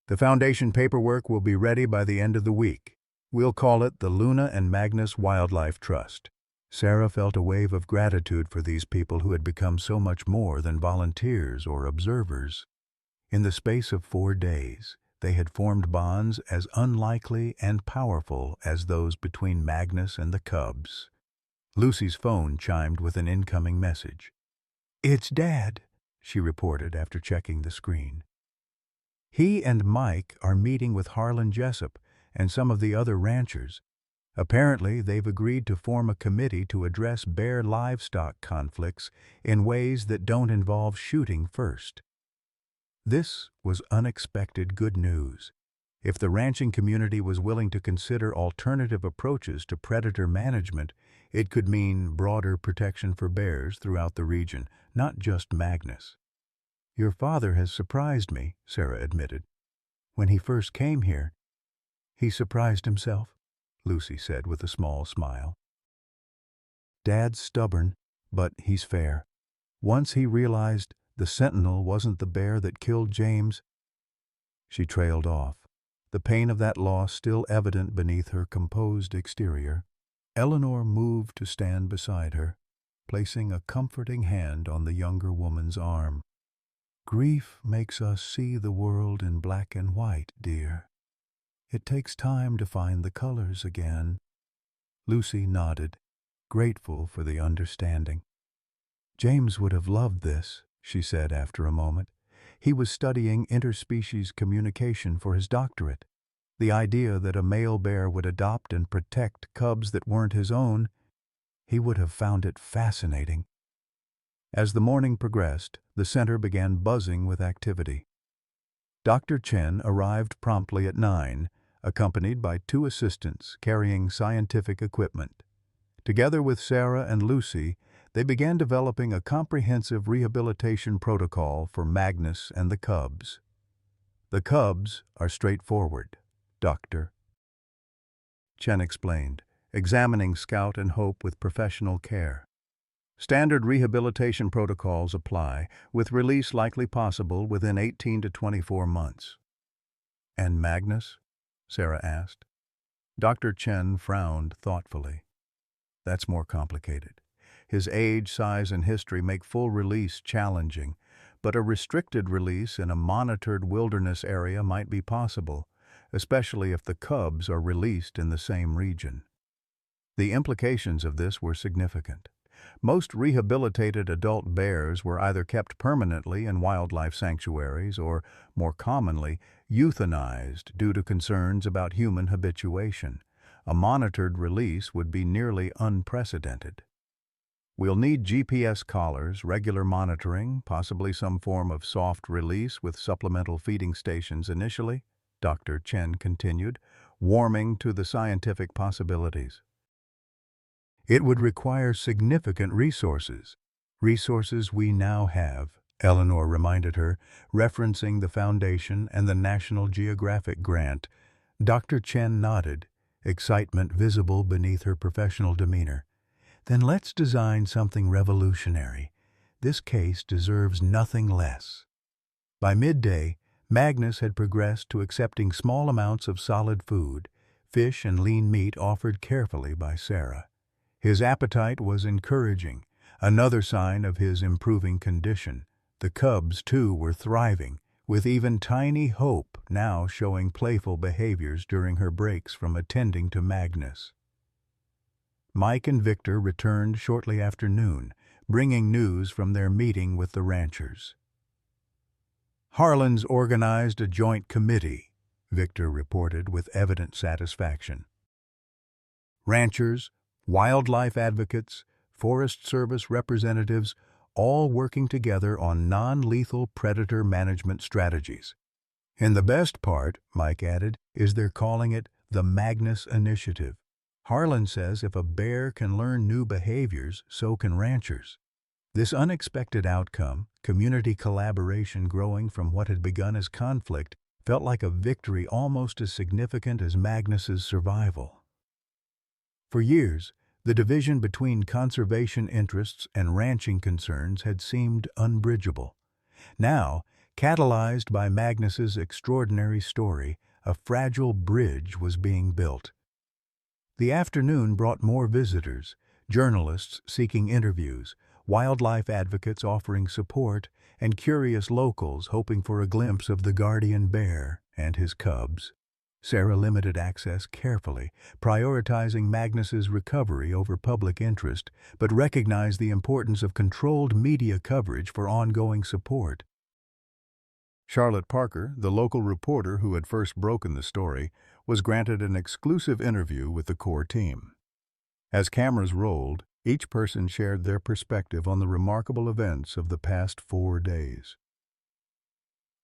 The foundation paperwork will be ready by the end of the week. We'll call it the Luna and Magnus Wildlife Trust. Sarah felt a wave of gratitude for these people who had become so much more than volunteers or observers. In the space of 4 days, they had formed bonds as unlikely and powerful as those between Magnus and the cubs. Lucy's phone chimed with an incoming message. "It's Dad," she reported after checking the screen. He and Mike are meeting with Harlan Jessup and some of the other ranchers. Apparently, they've agreed to form a committee to address bear livestock conflicts in ways that don't involve shooting first. This was unexpected good news. If the ranching community was willing to consider alternative approaches to predator management, it could mean broader protection for bears throughout the region, not just Magnus. "Your father has surprised me," Sarah admitted. "When he first came here, he surprised himself," Lucy said with a small smile. "Dad's stubborn, but he's fair. Once he realized the sentinel wasn't the bear that killed James." She trailed off, the pain of that loss still evident beneath her composed exterior. Eleanor moved to stand beside her, placing a comforting hand on the younger woman's arm. "Grief makes us see the world in black and white, dear. It takes time to find the colors again." Lucy nodded, grateful for the understanding. "James would have loved this," she said after a moment. "He was studying interspecies communication for his doctorate. The idea that a male bear would adopt and protect cubs that weren't his own, he would have found it fascinating." As the morning progressed, the center began buzzing with activity. Dr. Chen arrived promptly at 9, accompanied by 2 assistants carrying scientific equipment. Together with Sarah and Lucy, they began developing a comprehensive rehabilitation protocol for Magnus and the cubs. "The cubs are straightforward, Doctor," Chen explained, examining Scout and Hope with professional care. "Standard rehabilitation protocols apply, with release likely possible within 18 to 24 months. "And Magnus?" Sarah asked. Dr. Chen frowned thoughtfully. "That's more complicated. His age, size, and history make full release challenging, but a restricted release in a monitored wilderness area might be possible, especially if the cubs are released in the same region." The implications of this were significant. Most rehabilitated adult bears were either kept permanently in wildlife sanctuaries or, more commonly, euthanized due to concerns about human habituation. A monitored release would be nearly unprecedented. "We'll need GPS collars, regular monitoring, possibly some form of soft release with supplemental feeding stations initially," Dr. Chen continued, warming to the scientific possibilities. "It would require significant resources we now have," Eleanor reminded her, referencing the Foundation and the National Geographic grant. Dr. Chen nodded, excitement visible beneath her professional demeanor. "Then let's design something revolutionary. This case deserves nothing less." By midday, Magnus had progressed to accepting small amounts of solid food, fish and lean meat offered carefully by Sarah. His appetite was encouraging, another sign of his improving condition. The cubs, too, were thriving, with even tiny Hope now showing playful behaviors during her breaks from attending to Magnus. Mike and Victor returned shortly after noon, bringing news from their meeting with the ranchers. "Harlan's organized a joint committee," Victor reported with evident satisfaction. "Ranchers, wildlife advocates, Forest Service representatives, all working together on non-lethal predator management strategies. And the best part," Mike added, "is they're calling it the Magnus Initiative. Harlan says if a bear can learn new behaviors, so can ranchers." This unexpected outcome, community collaboration growing from what had begun as conflict, felt like a victory almost as significant as Magnus's survival. For years, The division between conservation interests and ranching concerns had seemed unbridgeable. Now, catalyzed by Magnus's extraordinary story, a fragile bridge was being built. The afternoon brought more visitors, journalists seeking interviews, wildlife advocates offering support, and curious locals hoping for a glimpse of the guardian bear and his cubs. Sarah limited access carefully, prioritizing Magnus's recovery over public interest, but recognized the importance of controlled media coverage for ongoing support. Charlotte Parker, the local reporter who had first broken the story, was granted an exclusive interview with the core team. As cameras rolled, each person shared their perspective on the remarkable events of the past 4 days.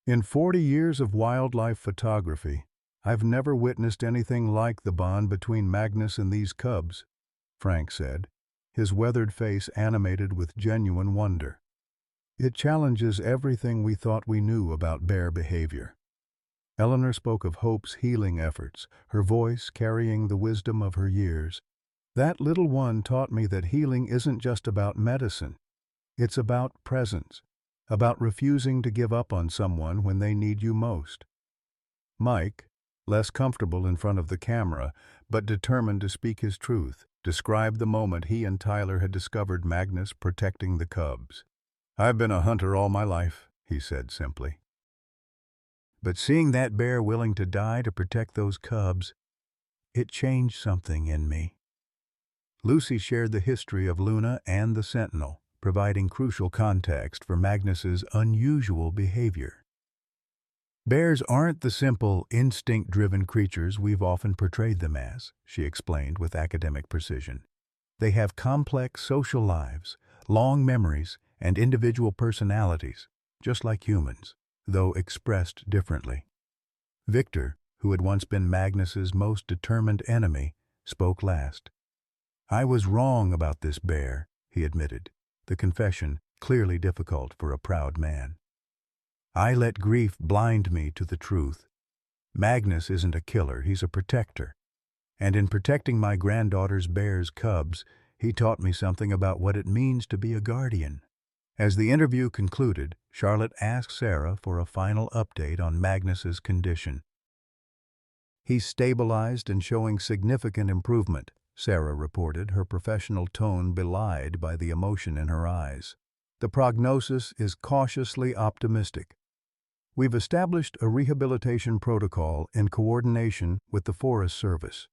In 40 years of wildlife photography, I've never witnessed anything like the bond between Magnus and these cubs, Frank said, his weathered face animated with genuine wonder. It challenges everything we thought we knew about bear behavior. Eleanor spoke of Hope's healing efforts, her voice carrying the wisdom of her years. That little one taught me that healing isn't just about medicine. It's about presence, about refusing to give up on someone when they need you most. Mike, less comfortable in front of the camera, but determined to speak his truth, described the moment he and Tyler had discovered Magnus protecting the cubs. "I've been a hunter all my life," he said simply. "But seeing that bear willing to die to protect those cubs, it changed something in me." Lucy shared the history of Luna and the Sentinel, providing crucial context for Magnus's unusual behavior. "Bears aren't the simple, instinct-driven creatures we've often portrayed them as," she explained with academic precision. "They have complex social lives, long memories, and individual personalities, just like humans, though expressed differently." Victor, who had once been Magnus's most determined enemy, spoke last. "I was wrong about this bear," he admitted, the confession clearly difficult for a proud man. "I let grief blind me to the truth. Magnus isn't a killer, he's a protector. And in protecting my granddaughter's bear's cubs, he taught me something about what it means to be a guardian." As the interview concluded, Charlotte asked Sarah for a final update on Magnus's condition. "He's stabilized and showing significant improvement," Sarah reported, her professional tone belied by the emotion in her eyes. "The prognosis is cautiously optimistic. We've established a rehabilitation protocol in coordination with the Forest Service,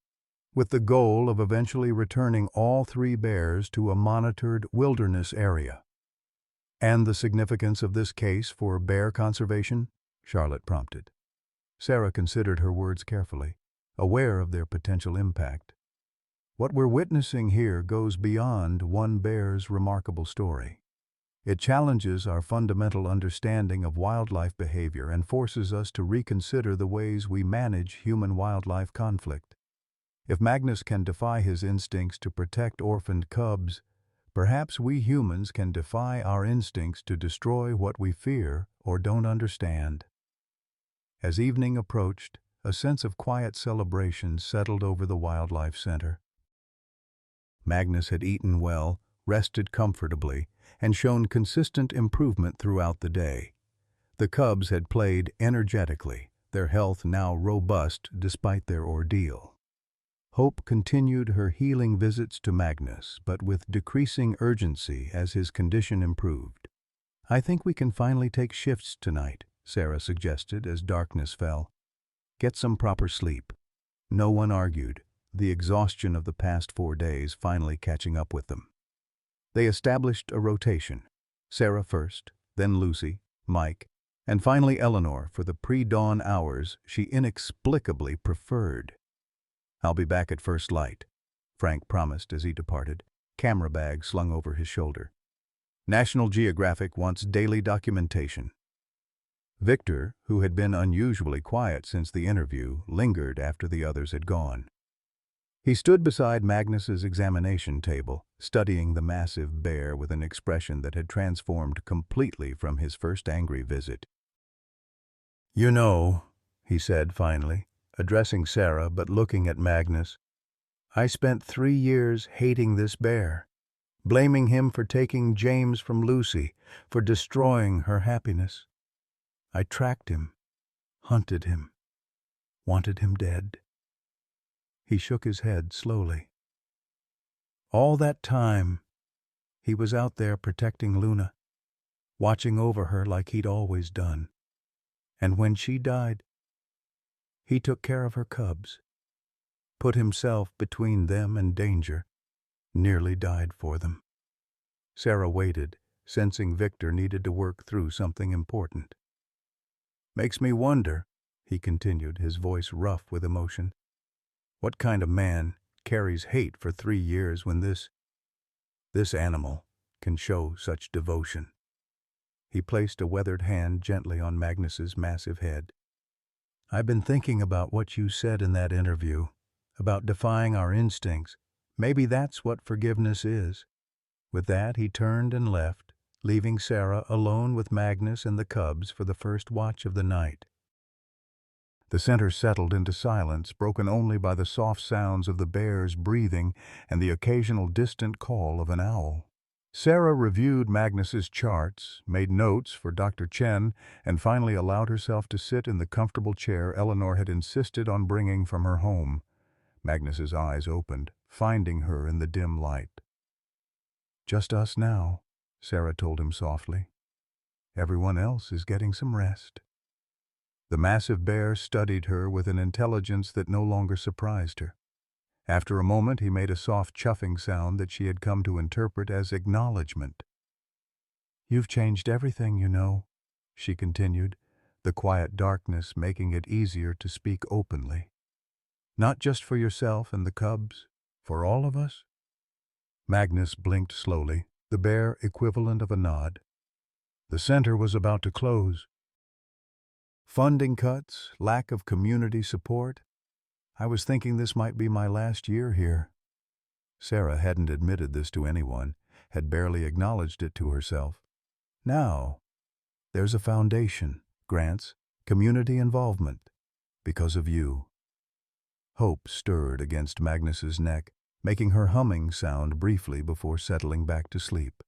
with the goal of eventually returning all 3 bears to a monitored wilderness area." "And the significance of this case for bear conservation?" Charlotte prompted. Sarah considered her words carefully, aware of their potential impact. "What we're witnessing here goes beyond one bear's remarkable story. It challenges our fundamental understanding of wildlife behavior and forces us to reconsider the ways we manage human-wildlife conflict. If Magnus can defy his instincts to protect orphaned cubs, perhaps we humans can defy our instincts to destroy what we fear or don't understand." As evening approached, a sense of quiet celebration settled over the Wildlife Center. Magnus had eaten well, rested comfortably, and shown consistent improvement throughout the day. The cubs had played energetically, their health now robust despite their ordeal. Hope continued her healing visits to Magnus, but with decreasing urgency as his condition improved. "I think we can finally take shifts tonight," Sarah suggested as darkness fell. "Get some proper sleep." No one argued, the exhaustion of the past 4 days finally catching up with them. They established a rotation, Sarah first, then Lucy, Mike, and finally Eleanor for the pre-dawn hours she inexplicably preferred. "I'll be back at first light," Frank promised as he departed, camera bag slung over his shoulder. National Geographic wants daily documentation. Victor, who had been unusually quiet since the interview, lingered after the others had gone. He stood beside Magnus's examination table, studying the massive bear with an expression that had transformed completely from his first angry visit. "You know," he said finally, addressing Sarah but looking at Magnus, I spent 3 years hating this bear, blaming him for taking James from Lucy, for destroying her happiness. I tracked him, hunted him, wanted him dead. He shook his head slowly. All that time, he was out there protecting Luna, watching over her like he'd always done. And when she died, he took care of her cubs, put himself between them and danger, nearly died for them. Sarah waited, sensing Victor needed to work through something important. "Makes me wonder," he continued, his voice rough with emotion, "what kind of man carries hate for 3 years when this animal can show such devotion?" He placed a weathered hand gently on Magnus's massive head. "I've been thinking about what you said in that interview, about defying our instincts. Maybe that's what forgiveness is." With that, he turned and left, leaving Sarah alone with Magnus and the cubs for the first watch of the night. The center settled into silence, broken only by the soft sounds of the bear's breathing and the occasional distant call of an owl. Sarah reviewed Magnus's charts, made notes for Dr. Chen, and finally allowed herself to sit in the comfortable chair Eleanor had insisted on bringing from her home. Magnus's eyes opened, finding her in the dim light. "Just us now," Sarah told him softly. "Everyone else is getting some rest." The massive bear studied her with an intelligence that no longer surprised her. After a moment, he made a soft chuffing sound that she had come to interpret as acknowledgement. "You've changed everything, you know," she continued, the quiet darkness making it easier to speak openly. "Not just for yourself and the cubs, for all of us." Magnus blinked slowly, the bare equivalent of a nod. The center was about to close. Funding cuts, lack of community support. I was thinking this might be my last year here. Sarah hadn't admitted this to anyone, had barely acknowledged it to herself. Now, there's a foundation, grants, community involvement, because of you. Hope stirred against Magnus's neck, making her humming sound briefly before settling back to sleep.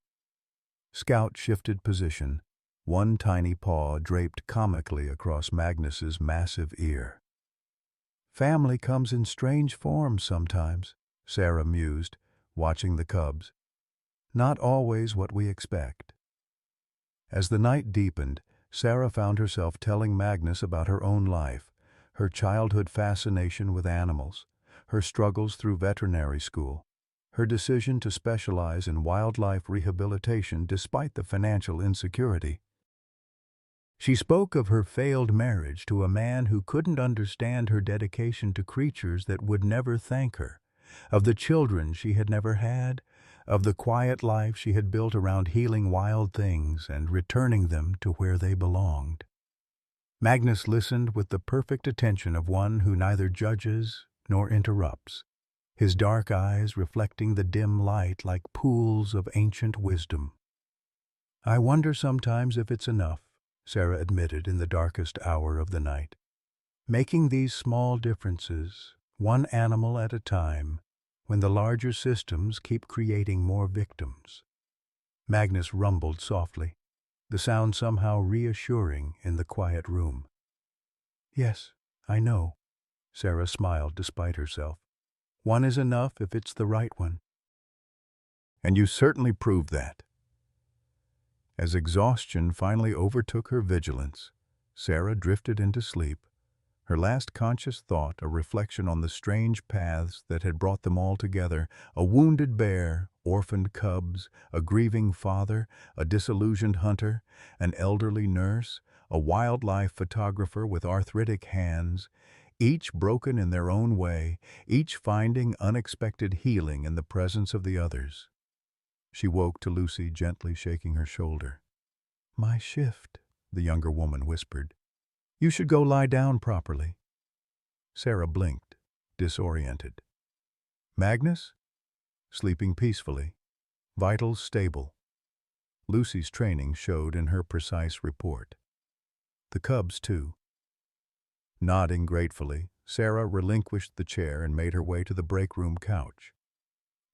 Scout shifted position, one tiny paw draped comically across Magnus's massive ear. "Family comes in strange forms sometimes," Sarah mused, watching the cubs. "Not always what we expect." As the night deepened, Sarah found herself telling Magnus about her own life, her childhood fascination with animals, her struggles through veterinary school, her decision to specialize in wildlife rehabilitation despite the financial insecurity. She spoke of her failed marriage to a man who couldn't understand her dedication to creatures that would never thank her, of the children she had never had, of the quiet life she had built around healing wild things and returning them to where they belonged. Magnus listened with the perfect attention of one who neither judges nor interrupts, his dark eyes reflecting the dim light like pools of ancient wisdom. "I wonder sometimes if it's enough," Sarah admitted in the darkest hour of the night. "Making these small differences, one animal at a time, when the larger systems keep creating more victims." Magnus rumbled softly, the sound somehow reassuring in the quiet room. "Yes, I know," Sarah smiled despite herself. "One is enough if it's the right one." "And you certainly proved that." As exhaustion finally overtook her vigilance, Sarah drifted into sleep, her last conscious thought a reflection on the strange paths that had brought them all together: a wounded bear, orphaned cubs, a grieving father, a disillusioned hunter, an elderly nurse, a wildlife photographer with arthritic hands, each broken in their own way, each finding unexpected healing in the presence of the others. She woke to Lucy gently shaking her shoulder. "My shift," the younger woman whispered. "You should go lie down properly." Sarah blinked, disoriented. Magnus? Sleeping peacefully, vitals stable. Lucy's training showed in her precise report. The cubs, too. Nodding gratefully, Sarah relinquished the chair and made her way to the break room couch.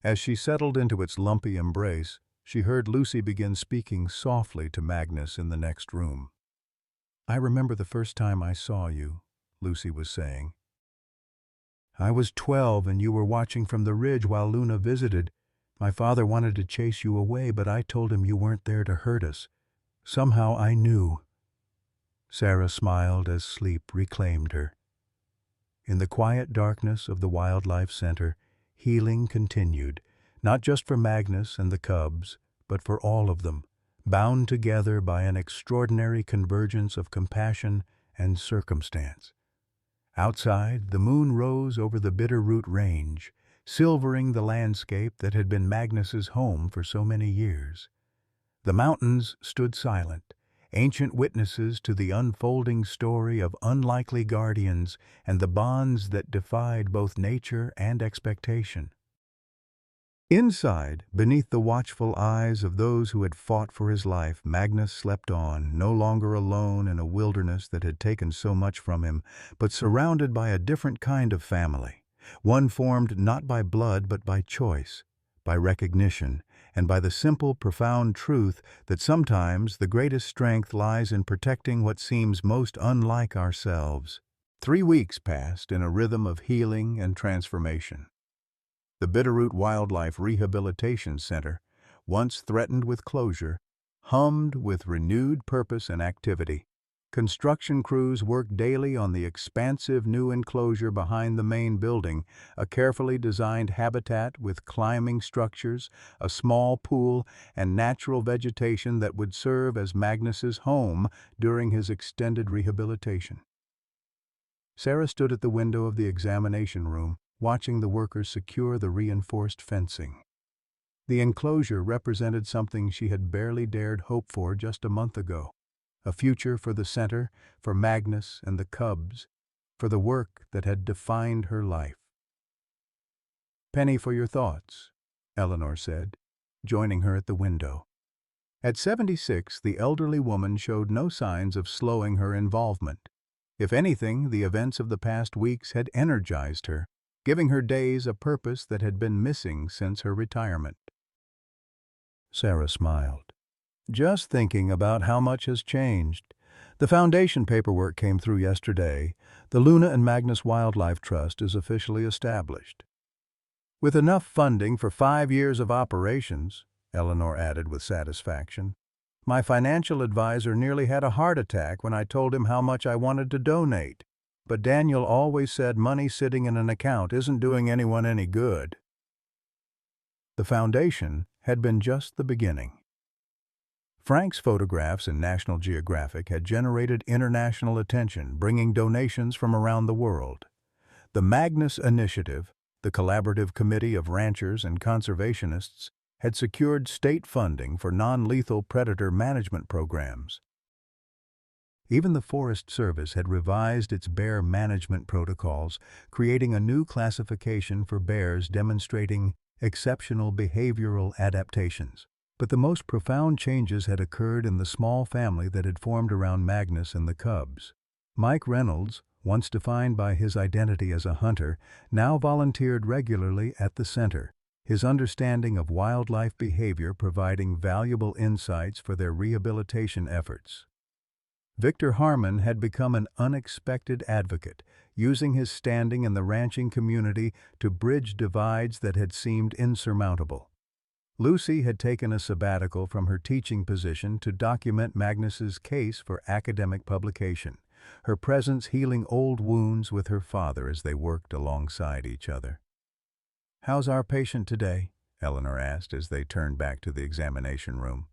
As she settled into its lumpy embrace, she heard Lucy begin speaking softly to Magnus in the next room. "I remember the first time I saw you," Lucy was saying. "I was 12 and you were watching from the ridge while Luna visited. My father wanted to chase you away, but I told him you weren't there to hurt us. Somehow I knew." Sarah smiled as sleep reclaimed her. In the quiet darkness of the Wildlife Center, healing continued, not just for Magnus and the cubs, but for all of them, bound together by an extraordinary convergence of compassion and circumstance. Outside, the moon rose over the Bitterroot Range, silvering the landscape that had been Magnus's home for so many years. The mountains stood silent, ancient witnesses to the unfolding story of unlikely guardians and the bonds that defied both nature and expectation. Inside, beneath the watchful eyes of those who had fought for his life, Magnus slept on, no longer alone in a wilderness that had taken so much from him, but surrounded by a different kind of family, one formed not by blood but by choice, by recognition, and by the simple, profound truth that sometimes the greatest strength lies in protecting what seems most unlike ourselves. 3 weeks passed in a rhythm of healing and transformation. The Bitterroot Wildlife Rehabilitation Center, once threatened with closure, hummed with renewed purpose and activity. Construction crews worked daily on the expansive new enclosure behind the main building, a carefully designed habitat with climbing structures, a small pool, and natural vegetation that would serve as Magnus's home during his extended rehabilitation. Sarah stood at the window of the examination room, watching the workers secure the reinforced fencing. The enclosure represented something she had barely dared hope for just a month ago. A future for the center, for Magnus and the cubs, for the work that had defined her life. "Penny for your thoughts," Eleanor said, joining her at the window. At 76, the elderly woman showed no signs of slowing her involvement. If anything, the events of the past weeks had energized her, giving her days a purpose that had been missing since her retirement. Sarah smiled. "Just thinking about how much has changed. The foundation paperwork came through yesterday. The Luna and Magnus Wildlife Trust is officially established. With enough funding for 5 years of operations," Eleanor added with satisfaction. "My financial advisor nearly had a heart attack when I told him how much I wanted to donate. But Daniel always said money sitting in an account isn't doing anyone any good." The foundation had been just the beginning. Frank's photographs in National Geographic had generated international attention, bringing donations from around the world. The Magnus Initiative, the collaborative committee of ranchers and conservationists, had secured state funding for non-lethal predator management programs. Even the Forest Service had revised its bear management protocols, creating a new classification for bears demonstrating exceptional behavioral adaptations. But the most profound changes had occurred in the small family that had formed around Magnus and the cubs. Mike Reynolds, once defined by his identity as a hunter, now volunteered regularly at the center, his understanding of wildlife behavior providing valuable insights for their rehabilitation efforts. Victor Harmon had become an unexpected advocate, using his standing in the ranching community to bridge divides that had seemed insurmountable. Lucy had taken a sabbatical from her teaching position to document Magnus's case for academic publication, her presence healing old wounds with her father as they worked alongside each other. "How's our patient today?" Eleanor asked as they turned back to the examination room.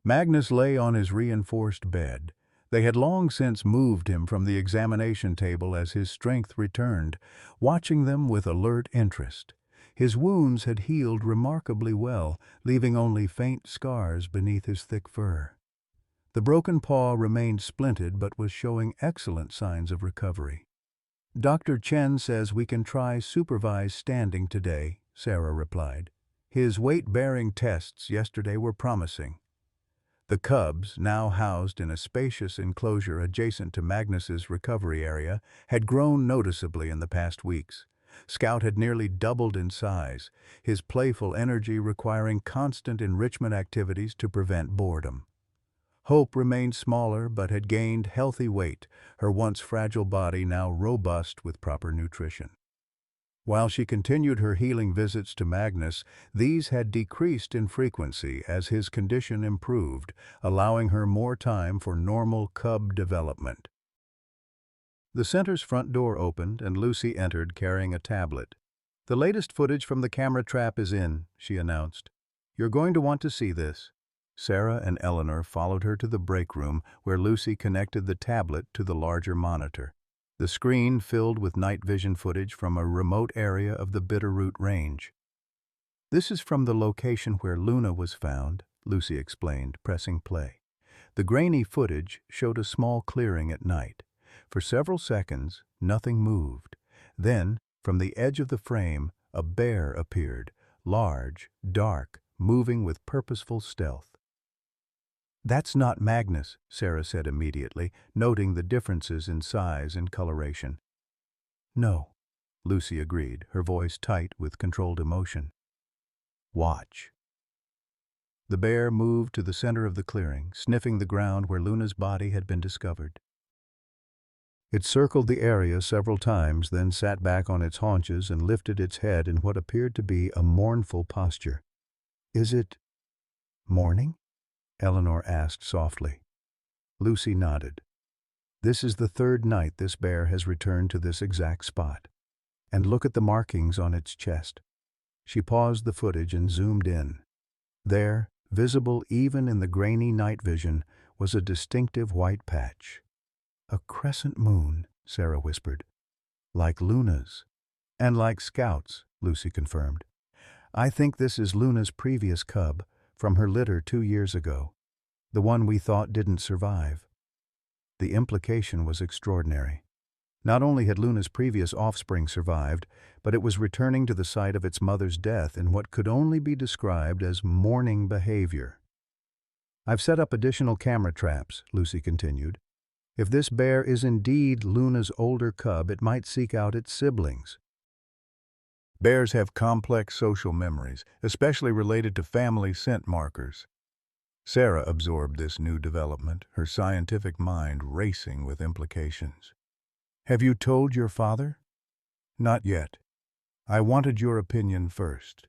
Magnus lay on his reinforced bed. They had long since moved him from the examination table as his strength returned, watching them with alert interest. His wounds had healed remarkably well, leaving only faint scars beneath his thick fur. The broken paw remained splinted but was showing excellent signs of recovery. "Dr. Chen says we can try supervised standing today," Sarah replied. "His weight-bearing tests yesterday were promising." The cubs, now housed in a spacious enclosure adjacent to Magnus's recovery area, had grown noticeably in the past weeks. Scout had nearly doubled in size, his playful energy requiring constant enrichment activities to prevent boredom. Hope remained smaller but had gained healthy weight, her once fragile body now robust with proper nutrition. While she continued her healing visits to Magnus, these had decreased in frequency as his condition improved, allowing her more time for normal cub development. The center's front door opened and Lucy entered carrying a tablet. "The latest footage from the camera trap is in," she announced. "You're going to want to see this." Sarah and Eleanor followed her to the break room where Lucy connected the tablet to the larger monitor. The screen filled with night vision footage from a remote area of the Bitterroot Range. "This is from the location where Luna was found," Lucy explained, pressing play. The grainy footage showed a small clearing at night. For several seconds, nothing moved. Then, from the edge of the frame, a bear appeared, large, dark, moving with purposeful stealth. "That's not Magnus," Sarah said immediately, noting the differences in size and coloration. "No," Lucy agreed, her voice tight with controlled emotion. "Watch." The bear moved to the center of the clearing, sniffing the ground where Luna's body had been discovered. It circled the area several times, then sat back on its haunches and lifted its head in what appeared to be a mournful posture. "Is it mourning?" Eleanor asked softly. Lucy nodded. "This is the third night this bear has returned to this exact spot. And look at the markings on its chest." She paused the footage and zoomed in. There, visible even in the grainy night vision, was a distinctive white patch. "A crescent moon," Sarah whispered. "Like Luna's." "And like Scout's," Lucy confirmed. "I think this is Luna's previous cub, from her litter 2 years ago. The one we thought didn't survive." The implication was extraordinary. Not only had Luna's previous offspring survived, but it was returning to the site of its mother's death in what could only be described as mourning behavior. "I've set up additional camera traps," Lucy continued. "If this bear is indeed Luna's older cub, it might seek out its siblings." Bears have complex social memories, especially related to family scent markers. Sarah absorbed this new development, her scientific mind racing with implications. "Have you told your father?" "Not yet. I wanted your opinion first.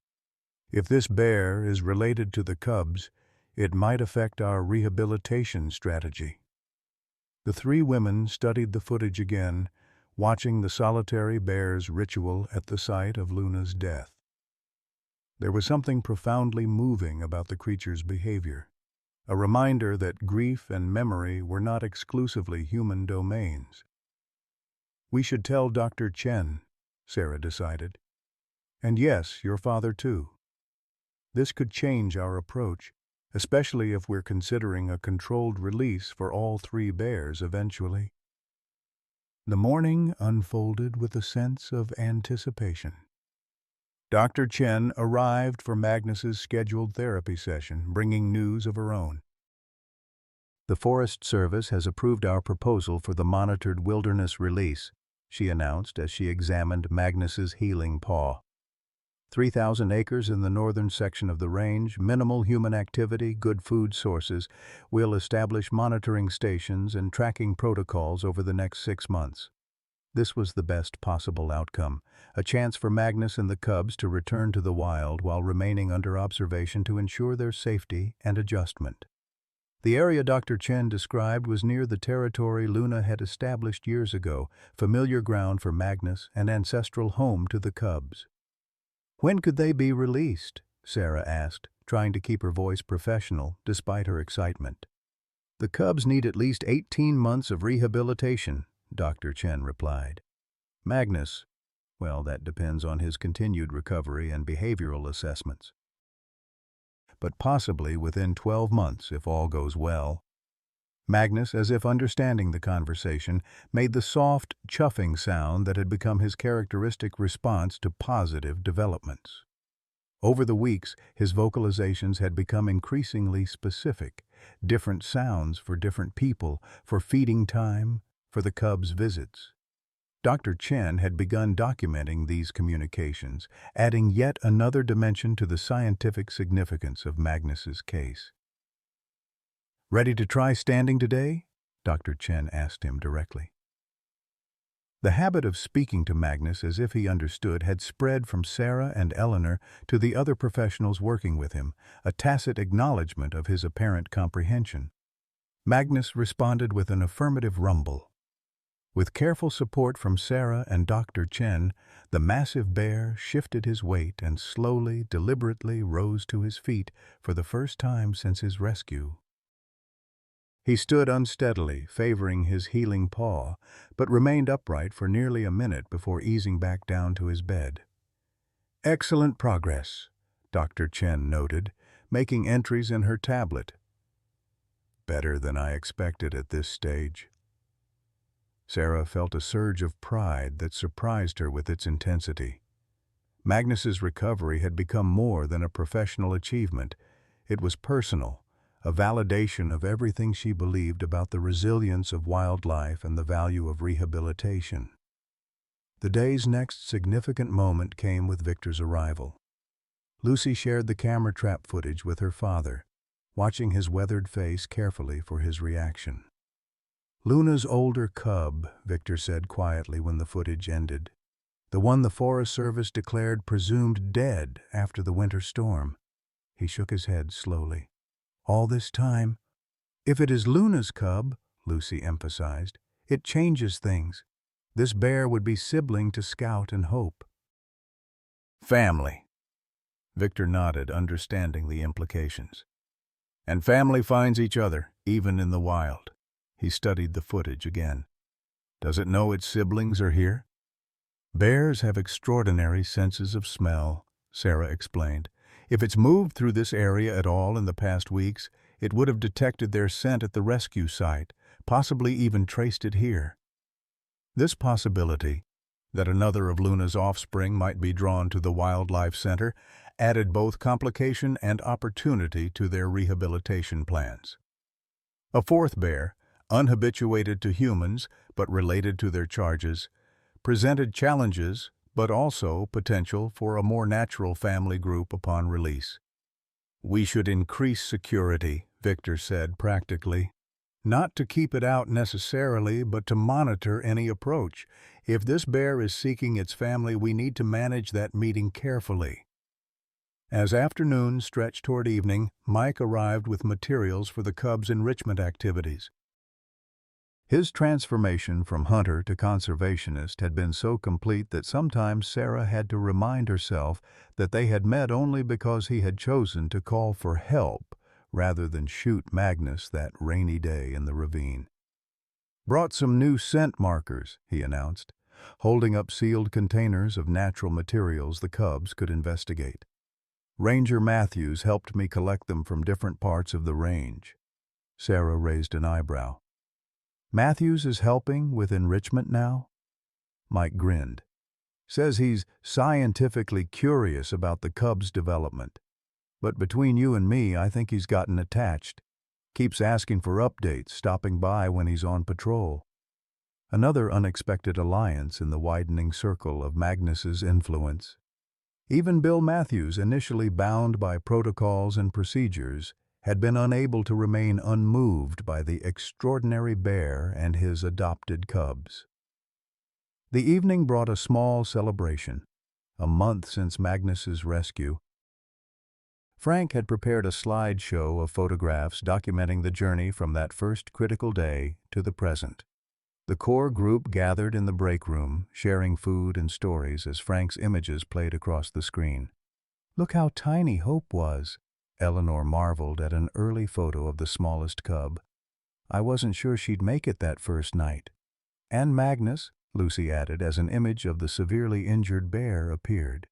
If this bear is related to the cubs, it might affect our rehabilitation strategy." The 3 women studied the footage again, watching the solitary bear's ritual at the site of Luna's death. There was something profoundly moving about the creature's behavior, a reminder that grief and memory were not exclusively human domains. "We should tell Dr. Chen," Sarah decided. "And yes, your father too. This could change our approach, especially if we're considering a controlled release for all 3 bears eventually." The morning unfolded with a sense of anticipation. Dr. Chen arrived for Magnus's scheduled therapy session, bringing news of her own. "The Forest Service has approved our proposal for the monitored wilderness release," she announced as she examined Magnus's healing paw. 3,000 acres in the northern section of the range, minimal human activity, good food sources. We'll establish monitoring stations and tracking protocols over the next 6 months. This was the best possible outcome, a chance for Magnus and the cubs to return to the wild while remaining under observation to ensure their safety and adjustment. The area Dr. Chen described was near the territory Luna had established years ago, familiar ground for Magnus and ancestral home to the cubs. "When could they be released?" Sarah asked, trying to keep her voice professional despite her excitement. "The cubs need at least 18 months of rehabilitation," Dr. Chen replied. "Magnus, well, that depends on his continued recovery and behavioral assessments. But possibly within 12 months if all goes well." Magnus, as if understanding the conversation, made the soft, chuffing sound that had become his characteristic response to positive developments. Over the weeks, his vocalizations had become increasingly specific, different sounds for different people, for feeding time, for the cub's visits. Dr. Chen had begun documenting these communications, adding yet another dimension to the scientific significance of Magnus's case. "Ready to try standing today?" Dr. Chen asked him directly. The habit of speaking to Magnus as if he understood had spread from Sarah and Eleanor to the other professionals working with him, a tacit acknowledgement of his apparent comprehension. Magnus responded with an affirmative rumble. With careful support from Sarah and Dr. Chen, the massive bear shifted his weight and slowly, deliberately rose to his feet for the first time since his rescue. He stood unsteadily, favoring his healing paw, but remained upright for nearly a minute before easing back down to his bed. "Excellent progress," Dr. Chen noted, making entries in her tablet. "Better than I expected at this stage." Sarah felt a surge of pride that surprised her with its intensity. Magnus's recovery had become more than a professional achievement. It was personal, a validation of everything she believed about the resilience of wildlife and the value of rehabilitation. The day's next significant moment came with Victor's arrival. Lucy shared the camera trap footage with her father, watching his weathered face carefully for his reaction. "Luna's older cub," Victor said quietly when the footage ended. "The one the Forest Service declared presumed dead after the winter storm." He shook his head slowly. "All this time, if it is Luna's cub," Lucy emphasized, "it changes things. This bear would be sibling to Scout and Hope." "Family." Victor nodded, understanding the implications. "And family finds each other, even in the wild." He studied the footage again. "Does it know its siblings are here?" "Bears have extraordinary senses of smell," Sarah explained. "If it's moved through this area at all in the past weeks, it would have detected their scent at the rescue site, possibly even traced it here." This possibility, that another of Luna's offspring might be drawn to the Wildlife Center, added both complication and opportunity to their rehabilitation plans. A fourth bear, unhabituated to humans but related to their charges, presented challenges but also potential for a more natural family group upon release. "We should increase security," Victor said practically. "Not to keep it out necessarily, but to monitor any approach. If this bear is seeking its family, we need to manage that meeting carefully." As afternoon stretched toward evening, Mike arrived with materials for the cubs' enrichment activities. His transformation from hunter to conservationist had been so complete that sometimes Sarah had to remind herself that they had met only because he had chosen to call for help rather than shoot Magnus that rainy day in the ravine. "Brought some new scent markers," he announced, holding up sealed containers of natural materials the cubs could investigate. "Ranger Matthews helped me collect them from different parts of the range." Sarah raised an eyebrow. "Matthews is helping with enrichment now?" Mike grinned. "Says he's scientifically curious about the cub's development. But between you and me, I think he's gotten attached. Keeps asking for updates, stopping by when he's on patrol." Another unexpected alliance in the widening circle of Magnus's influence. Even Bill Matthews, initially bound by protocols and procedures, had been unable to remain unmoved by the extraordinary bear and his adopted cubs. The evening brought a small celebration. A month since Magnus's rescue, Frank had prepared a slideshow of photographs documenting the journey from that first critical day to the present. The core group gathered in the break room, sharing food and stories as Frank's images played across the screen. "Look how tiny Hope was," Eleanor marveled at an early photo of the smallest cub. "I wasn't sure she'd make it that first night." "And Magnus," Lucy added as an image of the severely injured bear appeared.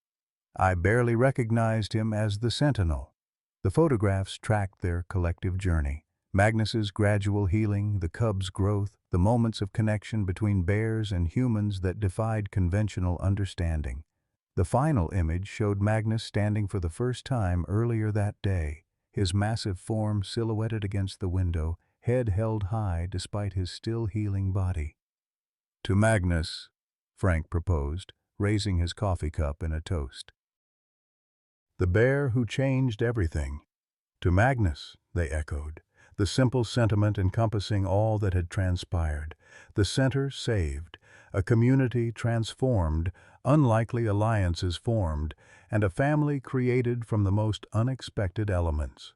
"I barely recognized him as the Sentinel." The photographs tracked their collective journey. Magnus's gradual healing, the cub's growth, the moments of connection between bears and humans that defied conventional understanding. The final image showed Magnus standing for the first time earlier that day, his massive form silhouetted against the window, head held high despite his still healing body. "To Magnus," Frank proposed, raising his coffee cup in a toast. "The bear who changed everything." "To Magnus," they echoed, the simple sentiment encompassing all that had transpired. The center saved, a community transformed, unlikely alliances formed, and a family created from the most unexpected elements.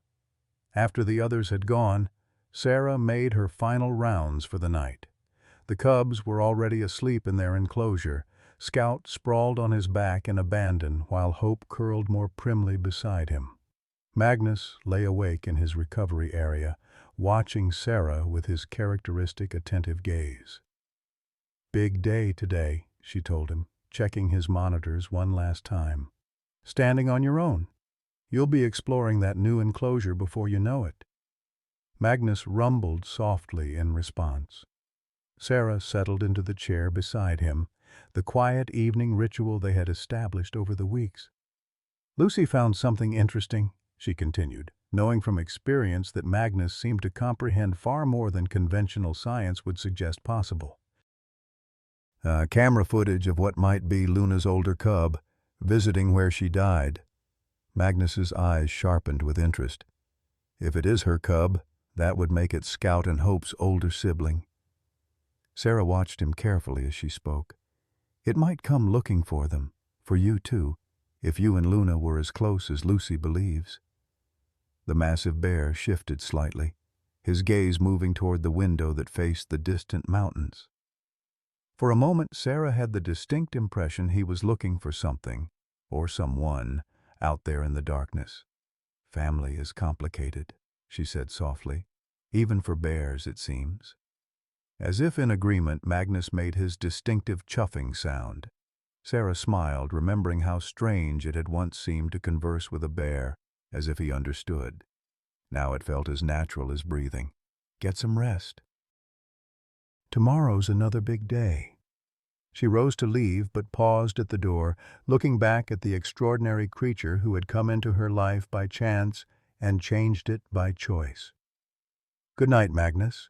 After the others had gone, Sarah made her final rounds for the night. The cubs were already asleep in their enclosure. Scout sprawled on his back in abandon while Hope curled more primly beside him. Magnus lay awake in his recovery area, watching Sarah with his characteristic attentive gaze. "Big day today," she told him, checking his monitors one last time. "Standing on your own. You'll be exploring that new enclosure before you know it." Magnus rumbled softly in response. Sarah settled into the chair beside him, the quiet evening ritual they had established over the weeks. "Lucy found something interesting," she continued, knowing from experience that Magnus seemed to comprehend far more than conventional science would suggest possible. Camera footage of what might be Luna's older cub, visiting where she died." Magnus's eyes sharpened with interest. "If it is her cub, that would make it Scout and Hope's older sibling." Sarah watched him carefully as she spoke. "It might come looking for them, for you too, if you and Luna were as close as Lucy believes." The massive bear shifted slightly, his gaze moving toward the window that faced the distant mountains. For a moment, Sarah had the distinct impression he was looking for something, or someone, out there in the darkness. "Family is complicated," she said softly. "Even for bears, it seems." As if in agreement, Magnus made his distinctive chuffing sound. Sarah smiled, remembering how strange it had once seemed to converse with a bear, as if he understood. Now it felt as natural as breathing. "Get some rest. Tomorrow's another big day." She rose to leave, but paused at the door, looking back at the extraordinary creature who had come into her life by chance and changed it by choice. "Good night, Magnus."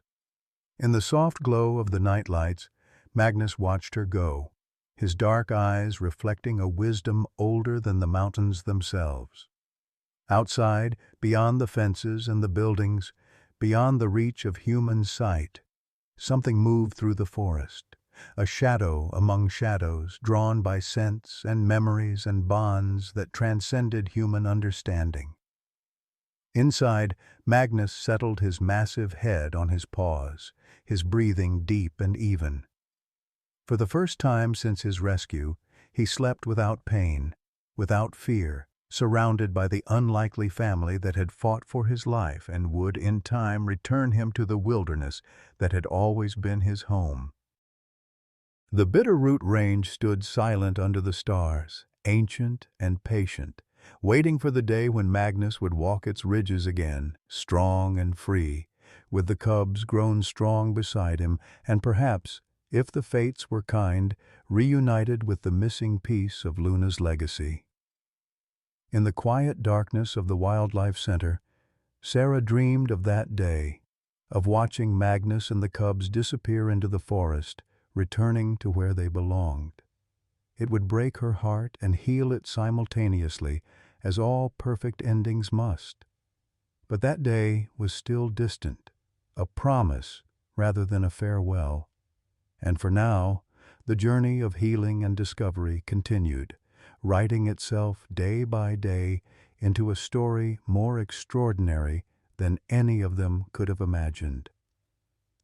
In the soft glow of the night lights, Magnus watched her go, his dark eyes reflecting a wisdom older than the mountains themselves. Outside, beyond the fences and the buildings, beyond the reach of human sight, something moved through the forest, a shadow among shadows, drawn by scents and memories and bonds that transcended human understanding. Inside, Magnus settled his massive head on his paws, his breathing deep and even. For the first time since his rescue, he slept without pain, without fear, surrounded by the unlikely family that had fought for his life and would, in time, return him to the wilderness that had always been his home. The Bitterroot Range stood silent under the stars, ancient and patient, waiting for the day when Magnus would walk its ridges again, strong and free, with the cubs grown strong beside him, and perhaps, if the fates were kind, reunited with the missing piece of Luna's legacy. In the quiet darkness of the Wildlife Center, Sarah dreamed of that day, of watching Magnus and the cubs disappear into the forest, returning to where they belonged. It would break her heart and heal it simultaneously, as all perfect endings must. But that day was still distant, a promise rather than a farewell. And for now, the journey of healing and discovery continued, writing itself day by day into a story more extraordinary than any of them could have imagined.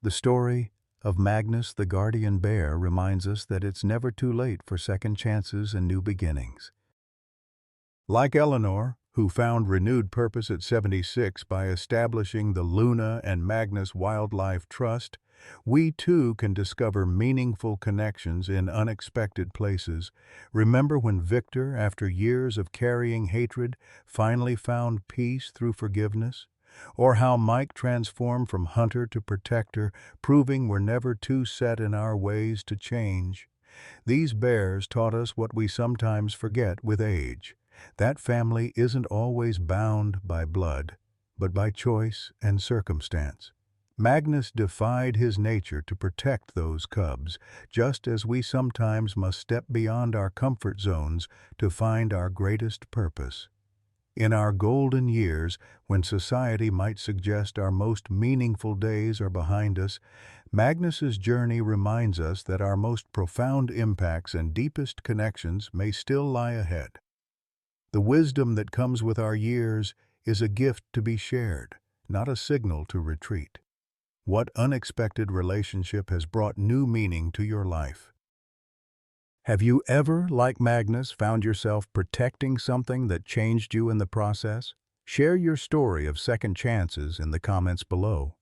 The story of Magnus the Guardian Bear reminds us that it's never too late for second chances and new beginnings. Like Eleanor, who found renewed purpose at 76 by establishing the Luna and Magnus Wildlife Trust, we too can discover meaningful connections in unexpected places. Remember when Victor, after years of carrying hatred, finally found peace through forgiveness? Or how Mike transformed from hunter to protector, proving we're never too set in our ways to change? These bears taught us what we sometimes forget with age. That family isn't always bound by blood, but by choice and circumstance. Magnus defied his nature to protect those cubs, just as we sometimes must step beyond our comfort zones to find our greatest purpose. In our golden years, when society might suggest our most meaningful days are behind us, Magnus's journey reminds us that our most profound impacts and deepest connections may still lie ahead. The wisdom that comes with our years is a gift to be shared, not a signal to retreat. What unexpected relationship has brought new meaning to your life? Have you ever, like Magnus, found yourself protecting something that changed you in the process? Share your story of second chances in the comments below.